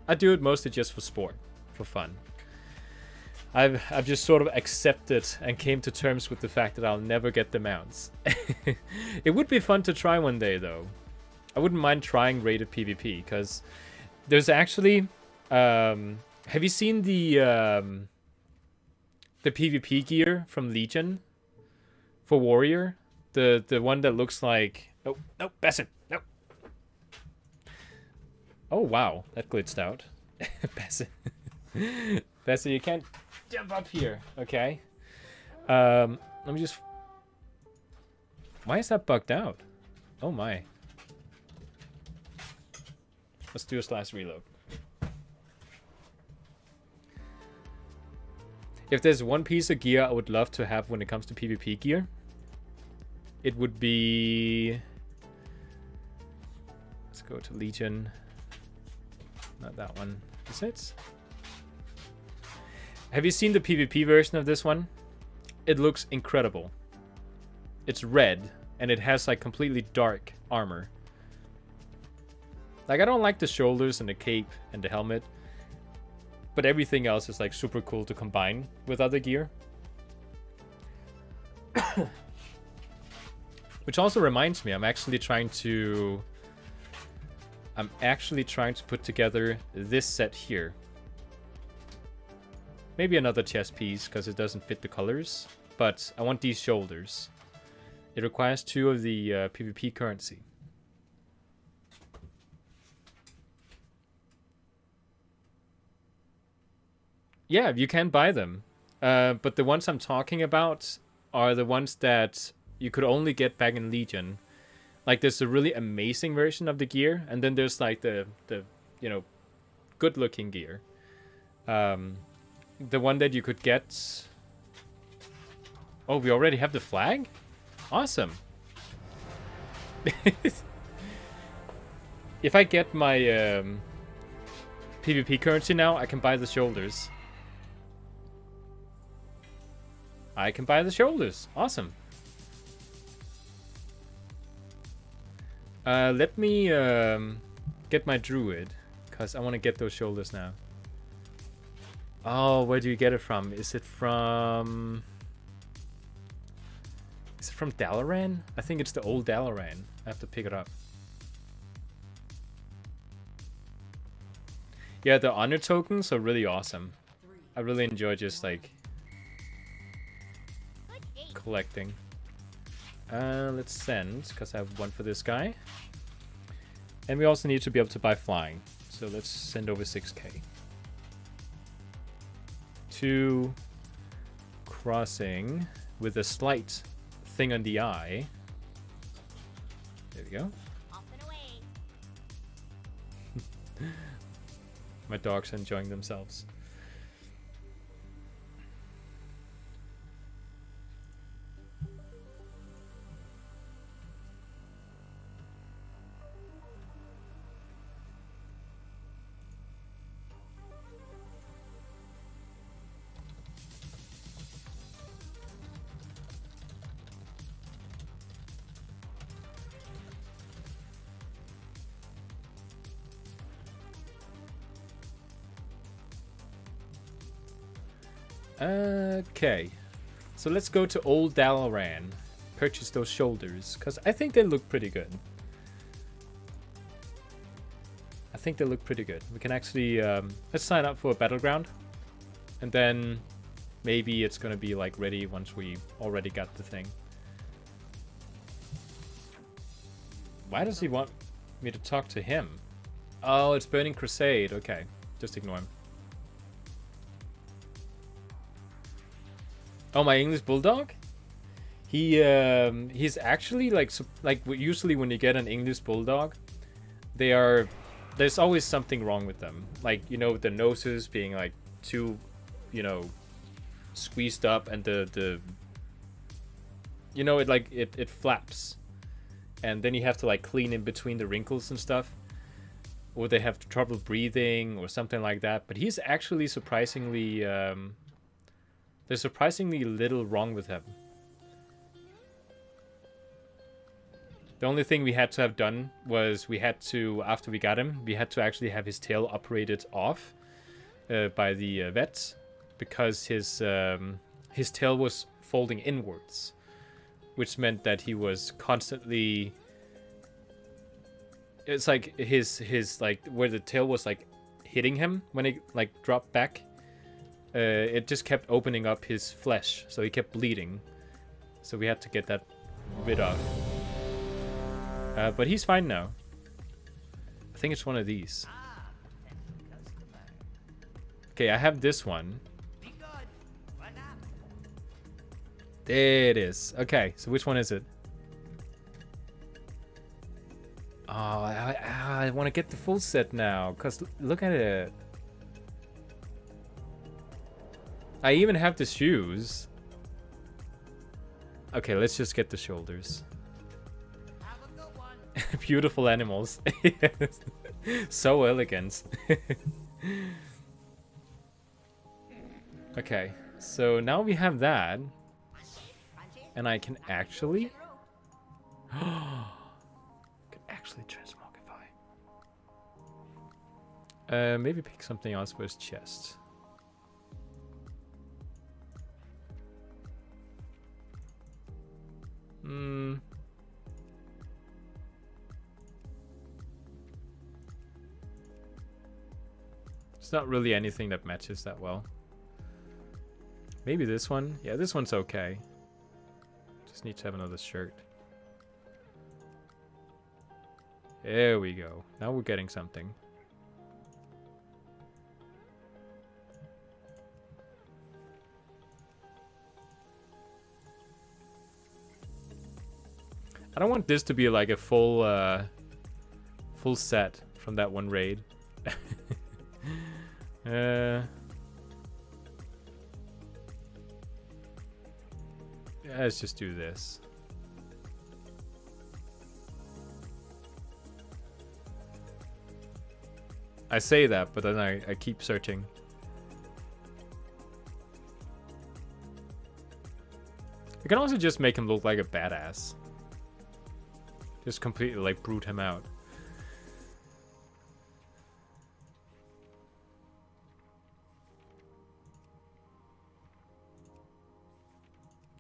I do it mostly just for sport, for fun. I've just sort of accepted and came to terms with the fact that I'll never get the mounts. It would be fun to try one day, though. I wouldn't mind trying rated PvP, because there's actually... have you seen the PvP gear from Legion? For warrior, the one that looks like... Oh, no, Besson, no. Oh, wow, that glitched out. Besson. Besson, you can't jump up here, okay? Let me just... Why is that bugged out? Oh my. Let's do a slash reload. If there's one piece of gear I would love to have when it comes to PvP gear, it would be... Let's go to Legion. Not that one. Is it? Have you seen the PvP version of this one? It looks incredible. It's red, and it has like completely dark armor. Like, I don't like the shoulders and the cape and the helmet, but everything else is like super cool to combine with other gear. Which also reminds me, I'm actually trying to put together this set here. Maybe another chest piece because it doesn't fit the colors, but I want these shoulders. It requires 2 of the PvP currency. Yeah, you can buy them. But the ones I'm talking about are the ones that you could only get back in Legion. Like, there's a really amazing version of the gear, and then there's like the you know, good-looking gear. The one that you could get... Oh, we already have the flag? Awesome. If I get my PvP currency now, I can buy the shoulders. I can buy the shoulders. Awesome. Let me get my druid, because I want to get those shoulders now. Oh, where do you get it from? Is it from Dalaran? I think it's the old Dalaran. I have to pick it up. Yeah, the honor tokens are really awesome. I really enjoy just like collecting. Let's send, because I have one for this guy. And we also need to be able to buy flying. So let's send over 6k. 2 crossing with a slight thing on the eye. There we go. Off and away. My dogs are enjoying themselves. Okay, so let's go to Old Dalaran. Purchase those shoulders, because I think they look pretty good. We can actually, let's sign up for a battleground. And then maybe it's going to be like ready once we already got the thing. Why does he want me to talk to him? Oh, it's Burning Crusade. Okay, just ignore him. Oh, my English Bulldog? He's actually like usually when you get an English Bulldog, there's always something wrong with them. Like, you know, the noses being like too, you know, squeezed up, and the you know, it flaps. And then you have to like clean in between the wrinkles and stuff. Or they have trouble breathing or something like that. But he's actually surprisingly there's surprisingly little wrong with him. The only thing we had to have done was we had to, after we got him, we had to actually have his tail operated off by the vets, because his tail was folding inwards, which meant that he was constantly... It's like his like where the tail was like hitting him when it like dropped back. It just kept opening up his flesh, so he kept bleeding. so we had to get that rid of. But he's fine now. I think it's one of these. Okay, I have this one. There it is. Okay, so which one is it? Oh, I want to get the full set now, because look at it. I even have the shoes. Okay, let's just get the shoulders. Have a good one. Beautiful animals. So elegant. Okay, so now we have that. And I can actually... can actually transmogify. Maybe pick something else for his chest. It's not really anything that matches that well. Maybe this one? Yeah, this one's okay. Just need to have another shirt. There we go. Now we're getting something. I don't want this to be like a full full set from that one raid. Let's just do this. I say that, but then I keep searching. You can also just make him look like a badass. Just completely like brute him out.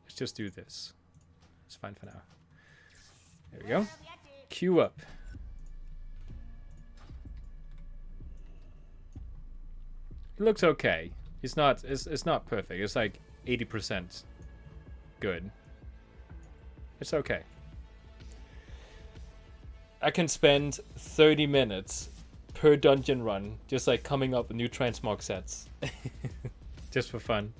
Let's just do this. It's fine for now. There we go. Queue up. It looks okay. It's not perfect. It's like 80% good. It's okay. I can spend 30 minutes per dungeon run just like coming up with new transmog sets. Just for fun.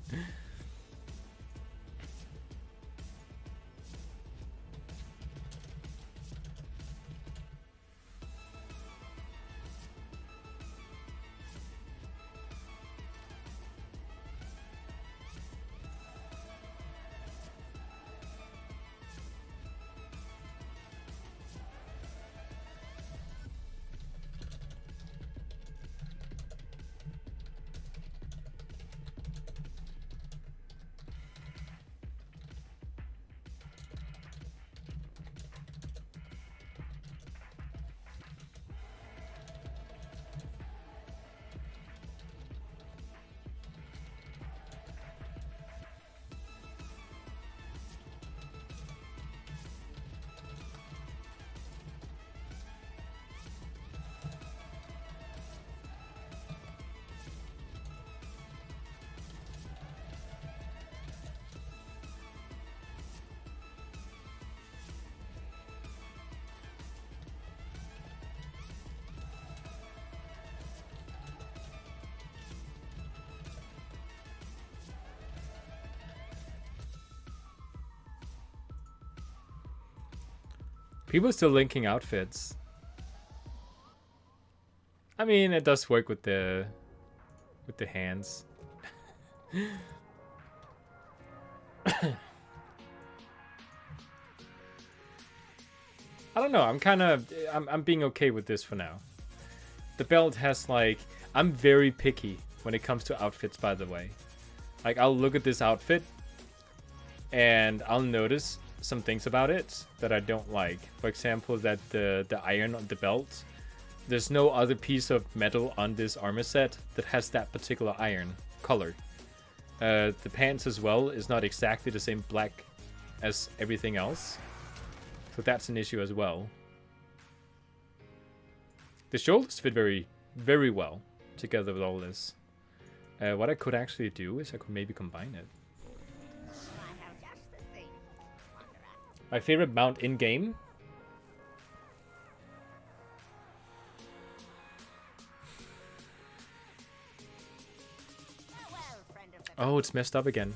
People are still linking outfits. I mean, it does work with the hands. I don't know. I'm being okay with this for now. The belt has like, I'm very picky when it comes to outfits, by the way. Like, I'll look at this outfit and I'll notice some things about it that I don't like. For example, that the iron on the belt, there's no other piece of metal on this armor set that has that particular iron color. The pants as well is not exactly the same black as everything else, so that's an issue as well. The shoulders fit very, very well together with all this. What I could actually do is I could maybe combine it. My favorite mount in game. Oh, it's messed up again.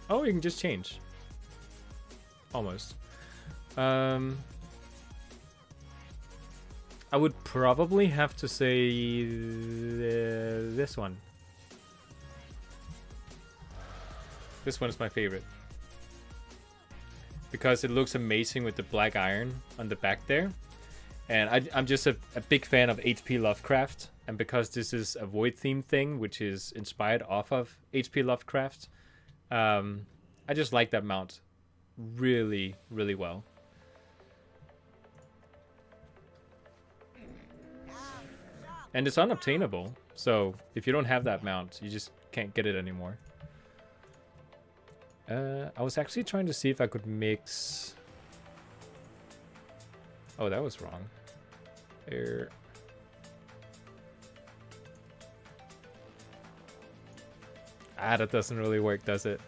Oh, you can just change. Almost. I would probably have to say this one. This one is my favorite. Because it looks amazing with the black iron on the back there. And I'm just a big fan of H.P. Lovecraft. And because this is a Void theme thing, which is inspired off of H.P. Lovecraft, I just like that mount really, really well. And it's unobtainable. So if you don't have that mount, you just can't get it anymore. I was actually trying to see if I could mix... Oh, that was wrong. There. Ah, that doesn't really work, does it?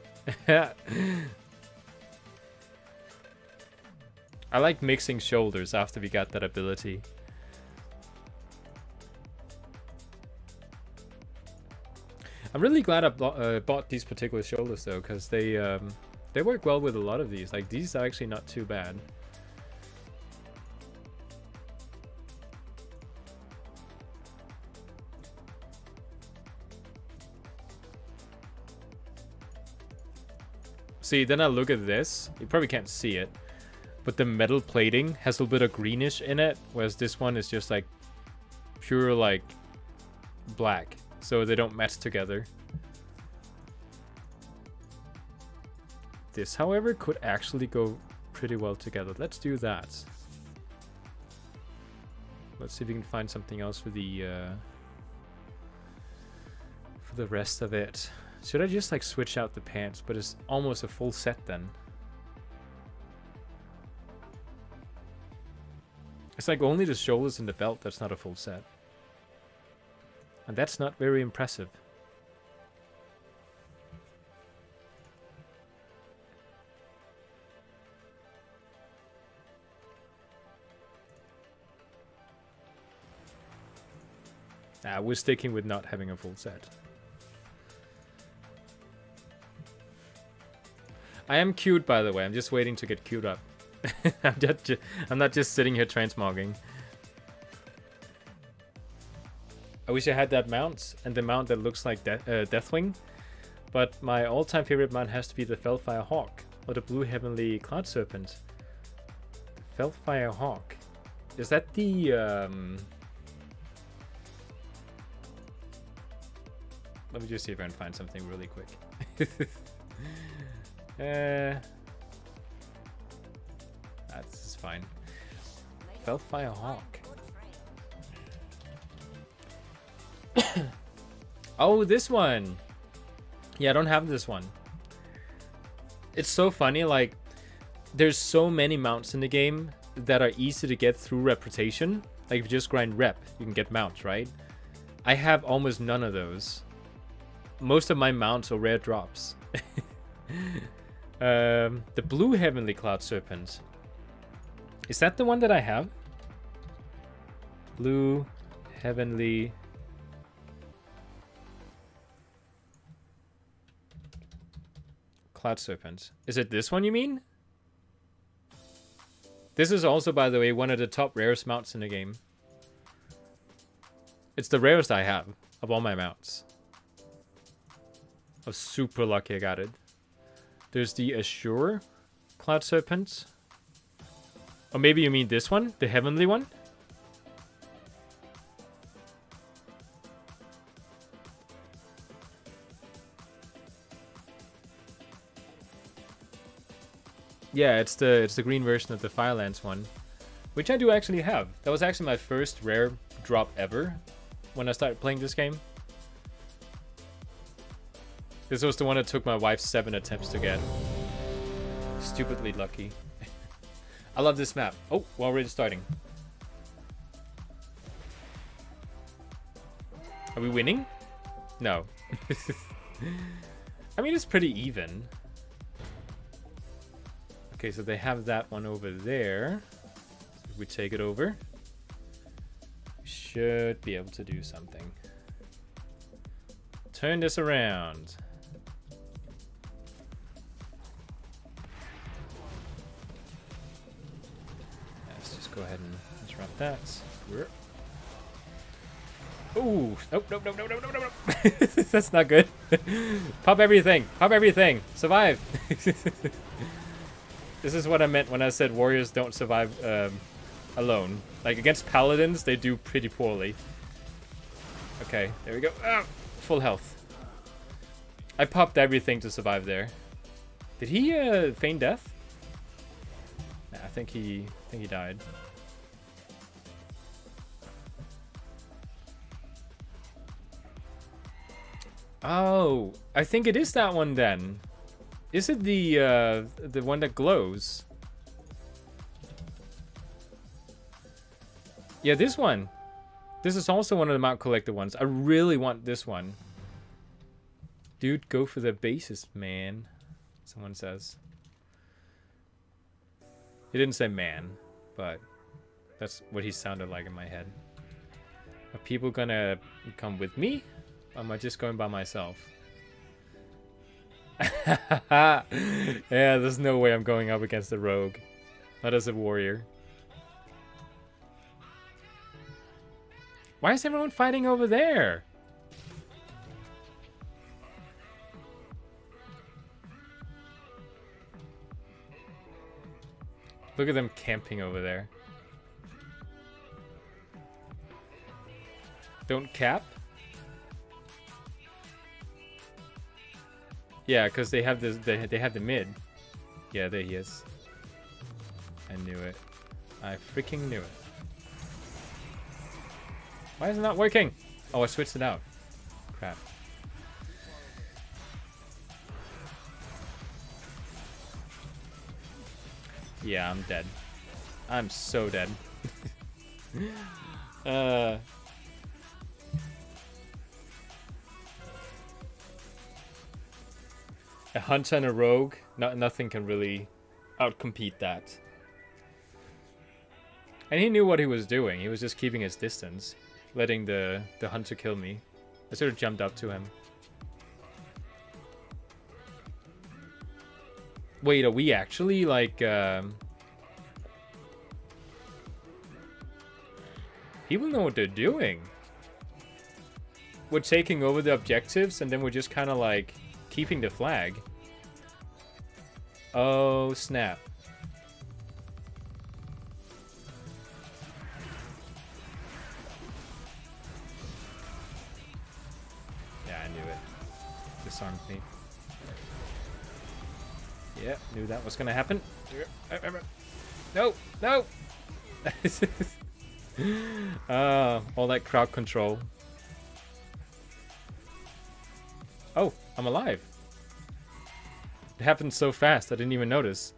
I like mixing shoulders after we got that ability. I'm really glad I bought these particular shoulders though, because they work well with a lot of these. Like, these are actually not too bad. See, then I look at this. You probably can't see it, but the metal plating has a little bit of greenish in it, whereas this one is just like pure like black. So they don't match together. This, however, could actually go pretty well together. Let's do that. Let's see if we can find something else for the rest of it. Should I just like switch out the pants? But it's almost a full set then. It's like only the shoulders and the belt that's not a full set. And that's not very impressive. We're sticking with not having a full set. I am queued, by the way. I'm just waiting to get queued up. I'm not just sitting here transmogging. I wish I had that mount and the mount that looks like Deathwing, but my all-time favorite mount has to be the Felfire Hawk or the Blue Heavenly Cloud Serpent. The Felfire Hawk. Is that the Let me just see if I can find something really quick. This is fine. Felfire Hawk. Oh, this one. Yeah, I don't have this one. It's so funny, like, there's so many mounts in the game that are easy to get through reputation. Like, if you just grind rep, you can get mounts, right? I have almost none of those. Most of my mounts are rare drops. The Blue Heavenly Cloud Serpent. Is that the one that I have? Blue Heavenly... Cloud Serpent. Is it this one you mean? This is also, by the way, one of the top rarest mounts in the game. It's the rarest I have of all my mounts. I was super lucky I got it. There's the Azure Cloud Serpent. Or maybe you mean this one? The Heavenly one? Yeah, it's the green version of the Firelands one, which I do actually have. That was actually my first rare drop ever when I started playing this game. This was the one that took my wife 7 attempts to get. Stupidly lucky. I love this map. Oh, we're already starting. Are we winning? No. I mean, it's pretty even. Okay, so they have that one over there. So if we take it over, we should be able to do something. Turn this around. Let's just go ahead and interrupt that. Ooh, nope, nope, nope, nope, nope, nope, nope. That's not good. Pop everything, pop everything. Survive. This is what I meant when I said warriors don't survive alone. Like against paladins, they do pretty poorly. Okay, there we go. Ah, full health. I popped everything to survive there. Did he feign death? Nah, I think he died. Oh, I think it is that one then. Is it the one that glows? Yeah, this one. This is also one of the Mount Collector ones. I really want this one. Dude, go for the basis, man. Someone says. He didn't say man, but that's what he sounded like in my head. Are people gonna come with me? Or am I just going by myself? Yeah, there's no way I'm going up against a rogue. Not as a warrior. Why is everyone fighting over there? Look at them camping over there. Don't cap? Yeah, because they have this. They have the mid. Yeah, there he is. I knew it. I freaking knew it. Why is it not working? Oh, I switched it out. Crap. Yeah, I'm dead. I'm so dead. A hunter and a rogue, nothing can really outcompete that. And he knew what he was doing. He was just keeping his distance, letting the hunter kill me. I sort of jumped up to him. Wait, are we actually like people know what they're doing. We're taking over the objectives and then we're just kind of like keeping the flag. Oh, snap. Yeah, I knew it. Disarmed me. Yeah, knew that was gonna happen. No, no! All that crowd control. Oh, I'm alive. It happened so fast, I didn't even notice.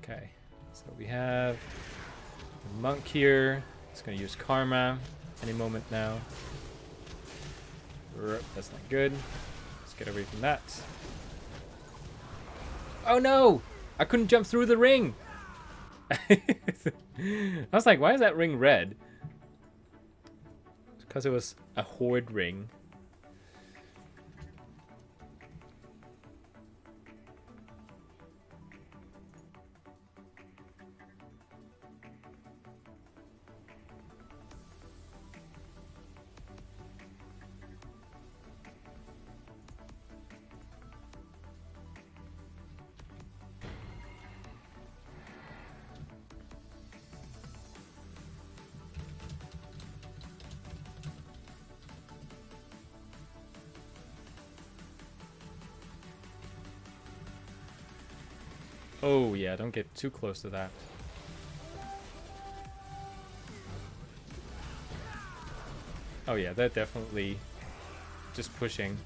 Okay, so we have the monk here. It's gonna use karma any moment now. That's not good. Let's get away from that. Oh no! I couldn't jump through the ring! I was like, why is that ring red? Because it was a horde ring. Oh yeah, don't get too close to that. Oh yeah, they're definitely just pushing.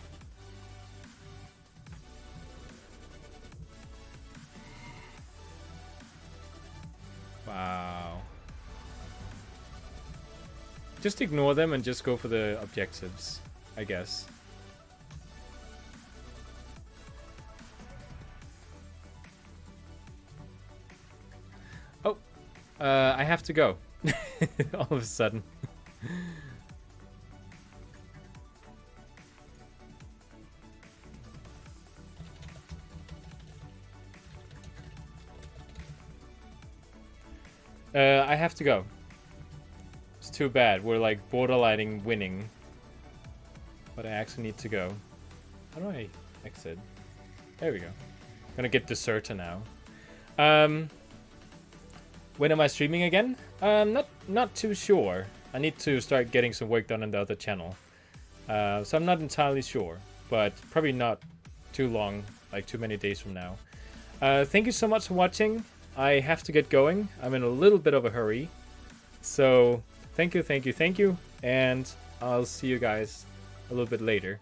Wow. just ignore them and just go for the objectives, I guess. Oh, I have to go. All of a sudden. I have to go. It's too bad. We're like borderlining winning. But I actually need to go. How do I exit? There we go. Gonna get Deserter now. When am I streaming again? Not too sure. I need to start getting some work done on the other channel. So I'm not entirely sure. But probably not too long, like too many days from now. Thank you so much for watching. I have to get going. I'm in a little bit of a hurry. So thank you. And I'll see you guys a little bit later.